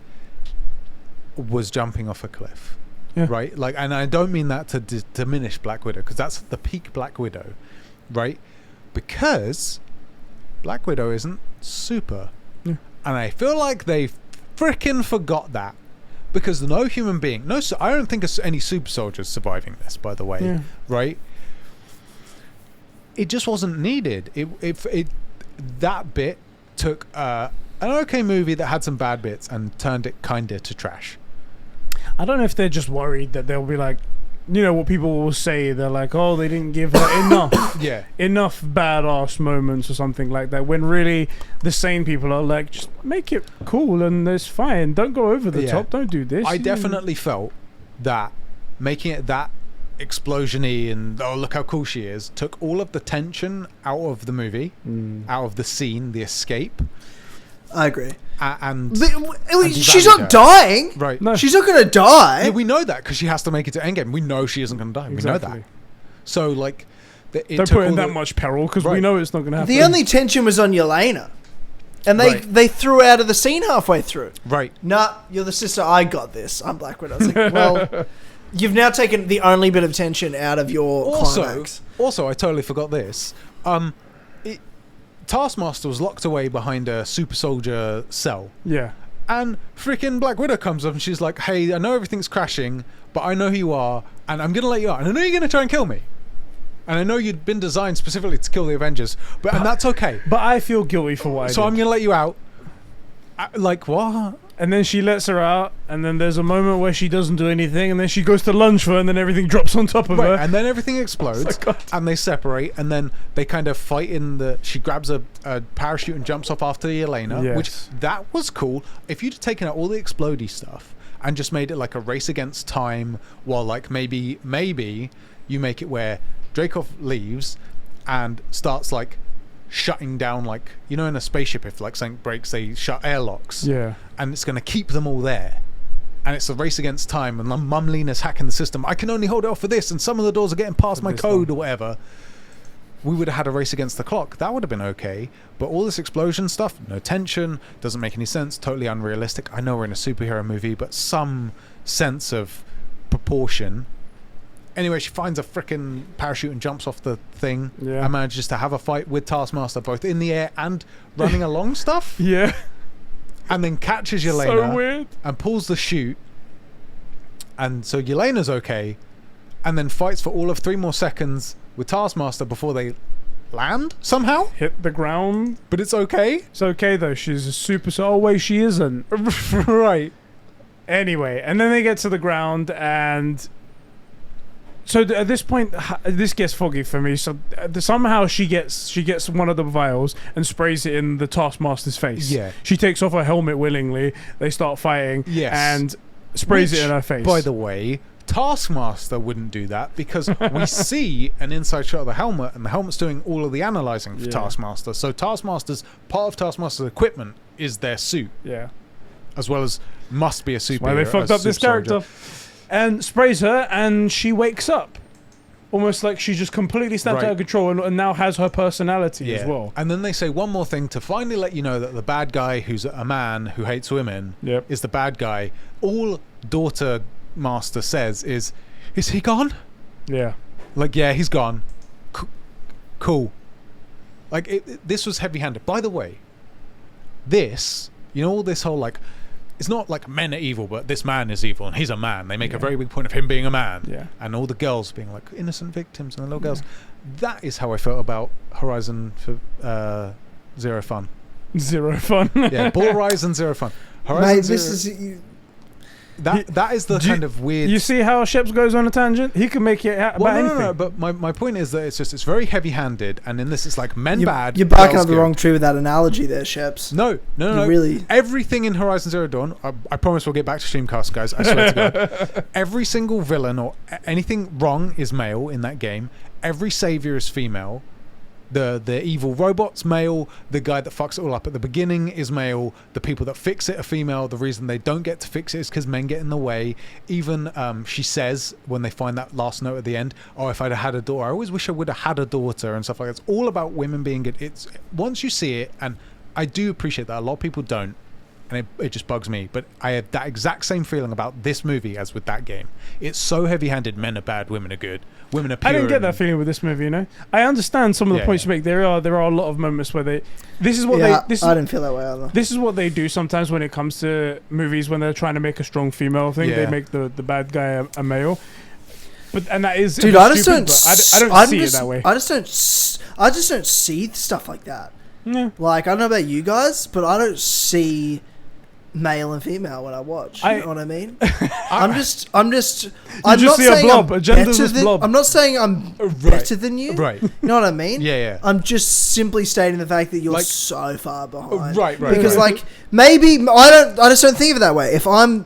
was jumping off a cliff. Yeah. Right? Like, and I don't mean that to diminish Black Widow, because that's the peak Black Widow, right? Because Black Widow isn't super. Yeah. And I feel like they freaking forgot that. Because no human being, I don't think any super soldiers surviving this, by the way, right? It just wasn't needed. That bit took an okay movie that had some bad bits and turned it kinda to trash. I don't know if they're just worried that they'll be like, you know what people will say, they're like, oh, they didn't give her enough badass moments or something like that, when really the sane people are like, just make it cool and it's fine, don't go over the top, don't do this. I definitely felt that making it that explosion-y and oh look how cool she is took all of the tension out of the movie, out of the scene, the escape. I agree. And she's not dying, right? No, she's not going to die. Yeah, we know that because she has to make it to Endgame. We know she isn't going to die. Exactly. We know that. So like, don't put in that much peril because we know it's not going to happen. The only tension was on Yelena, and they threw her out of the scene halfway through. Right? Nah, you're the sister. I got this. I'm Black Widow. I was like, well, you've now taken the only bit of tension out of your climax. Also, I totally forgot this. Taskmaster was locked away behind a super soldier cell. Yeah. And freaking Black Widow comes up and she's like, hey, I know everything's crashing, but I know who you are, and I'm going to let you out. And I know you're going to try and kill me. And I know you'd been designed specifically to kill the Avengers, and that's okay. But I feel guilty for what I did. So I'm going to let you out. Like, what? And then she lets her out, and then there's a moment where she doesn't do anything, and then she goes to lunge for her, and then everything drops on top of her. And then everything explodes, and they separate, and then they kind of fight she grabs a parachute and jumps off after Yelena, which that was cool. If you'd taken out all the explodey stuff and just made it like a race against time, while like maybe you make it where Dreykov leaves and starts like shutting down, like, you know, in a spaceship, if like something breaks, they shut airlocks, and it's going to keep them all there, and it's a race against time, and Mumlina's hacking the system. I can only hold it off for this, and some of the doors are getting past my code or whatever. We would have had a race against the clock. That would have been okay. But all this explosion stuff, no tension, doesn't make any sense, totally unrealistic. I know we're in a superhero movie, but some sense of proportion. Anyway, she finds a freaking parachute and jumps off the thing and manages to have a fight with Taskmaster, both in the air and running along stuff. Yeah. And then catches Yelena. So weird. And pulls the chute. And so Yelena's okay. And then fights for all of 3 more seconds with Taskmaster before they land somehow. Hit the ground. But it's okay. It's okay though. She's a super... Oh wait, she isn't. Right. Anyway, and then they get to the ground, and... So at this point, this gets foggy for me. So somehow she gets one of the vials and sprays it in the Taskmaster's face. Yeah. She takes off her helmet willingly. They start fighting. Yes. And sprays it in her face. By the way, Taskmaster wouldn't do that because we see an inside shot of the helmet, and the helmet's doing all of the analyzing for Taskmaster. So part of Taskmaster's equipment is their suit. Yeah. As well as must be a superhero. Why they fucked up this character. And sprays her, and she wakes up. Almost like she just completely snapped out of control and now has her personality as well. And then they say one more thing to finally let you know that the bad guy, who's a man who hates women, is the bad guy. All Daughter Master says is he gone? Yeah. Like, yeah, he's gone. Cool. Like, this was heavy-handed. By the way, this, you know, all this whole, like, it's not like men are evil, but this man is evil, and he's a man. They make a very big point of him being a man. Yeah. And all the girls being like innocent victims, and the little girls. That is how I felt about Horizon for Zero Fun. Zero Fun. Yeah, Horizon Zero Fun. Horizon Mate, this is... that is the kind of weird. You see how Sheps goes on a tangent? He can make it about anything. No. But my point is that it's very heavy-handed, and in this it's like men bad. You're barking up the wrong tree with that analogy there, Sheps. No. Really, everything in Horizon Zero Dawn. I promise we'll get back to Streamcast, guys. I swear to God. Every single villain or anything wrong is male in that game. Every savior is female. The evil robot's male. The guy that fucks it all up at the beginning is male. The people that fix it are female. The reason they don't get to fix it is because men get in the way. Even she says when they find that last note at the end, oh, if I'd have had a daughter, I always wish I would have had a daughter and stuff like that. It's all about women being good. It's once you see it, and I do appreciate that a lot of people don't, and it just bugs me, but I have that exact same feeling about this movie as with that game. It's so heavy-handed. Men are bad, women are good, women are pure. I didn't get that feeling with this movie, you know. I understand some of the points you make. There are a lot of moments where I didn't feel that way either. This is what they do sometimes when it comes to movies when they're trying to make a strong female thing. They make the bad guy a male. And that is, dude, I just don't see it that way. I just don't see stuff like that. Yeah. Like, I don't know about you guys, but I don't see male and female when I watch. You know what I mean? I'm not saying I'm not saying I'm better than you. Right. You know what I mean? Yeah. I'm just simply stating the fact that you're so far behind. Right. Because like maybe I just don't think of it that way. If I'm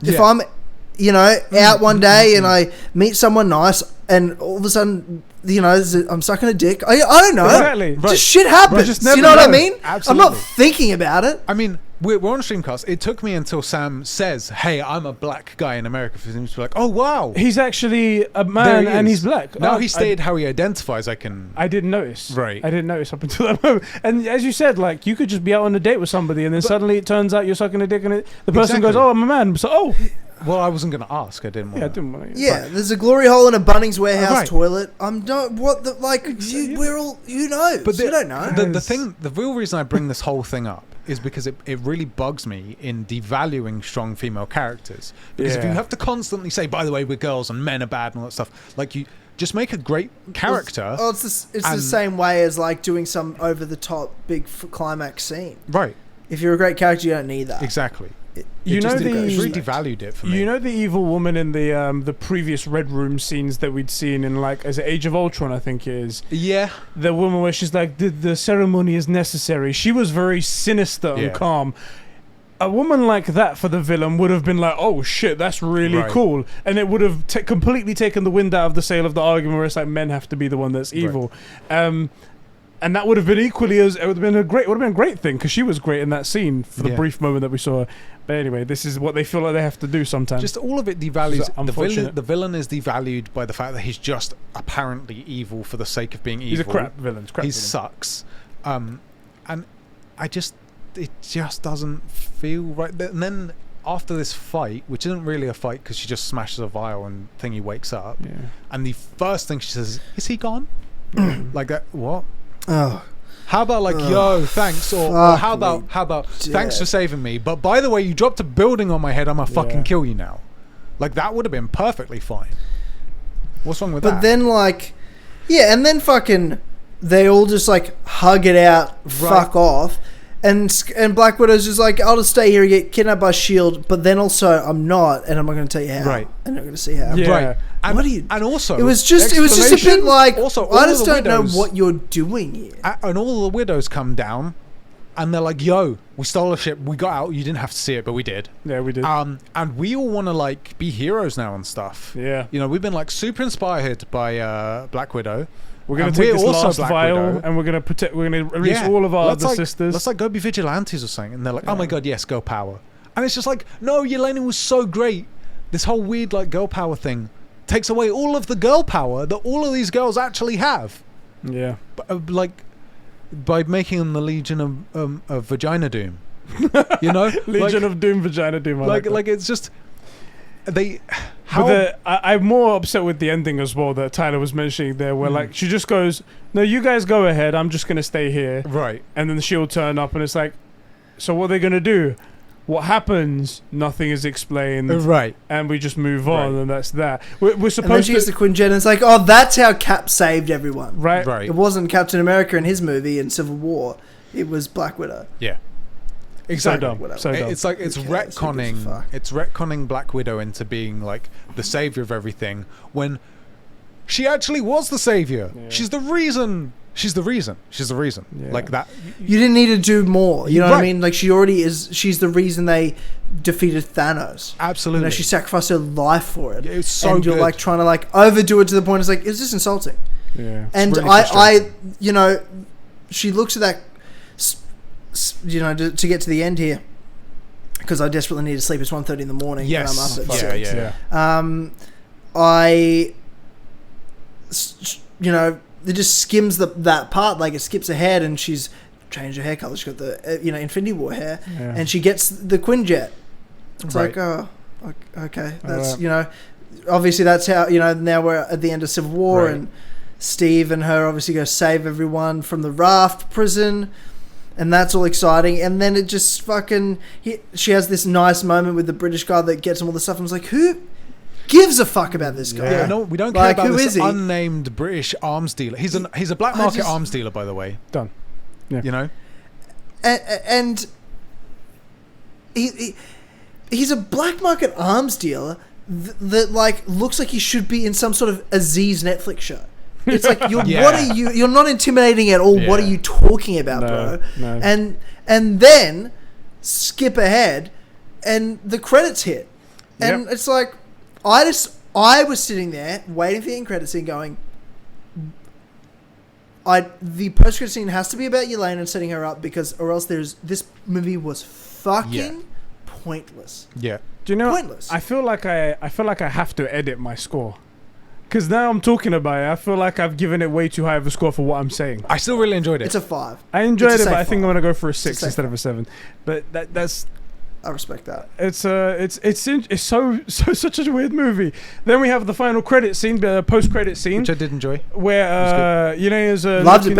out one day and I meet someone nice and all of a sudden I'm sucking a dick. I don't know. Exactly. Just shit happens. You know what I mean? Absolutely. I'm not thinking about it. I mean, we're on Streamcast. It took me until Sam says, "Hey, I'm a black guy in America," for him to be like, "Oh wow, he's actually a man and he's black." Now he stated how he identifies. I didn't notice. Right. I didn't notice up until that moment. And as you said, like you could just be out on a date with somebody, and then suddenly it turns out you're sucking a dick, and the person goes, "Oh, I'm a man." So, well, I wasn't going to ask. I didn't want. Yeah, I didn't want to. Yeah, there's a glory hole in a Bunnings warehouse toilet. We're all, who knows? But you don't know. The real reason I bring this whole thing up is because it really bugs me in devaluing strong female characters. Because if you have to constantly say, by the way, we're girls and men are bad and all that stuff, like you just make a great character. It's the same way as like doing some over the top big climax scene. Right. If you're a great character, you don't need that. Exactly. It really devalued it for me. You know the evil woman in the previous Red Room scenes that we'd seen in as Age of Ultron, I think it is. Yeah. The woman where she's like, the ceremony is necessary. She was very sinister and calm. A woman like that for the villain would have been like, oh shit, that's really cool. And it would have completely taken the wind out of the sail of the argument where it's like men have to be the one that's evil. Right. And that would have been equally as it would have been a great thing because she was great in that scene for the brief moment that we saw her. But anyway, this is what they feel like they have to do sometimes. Just all of it devalues. The villain is devalued by the fact that he's just apparently evil for the sake of being evil. He's a crap villain. Sucks. And it just doesn't feel right. And then after this fight, which isn't really a fight because she just smashes a vial and thingy wakes up. Yeah. And the first thing she says, "Is he gone?" Like that. What? Oh. How about yo, thanks, or how about thanks for saving me, but by the way, you dropped a building on my head, I'm gonna fucking kill you now. Like that would have been perfectly fine. What's wrong with that? But then and then fucking they all just hug it out, fuck off. And Black Widow's just like, I'll just stay here and get kidnapped by S.H.I.E.L.D., but then also I'm not, and I'm not going to tell you how. Right. And I'm going to see how. Yeah. Right. And, what are you? And also, it was just a bit like, also, I just don't know what you're doing here. And all the widows come down, and they're like, yo, we stole a ship, we got out, you didn't have to see it, but we did. Yeah, we did. And we all want to be heroes now and stuff. Yeah. You know, we've been super inspired by Black Widow. We're going to take this last vial and we're going to protect. We're going to release all of our other sisters. Let's go be vigilantes or something. And they're like, oh my god, yes, girl power. And it's just like, no, Yelena was so great. This whole weird girl power thing takes away all of the girl power that all of these girls actually have. Yeah. By making them the Legion of Vagina Doom. You know, Legion of Doom, Vagina Doom. It's just. I'm more upset with the ending as well that Tyler was mentioning there, where she just goes, "No, you guys go ahead. I'm just gonna stay here." Right. And then the S.H.I.E.L.D. turn up, and it's like, so what are they gonna do? What happens? Nothing is explained. Right. And we just move on, and that's that. We're supposed and then she gets to Quinjet, and it's like, oh, that's how Cap saved everyone. Right. It wasn't Captain America in his movie in Civil War. It was Black Widow. Yeah. Exactly. So dumb. So dumb. It's like it's retconning Black Widow into being like the savior of everything when she actually was the savior. Yeah. She's the reason. Yeah. Like that. You didn't need to do more. You know what I Right. mean? Like she already is. She's the reason they defeated Thanos. Absolutely. You know, she sacrificed her life for it. It's so and you're good. like trying to like overdo it to the point. It's like, is this insulting? Yeah. And really I, you know, she looks at that, you know, to get to the end here, because I desperately need to sleep. It's 1:30 in the morning. Yes. And I'm up at Yeah, 6. yeah. You know, it just skims that part. Like it skips ahead, and she's changed her hair color. She's got the Infinity War hair, and she gets the Quinjet. It's like, oh, okay, that's you know, obviously that's how, you know, now we're at the end of Civil War, and Steve and her obviously go save everyone from the raft prison, and that's all exciting. And then it just fucking she has this nice moment with the British guy that gets him all the stuff. And I was like, who gives a fuck about this guy? Yeah, no, we don't care about this unnamed British arms dealer. He's a black market arms dealer, by the way. Done. Yeah. You know, and he's a black market arms dealer that like looks like he should be in some sort of Aziz Netflix show. It's like, what are you? You're not intimidating at all. Yeah. What are you talking about, bro? No. And then skip ahead, and the credits hit, and it's like, I was sitting there waiting for the end credits scene, going, the post credit scene has to be about Yelena and setting her up, or else this movie was fucking pointless. Yeah. Do you know? Pointless. I feel like I have to edit my score. Because now I'm talking about it, I feel like I've given it way too high of a score for what I'm saying. I still really enjoyed it. It's a 5. I enjoyed it, but I think I'm going to go for a 6 instead of a 7. But that's... I respect that. It's such a weird movie. Then we have the final credit scene, the post-credit scene, which I did enjoy. Where Yelena's loved it.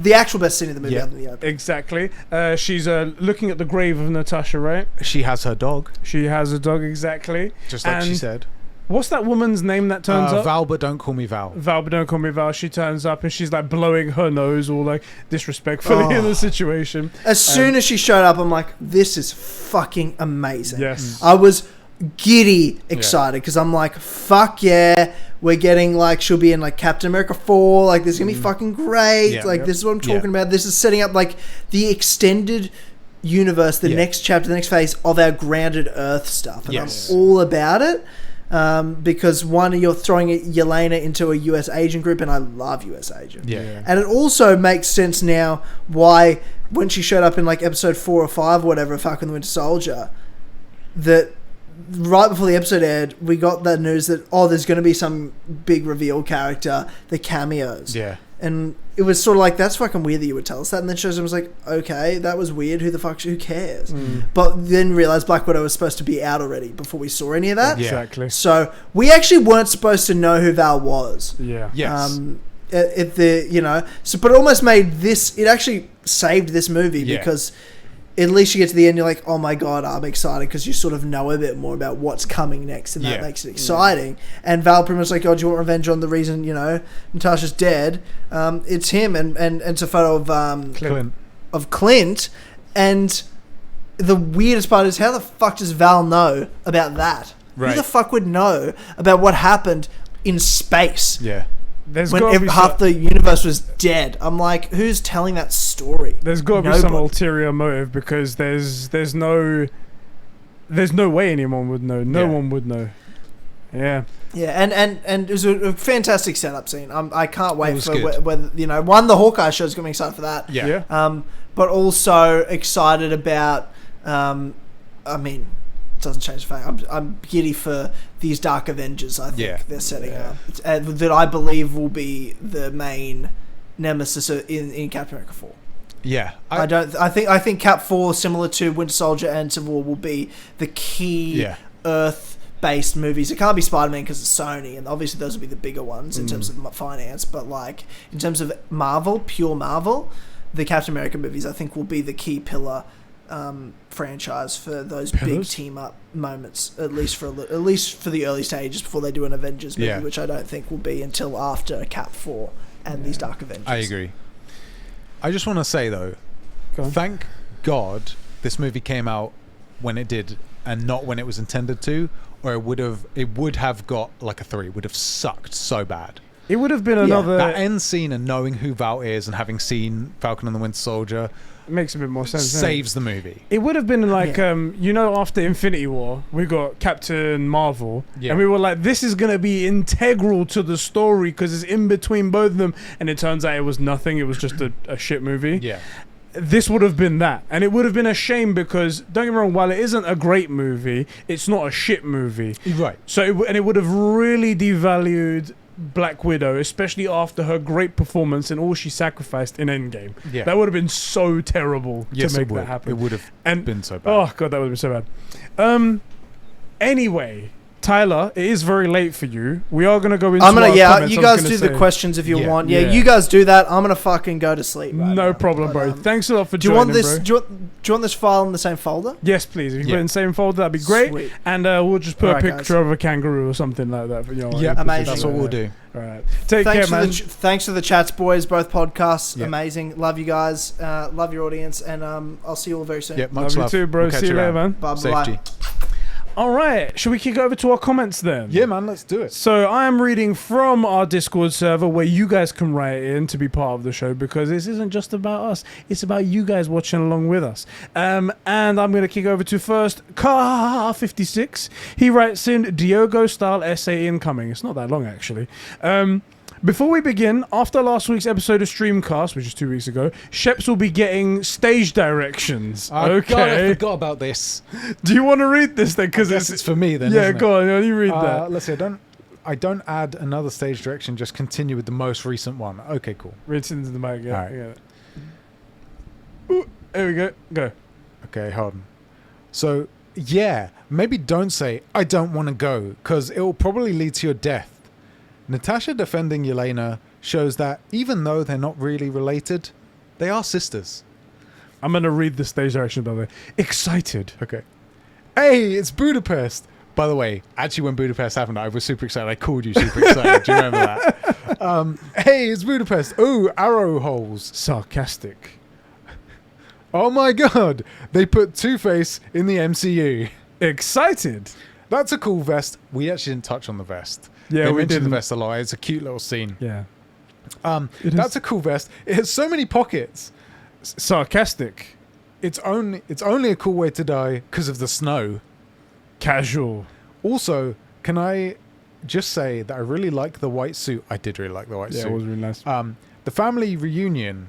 The actual best scene of the movie. Other than the opening. Exactly. She's looking at the grave of Natasha, right? She has her dog. She has a dog, exactly. Just like she said. What's that woman's name that turns up? Val, but don't call me Val. Val, but don't call me Val. She turns up and she's like blowing her nose all like disrespectfully in the situation. As soon as she showed up, I'm like, this is fucking amazing. Yes. I was giddy excited because I'm like, fuck yeah, we're getting like, she'll be in like Captain America 4. Like, this is going to be fucking great. Yeah. Like, this is what I'm talking about. This is setting up like the extended universe, the next chapter, the next phase of our grounded Earth stuff. And I'm all about it. Because one, you're throwing Yelena into a US agent group, and I love US agent. Yeah. And it also makes sense now why when she showed up in like episode 4 or 5 or whatever, Falcon the Winter Soldier, that right before the episode aired, we got that news that there's going to be some big reveal character, the cameos. Yeah. And it was sort of like, that's fucking weird that you would tell us that. And then shows was like, okay, that was weird. Who cares? But then realized Black Widow was supposed to be out already before we saw any of that. Yeah. Exactly. So we actually weren't supposed to know who Val was. Yeah. Yes. But it almost made this, it actually saved this movie because at least you get to the end, you're like, oh my God, I'm excited, because you sort of know a bit more about what's coming next, and that makes it exciting. And Val pretty much like, oh, do you want revenge on the reason, Natasha's dead? It's him, and it's a photo of Clint. And the weirdest part is, how the fuck does Val know about that? Right. Who the fuck would know about what happened in space? Yeah. When half the universe was dead. I'm like, who's telling that story? There's got to be some ulterior motive, because there's no way anyone would know. No one would know. Yeah. Yeah, and it was a fantastic setup scene. I can't wait for whether the Hawkeye show's got me excited for that. Yeah. But also excited about. It doesn't change the fact I'm giddy for these Dark Avengers. I think they're setting up that I believe will be the main nemesis in Captain America 4. Yeah, I think Cap 4, similar to Winter Soldier and Civil War, will be the key Earth-based movies. It can't be Spider-Man because it's Sony, and obviously those will be the bigger ones in terms of finance. But like in terms of Marvel, pure Marvel, the Captain America movies I think will be the key pillar. Franchise for those big team up moments, at least for the early stages before they do an Avengers movie, which I don't think will be until after Cap 4 and these Dark Avengers. I agree. I just want to say though, thank God this movie came out when it did and not when it was intended to, or it would have got like a 3. It would have sucked so bad. It would have been another... That end scene and knowing who Val is and having seen Falcon and the Winter Soldier makes a bit more sense. Saves the movie. It would have been like, after Infinity War, we got Captain Marvel, and we were like, this is going to be integral to the story because it's in between both of them, and it turns out it was nothing. It was just a shit movie. Yeah. This would have been that, and it would have been a shame because, don't get me wrong, while it isn't a great movie, it's not a shit movie. Right. So, it would have really devalued Black Widow, especially after her great performance and all she sacrificed in Endgame. Yeah. That would have been so terrible to make that happen. It would have been so bad. Oh god, that would have been so bad. Anyway, Tyler, it is very late for you. We are gonna go into. Comments. You guys do the questions if you want. Yeah, you guys do that. I'm gonna fucking go to sleep. No problem, bro. Thanks a lot for joining. Do you want this file in the same folder? Yes, please. If you put it in the same folder, that'd be great. Sweet. And we'll just put a picture of a kangaroo or something like that. Yeah, amazing. That's what we'll do. All right. Take care, man. Thanks for the chats, boys. Both podcasts, amazing. Love you guys. Love your audience, and I'll see you all very soon. Yeah, much love you too, bro. We'll see you later, man. Bye. All right, should we kick over to our comments then? Yeah, man, let's do it. So I am reading from our Discord server where you guys can write in to be part of the show because this isn't just about us. It's about you guys watching along with us. And I'm going to kick over to first Car56. He writes in Diogo-style essay incoming. It's not that long, actually. Before we begin, after last week's episode of Streamcast, which is 2 weeks ago, Sheps will be getting stage directions. Okay. God, I forgot about this. Do you want to read this then? Because it's for me then. Yeah, go on. You read that. Let's see. I don't add another stage direction. Just continue with the most recent one. Okay, cool. Read into the mic. Yeah. All right. Ooh, there we go. Go. Okay, hold on. So yeah, maybe don't say I don't want to go because it will probably lead to your death. Natasha defending Yelena shows that even though they're not really related, they are sisters. I'm going to read the stage direction, by the way. Excited. Okay. Hey, it's Budapest. By the way, actually when Budapest happened, I was super excited. I called you super excited. Do you remember that? Hey, it's Budapest. Ooh, arrow holes. Sarcastic. Oh my god. They put Two-Face in the MCU. Excited. That's a cool vest. We actually didn't touch on the vest. Yeah, we did the vest a lot. It's a cute little scene. Yeah. That's a cool vest. It has so many pockets. Sarcastic. It's only a cool way to die because of the snow. Casual. Also, can I just say that I really like the white suit. I did really like the white suit. Yeah, it was really nice. The family reunion.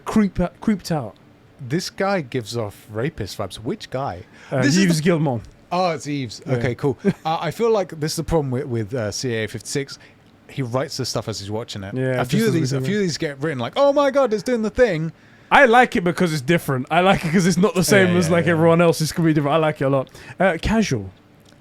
Creeped out. This guy gives off rapist vibes. Which guy? Yves Gilmon. Oh, it's Eves. Yeah. Okay, cool. I feel like this is the problem with CAA 56. He writes this stuff as he's watching it. Yeah, a few of these get written like, oh my god, it's doing the thing. I like it because it's different. I like it because it's not the same as everyone else. It's gonna be different. I like it a lot. Casual.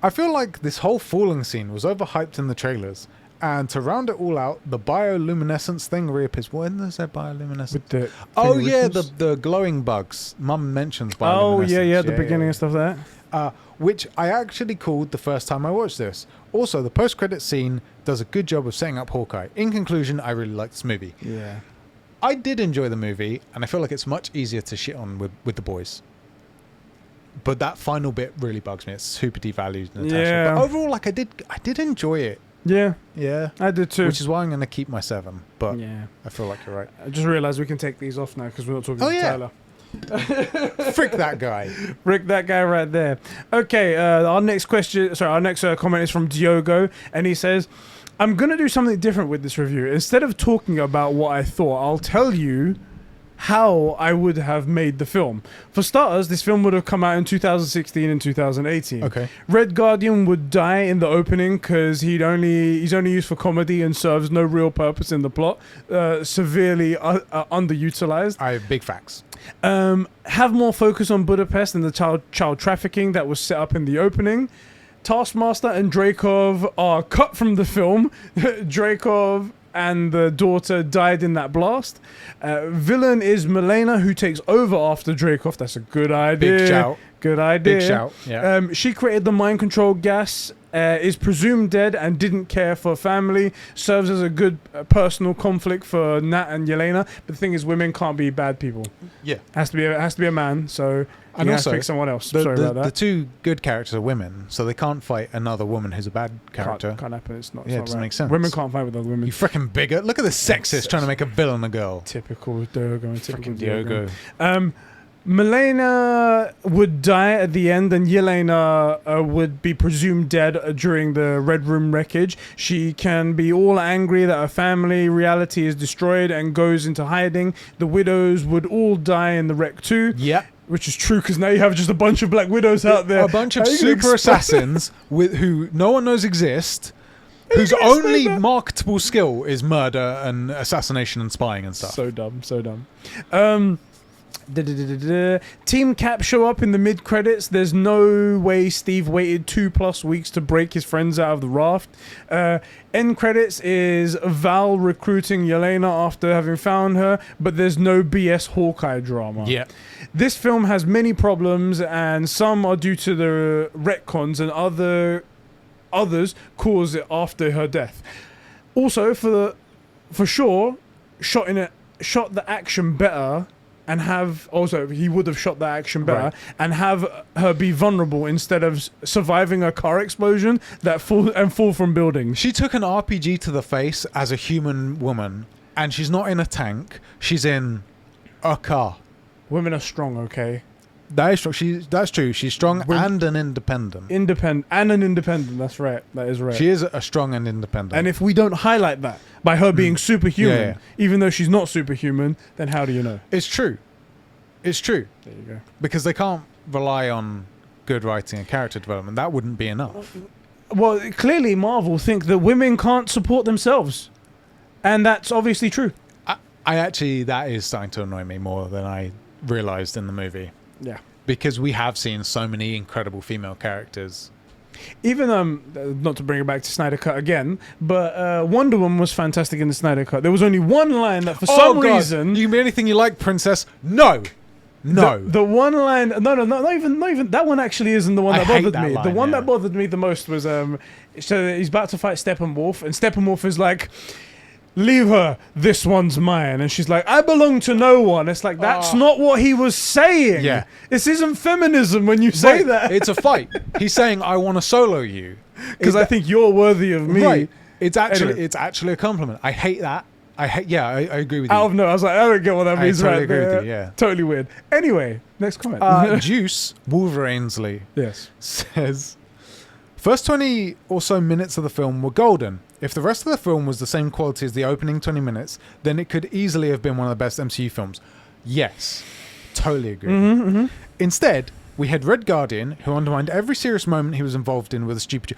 I feel like this whole falling scene was overhyped in the trailers. And to round it all out, the bioluminescence thing reappears. When is that bioluminescence? With the glowing bugs. Mum mentions bioluminescence. Oh yeah, the beginning and stuff like that. Which I actually called the first time I watched this. Also, the post-credit scene does a good job of setting up Hawkeye. In conclusion, I really like this movie. Yeah. I did enjoy the movie, and I feel like it's much easier to shit on with the boys. But that final bit really bugs me. It's super devalued Natasha. Yeah. But overall, I did enjoy it. Yeah. Yeah. I did too. Which is why I'm going to keep my 7. But yeah, I feel like you're right. I just realized we can take these off now because we're not talking to Tyler. Frick that guy. Frick that guy right there. Okay, our next comment is from Diogo, and he says, I'm going to do something different with this review. Instead of talking about what I thought, I'll tell you how I would have made the film. For starters, this film would have come out in 2016 and 2018. Okay. Red Guardian would die in the opening because he's only used for comedy and serves no real purpose in the plot. Severely underutilized. Big facts. Have more focus on Budapest and the child trafficking that was set up in the opening. Taskmaster and Dreykov are cut from the film. Dreykov and the daughter died in that blast. Villain is Milena, who takes over after Dreykov. That's a good idea. Big shout. Good idea. Big shout. Yeah. She created the mind control gas is presumed dead and didn't care for family, serves as a good personal conflict for Nat and Yelena. But the thing is, women can't be bad people. Yeah, has to be a man. So and you also have to pick someone else. Sorry about that. The two good characters are women, so they can't fight another woman who's a bad character. Can't happen. It's not. Yeah, it doesn't make sense. Women can't fight with other women. You freaking bigot! Look at the sexist trying to make a villain a girl. Typical Diogo. Typical Diogo. Milena would die at the end, and Yelena would be presumed dead during the Red Room wreckage. She can be all angry that her family reality is destroyed and goes into hiding. The widows would all die in the wreck too. Yep. Which is true, because now you have just a bunch of Black Widows out there. A bunch of super assassins who no one knows exist, whose only marketable skill is murder and assassination and spying and stuff. So dumb. Team Cap show up in the mid-credits. There's no way Steve waited 2+ weeks to break his friends out of the raft. End credits is Val recruiting Yelena after having found her, but there's no BS Hawkeye drama. Yeah. This film has many problems, and some are due to the retcons, and others cause it after her death. Also, for sure, shot the action better. And he would have shot that action better, right, and have her be vulnerable instead of surviving a car explosion that fall from buildings. She took an RPG to the face as a human woman, and she's not in a tank. She's in a car. Women are strong, okay? That is true. That's true. She's strong and an independent. That's right. That is right. She is a strong and independent. And if we don't highlight that by her being superhuman, even though she's not superhuman, then how do you know? It's true. There you go. Because they can't rely on good writing and character development. That wouldn't be enough. Well, clearly Marvel think that women can't support themselves. And that's obviously true. I actually, that is starting to annoy me more than I realised in the movie. Yeah. Because we have seen so many incredible female characters. Even, not to bring it back to Snyder Cut again, but Wonder Woman was fantastic in the Snyder Cut. There was only one line that for some reason... You can be anything you like, princess. No. The one line... No, not even... That one actually isn't the one that bothered me. The one that bothered me the most was... so he's about to fight Steppenwolf, and Steppenwolf is like... Leave her, this one's mine. And she's like, I belong to no one. It's like, that's not what he was saying. Yeah. This isn't feminism when you say that. It's a fight. He's saying, I want to solo you. Because I think you're worthy of me. Right. It's actually a compliment. I hate that. I agree with you. Out of no, I was like, I don't get what that means. I totally agree with you, yeah. Totally weird. Anyway, next comment. Juice Wolverinesley says, first 20 or so minutes of the film were golden. If the rest of the film was the same quality as the opening 20 minutes, then it could easily have been one of the best MCU films. Yes, totally agree. Instead, we had Red Guardian, who undermined every serious moment he was involved in with a stupid...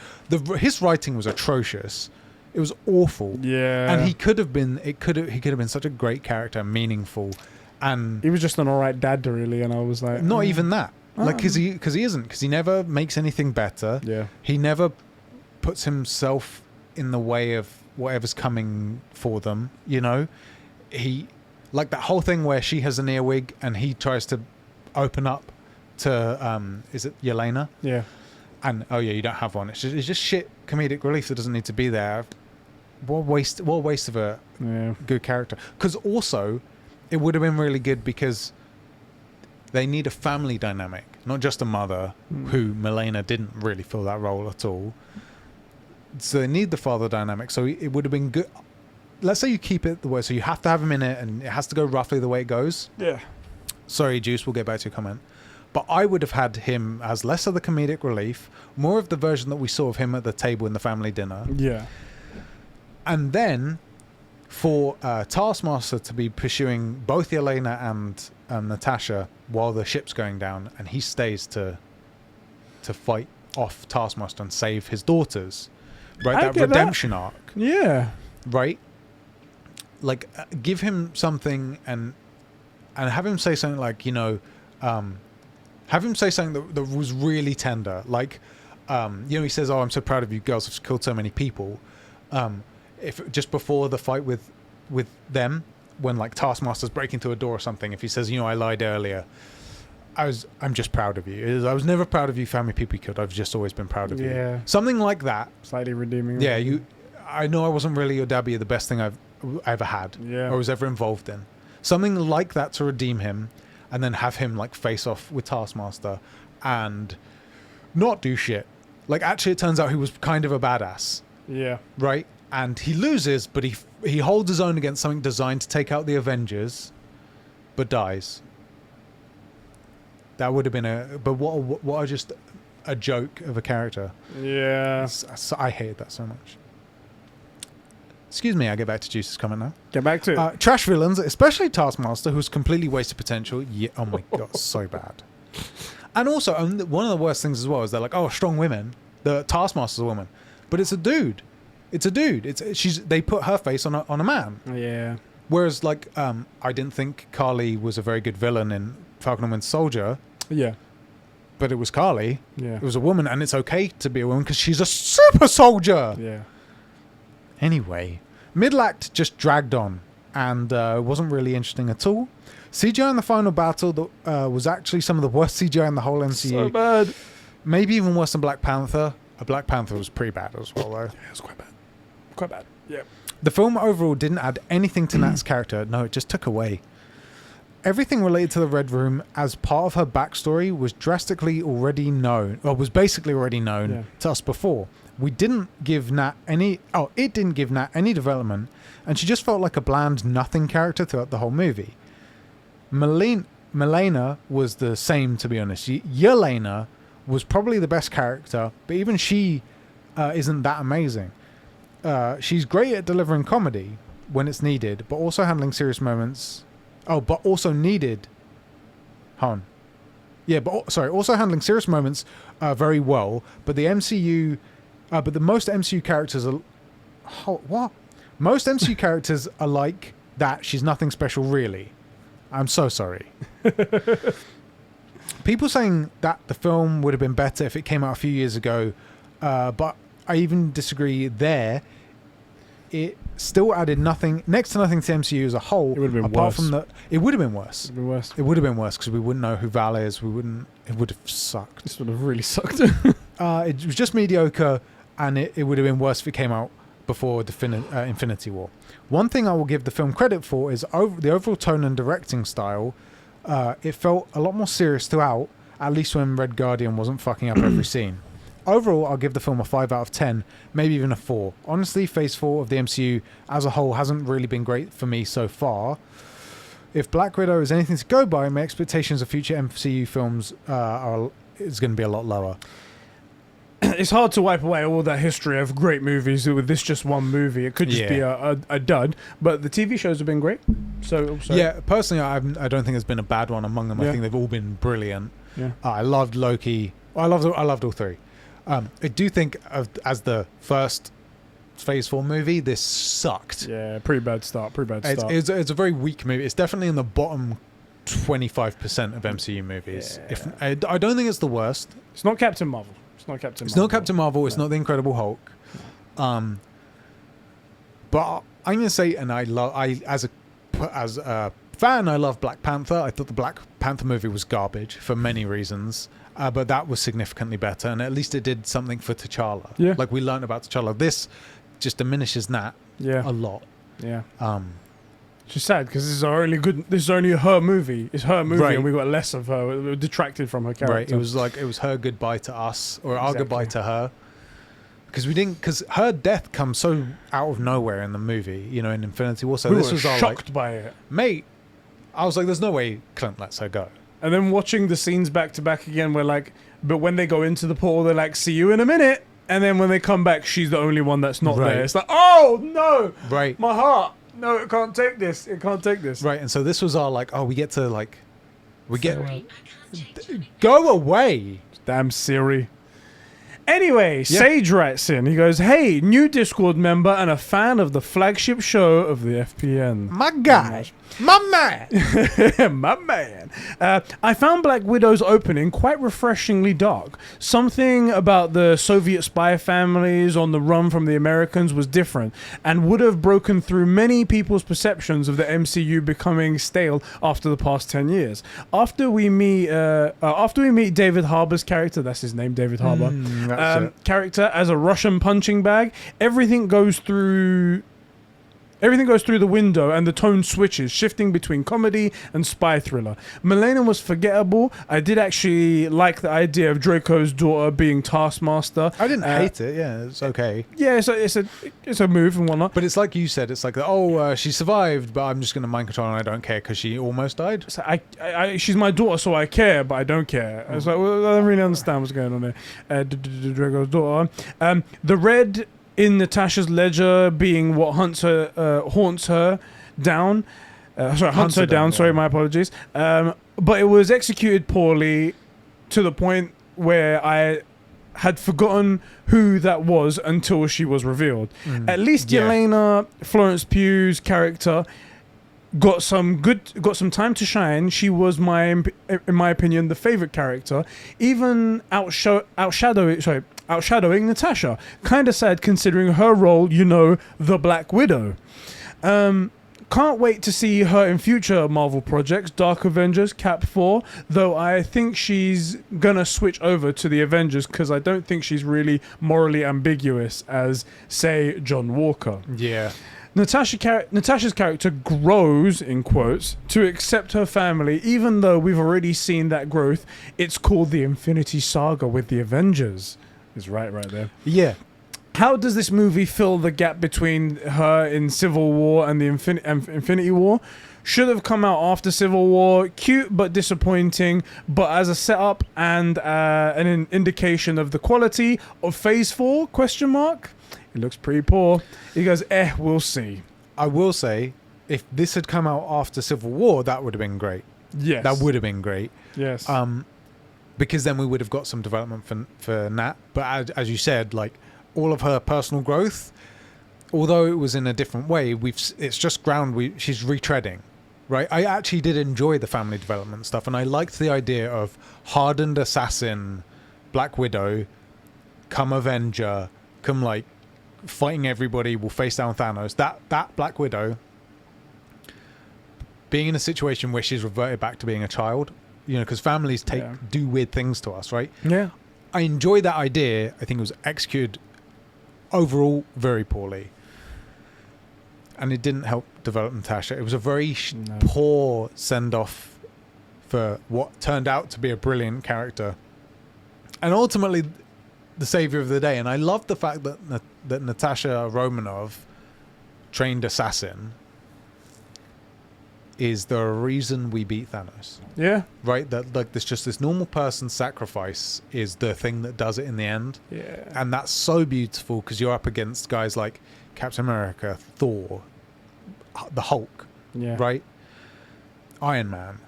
His writing was atrocious. It was awful. Yeah. And he could have been such a great character, meaningful, and... He was just an alright dad, really, and I was like... Not even that. Like, because he isn't. Because he never makes anything better. Yeah. He never puts himself in the way of whatever's coming for them, you know? He... Like that whole thing where she has an earwig and he tries to open up to... is it Yelena? Yeah. And, oh yeah, you don't have one. It's just shit comedic relief that doesn't need to be there. What a waste of a good character. Because also, it would have been really good because they need a family dynamic, not just a mother, who Milena didn't really fill that role at all. So they need the father dynamic. So it would have been good. Let's say you keep it the way, so you have to have him in it and it has to go roughly the way it goes. Yeah. Sorry, Juice, we'll get back to your comment. But I would have had him as less of the comedic relief, more of the version that we saw of him at the table in the family dinner. Yeah. And then for Taskmaster to be pursuing both Yelena and Natasha while the ship's going down, and he stays to fight off Taskmaster and save his daughters. Right? That redemption arc. Yeah. Right? Like, give him something and have him say something like, you know... have him say something that was really tender. Like, you know, he says, oh, I'm so proud of you girls, have killed so many people. If just before the fight with them, when like Taskmaster's breaking through a door or something, if he says, you know, I lied earlier, I'm just proud of you. I was never proud of you for how many people you killed. I've just always been proud of you. Yeah. Something like that. Slightly redeeming. Yeah, I know I wasn't really your dad, but you're the best thing I've ever had. Yeah. Or was ever involved in. Something like that to redeem him, and then have him like face off with Taskmaster and not do shit. Like, actually, it turns out he was kind of a badass. Yeah. Right? And he loses, but he holds his own against something designed to take out the Avengers, but dies. That would have been but what just a joke of a character. Yeah. I hated that so much. Excuse me, I get back to Juice's comment now. Get back to it. Trash villains, especially Taskmaster, who's completely wasted potential. Yeah, oh my god, so bad. And also, one of the worst things as well is they're like, oh, strong women. The Taskmaster's a woman, but it's a dude. It's a dude. They put her face on a man. Yeah. Whereas, like, I didn't think Carly was a very good villain in Falcon and Winter Soldier. Yeah. But it was Carly. Yeah. It was a woman, and it's okay to be a woman because she's a super soldier. Yeah. Anyway, middle act just dragged on and wasn't really interesting at all. CGI in the final battle was actually some of the worst CGI in the whole MCU. So bad. Maybe even worse than Black Panther. Black Panther was pretty bad as well, though. Yeah, it was quite bad. Quite bad. Yeah. The film overall didn't add anything to Nat's character. No, it just took away. Everything related to the Red Room as part of her backstory was drastically already known, or was basically already known to us before. We didn't give Nat any... Oh, it didn't give Nat any development, and she just felt like a bland nothing character throughout the whole movie. Melena was the same, to be honest. Yelena was probably the best character, but even she isn't that amazing. She's great at delivering comedy when it's needed, but also handling serious moments... Oh, but also needed... Hold on. Yeah, also handling serious moments very well, but the MCU... but the most MCU characters are... What? Most MCU characters are like that. She's nothing special, really. I'm so sorry. People saying that the film would have been better if it came out a few years ago, but I even disagree there. It still added next to nothing to MCU as a whole. It would have been apart worse. From the, it would have been worse. It would have been worse because we wouldn't know who Val is. It would have sucked. This would have really sucked. It was just mediocre, and it would have been worse if it came out before Infinity War. One thing I will give the film credit for is the overall tone and directing style. It felt a lot more serious throughout, at least when Red Guardian wasn't fucking up every scene. Overall, I'll give the film a 5 out of 10, maybe even a 4. Honestly, Phase 4 of the MCU as a whole hasn't really been great for me so far. If Black Widow is anything to go by, my expectations of future MCU films is going to be a lot lower. It's hard to wipe away all that history of great movies with this just one movie. It could just be a dud, but the TV shows have been great. So yeah, personally, I don't think there's been a bad one among them. I think they've all been brilliant. Yeah, I loved Loki. I loved all three. I do think as the first Phase 4 movie, this sucked. Yeah, pretty bad start. It's a very weak movie. It's definitely in the bottom 25% of MCU movies. Yeah. I don't think it's the worst. It's not Captain Marvel. It's not Captain Marvel. It's not the Incredible Hulk. But I'm gonna say, and as a fan, I love Black Panther. I thought the Black Panther movie was garbage for many reasons, but that was significantly better, and at least it did something for T'Challa. Yeah, like we learned about T'Challa. This just diminishes Nat. A lot. Yeah. Which is sad because this is only her movie. It's her movie, and we got less of her. We detracted from her character. Right. It was her goodbye to us, or our goodbye to her. Because her death comes so out of nowhere in the movie, in Infinity War. So we this were was our shocked by it, mate. I was like, "There's no way Clint lets her go." And then watching the scenes back to back again, we're like, but when they go into the portal, they're like, "See you in a minute." And then when they come back, she's the only one that's not there. It's like, oh no, right, my heart. No, it can't take this. It can't take this. Right, and so this was our we get to go away. Damn Siri. Anyway, Sage writes in. He goes, "Hey, new Discord member and a fan of the flagship show of the FPN. My guy. My man. My man. I found Black Widow's opening quite refreshingly dark. Something about the Soviet spy families on the run from the Americans was different and would have broken through many people's perceptions of the MCU becoming stale after the past 10 years. After we meet David Harbour's character, that's his name, David Harbour, character as a Russian punching bag, everything goes through the window and the tone switches, shifting between comedy and spy thriller. Milena was forgettable. I did actually like the idea of Draco's daughter being Taskmaster. I didn't hate it. Yeah, it's okay. Yeah, it's a move and whatnot. But it's like you said. It's like, she survived, but I'm just going to mind control and I don't care because she almost died. So she's my daughter, so I care, but I don't care. It's like, well, I don't really understand what's going on there. Draco's daughter. The red in Natasha's ledger being what haunts her down. Sorry, my apologies. But it was executed poorly to the point where I had forgotten who that was until she was revealed. At least Yelena, Florence Pugh's character, got some time to shine. She was in my opinion, the favorite character, even outshadowing Natasha. Kind of sad considering her role, the Black Widow. Can't wait to see her in future Marvel projects, Dark Avengers, Cap 4, though I think she's gonna switch over to the Avengers because I don't think she's really morally ambiguous as, say, John Walker. Yeah. Natasha's character grows, in quotes, to accept her family, even though we've already seen that growth. It's called the Infinity Saga with the Avengers. Is right there. Yeah. How does this movie fill the gap between her in Civil War and the Infinity War? Should have come out after Civil War. Cute but disappointing, but as a setup and an indication of the quality of Phase 4, question mark? It looks pretty poor. He goes, we'll see. I will say, if this had come out after Civil War, that would have been great. Yes. That would have been great. Yes. Because then we would have got some development for Nat. But as you said, like, all of her personal growth, although it was in a different way, it's just ground she's retreading, right? I actually did enjoy the family development stuff, and I liked the idea of hardened assassin, Black Widow, come Avenger, come like fighting everybody, will face down Thanos. That Black Widow being in a situation where she's reverted back to being a child, because families do weird things to us, right? Yeah. I enjoy that idea. I think it was executed overall very poorly, and it didn't help develop Natasha. It was a very poor send-off for what turned out to be a brilliant character, and ultimately the savior of the day. And I love the fact that Natasha Romanoff, trained assassin, is the reason we beat Thanos. Yeah. Right? That like this normal person's sacrifice is the thing that does it in the end. Yeah. And that's so beautiful because you're up against guys like Captain America, Thor, the Hulk, right? Iron Man.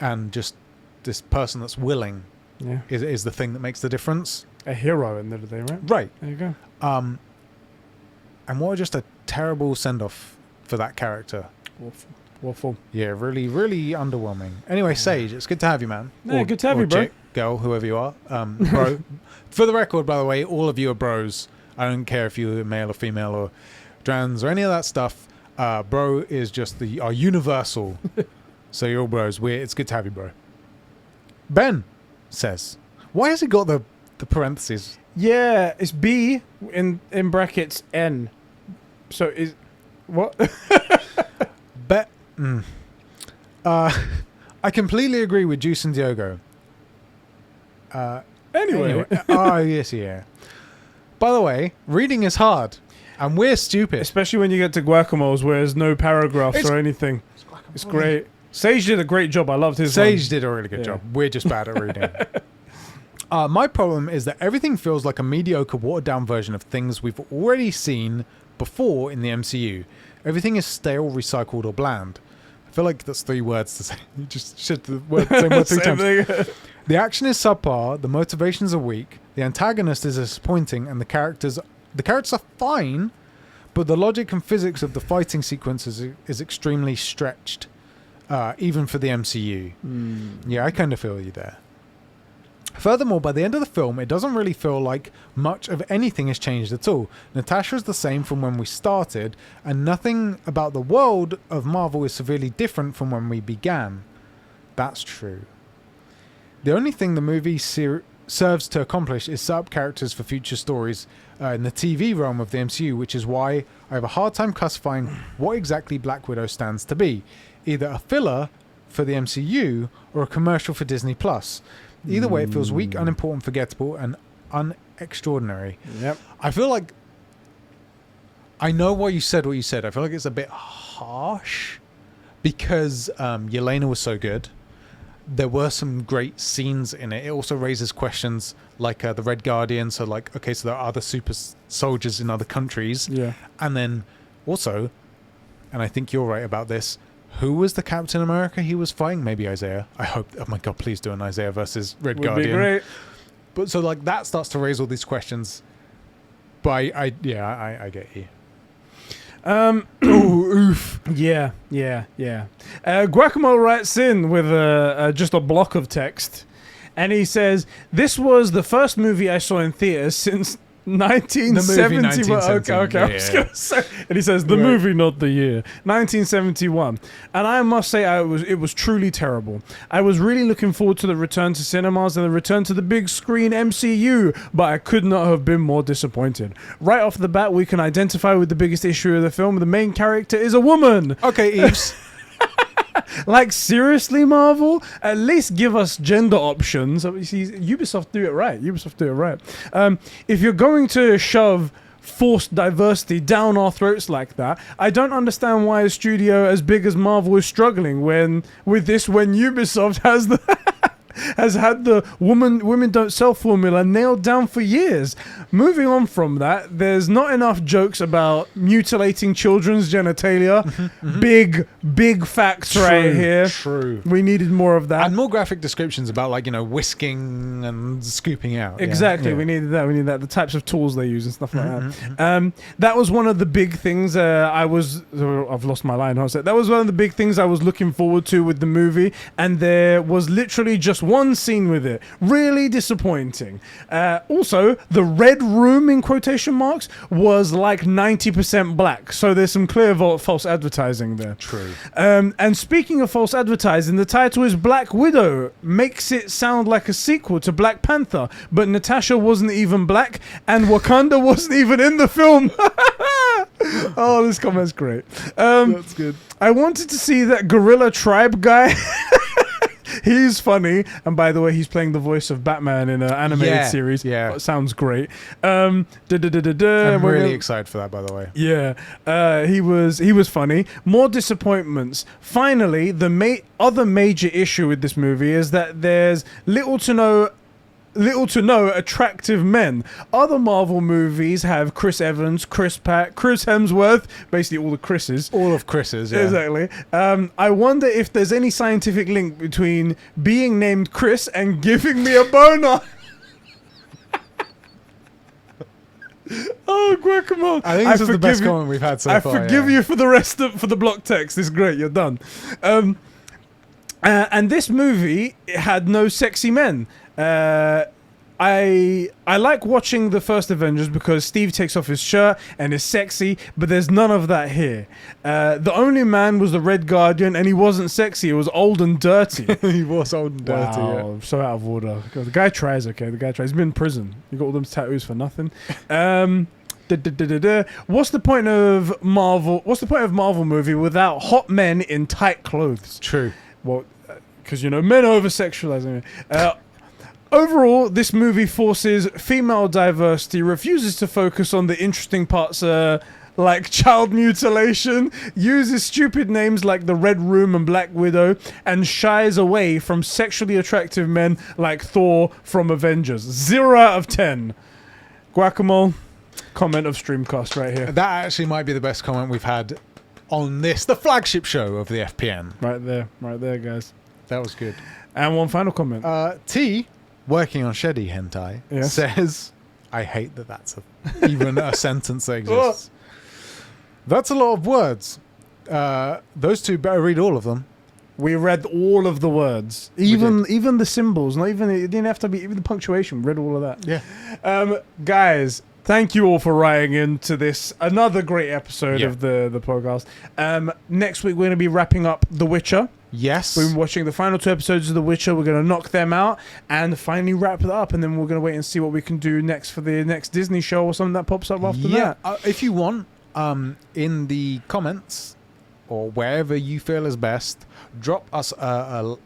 And just this person that's willing is the thing that makes the difference. A hero in the day, right? Right. There you go. And what just a terrible send-off for that character. Awful. Yeah, really, really underwhelming. Anyway, Sage, it's good to have you, man. Yeah, good to have you, bro. Chick, girl, whoever you are. Bro. For the record, by the way, all of you are bros. I don't care if you're male or female or trans or any of that stuff. Bro is just our universal. So you're all bros. It's good to have you, bro. Ben says, why has he got the parentheses? Yeah, it's B in brackets N. So is what? I completely agree with Juice and Diogo. Anyway. Oh, yes, yeah. By the way, reading is hard, and we're stupid. Especially when you get to guacamoles where there's no paragraphs or anything. It's great. Sage did a great job. I loved his Sage did a really good job. We're just bad at reading. My problem is that everything feels like a mediocre, watered-down version of things we've already seen before in the MCU. Everything is stale, recycled, or bland. I feel like that's 3 words to say. You just said the same word 3 times. The action is subpar, the motivations are weak, The antagonist is disappointing, and the characters are fine, but the logic and physics of the fighting sequences is extremely stretched, even for the MCU. Yeah, I kind of feel you there. Furthermore, by the end of the film, it doesn't really feel like much of anything has changed at all. Natasha is the same from when we started, and nothing about the world of Marvel is severely different from when we began. That's true. The only thing the movie serves to accomplish is set up characters for future stories in the TV realm of the MCU, which is why I have a hard time classifying what exactly Black Widow stands to be. Either a filler for the MCU or a commercial for Disney+. Either way, it feels weak, unimportant, forgettable, and unextraordinary. Yep. I feel like... I know why you said what you said. I feel like it's a bit harsh because Yelena was so good. There were some great scenes in it. It also raises questions like the Red Guardian. So like, okay, so there are other super soldiers in other countries. Yeah. And then also, and I think you're right about this, who was the Captain America he was fighting? Maybe Isaiah. I hope. Oh my God, please do an Isaiah versus Red Guardian. Would be great. But so like that starts to raise all these questions. But I get you. Oof. Yeah. Guacamole writes in with just a block of text, and he says, "This was the first movie I saw in theaters since 1971." Okay. I was gonna say, and he says the movie, not the year, 1971. And I must say, it was truly terrible. I was really looking forward to the return to cinemas and the return to the big screen MCU, but I could not have been more disappointed. Right off the bat, we can identify with the biggest issue of the film. The main character is a woman. Okay, Eves. Like, seriously, Marvel? At least give us gender options. See, Ubisoft do it right. If you're going to shove forced diversity down our throats like that, I don't understand why a studio as big as Marvel is struggling when Ubisoft has had the women don't sell formula nailed down for years. Moving on from that, there's not enough jokes about mutilating children's genitalia. Big facts right here. True. We nedded more of that. And more graphic descriptions about, like, whisking and scooping out. Exactly. Yeah. We needed that. The types of tools they use and stuff like that. That was one of the big things I've lost my line. That was one of the big things I was looking forward to with the movie, and there was literally just one scene with it. Really disappointing. Also, the red room, in quotation marks, was like 90% black, so there's some clear false advertising there. True. And speaking of false advertising, the title is Black Widow. Makes it sound like a sequel to Black Panther, but Natasha wasn't even black, and Wakanda wasn't even in the film. Oh, this comment's great. That's good. I wanted to see that Gorilla Tribe guy. He's funny, and by the way, he's playing the voice of Batman in an animated series. Yeah, sounds great. I'm really excited for that, by the way. Yeah, he was funny. More disappointments. Finally, the other major issue with this movie is that there's little to no attractive men. Other Marvel movies have Chris Evans, Chris Pratt, Chris Hemsworth, basically all the Chris's. All of Chris's, yeah. Exactly. I wonder if there's any scientific link between being named Chris and giving me a boner. Oh, guacamole. I think this is the best comment we've had so far. I forgive you for the block text. It's great. You're done. And this movie had no sexy men. I like watching the first Avengers because Steve takes off his shirt and is sexy, but there's none of that here. The only man was the Red Guardian, and he wasn't sexy. He was old and dirty. He was old and dirty. Wow, yeah. So out of order. The guy tries. Okay, the guy tries. He's been in prison. He got all them tattoos for nothing. What's the point of Marvel? What's the point of Marvel movie without hot men in tight clothes? True. Well, because men over-sexualizing it. Overall, this movie forces female diversity, refuses to focus on the interesting parts like child mutilation, uses stupid names like the Red Room and Black Widow, and shies away from sexually attractive men like Thor from Avengers. 0 out of 10. Guacamole, comment of Streamcast right here. That actually might be the best comment we've had on the flagship show of the FPN. Right there, guys. That was good. And one final comment. T working on Shedi hentai, Yes. says, I hate that that's even a sentence that exists. That's a lot of words. Those two better read all of them. We read all of the words, even the symbols. Not even it didn't have to be even the punctuation. We read all of that. Yeah. Guys, thank you all for writing into this another great episode of the podcast. Next week we're going to be wrapping up The Witcher. Yes. We've been watching the final 2 episodes of The Witcher. We're going to knock them out and finally wrap it up, and then we're going to wait and see what we can do next for the next Disney show or something that pops up after that. If you want, in the comments or wherever you feel is best, drop us a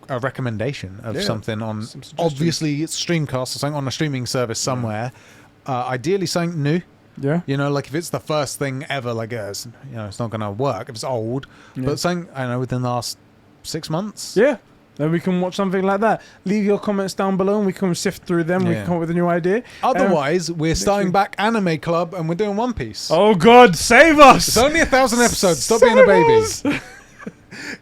recommendation of something on. Obviously, it's Streamcast or something on a streaming service somewhere. Ideally, something new. Yeah. You know, like if it's the first thing ever, like it's not going to work if it's old. But something I don't know within the last 6 months. Yeah. Then we can watch something like that. Leave your comments down below and we can sift through them. We can come up with a new idea. Otherwise, we're starting back Anime Club and we're doing One Piece. Oh God, save us! It's only 1,000 episodes. Stop being a baby.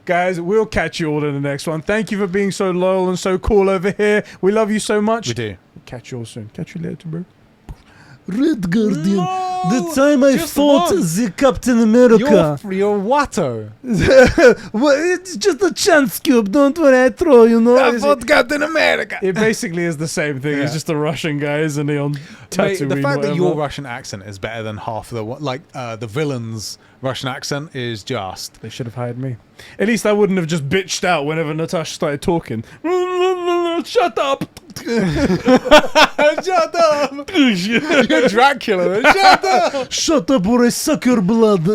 Guys, we'll catch you all in the next one. Thank you for being so loyal and so cool over here. We love you so much. We do. Catch you all soon. Catch you later, bro. Red Guardian. No, the time I fought the Captain America. You're Watto. Well, it's just a chance cube. Don't worry, I throw, I fought Captain America. It basically is the same thing. It's just a Russian guy, isn't he? On Tatooine, the fact that whatever. your Russian accent is better than half of the villain's Russian accent is just. They should have hired me. At least I wouldn't have just bitched out whenever Natasha started talking. Shut up! Shut up! You're Dracula. Shut up! Shut up or I suck your blood.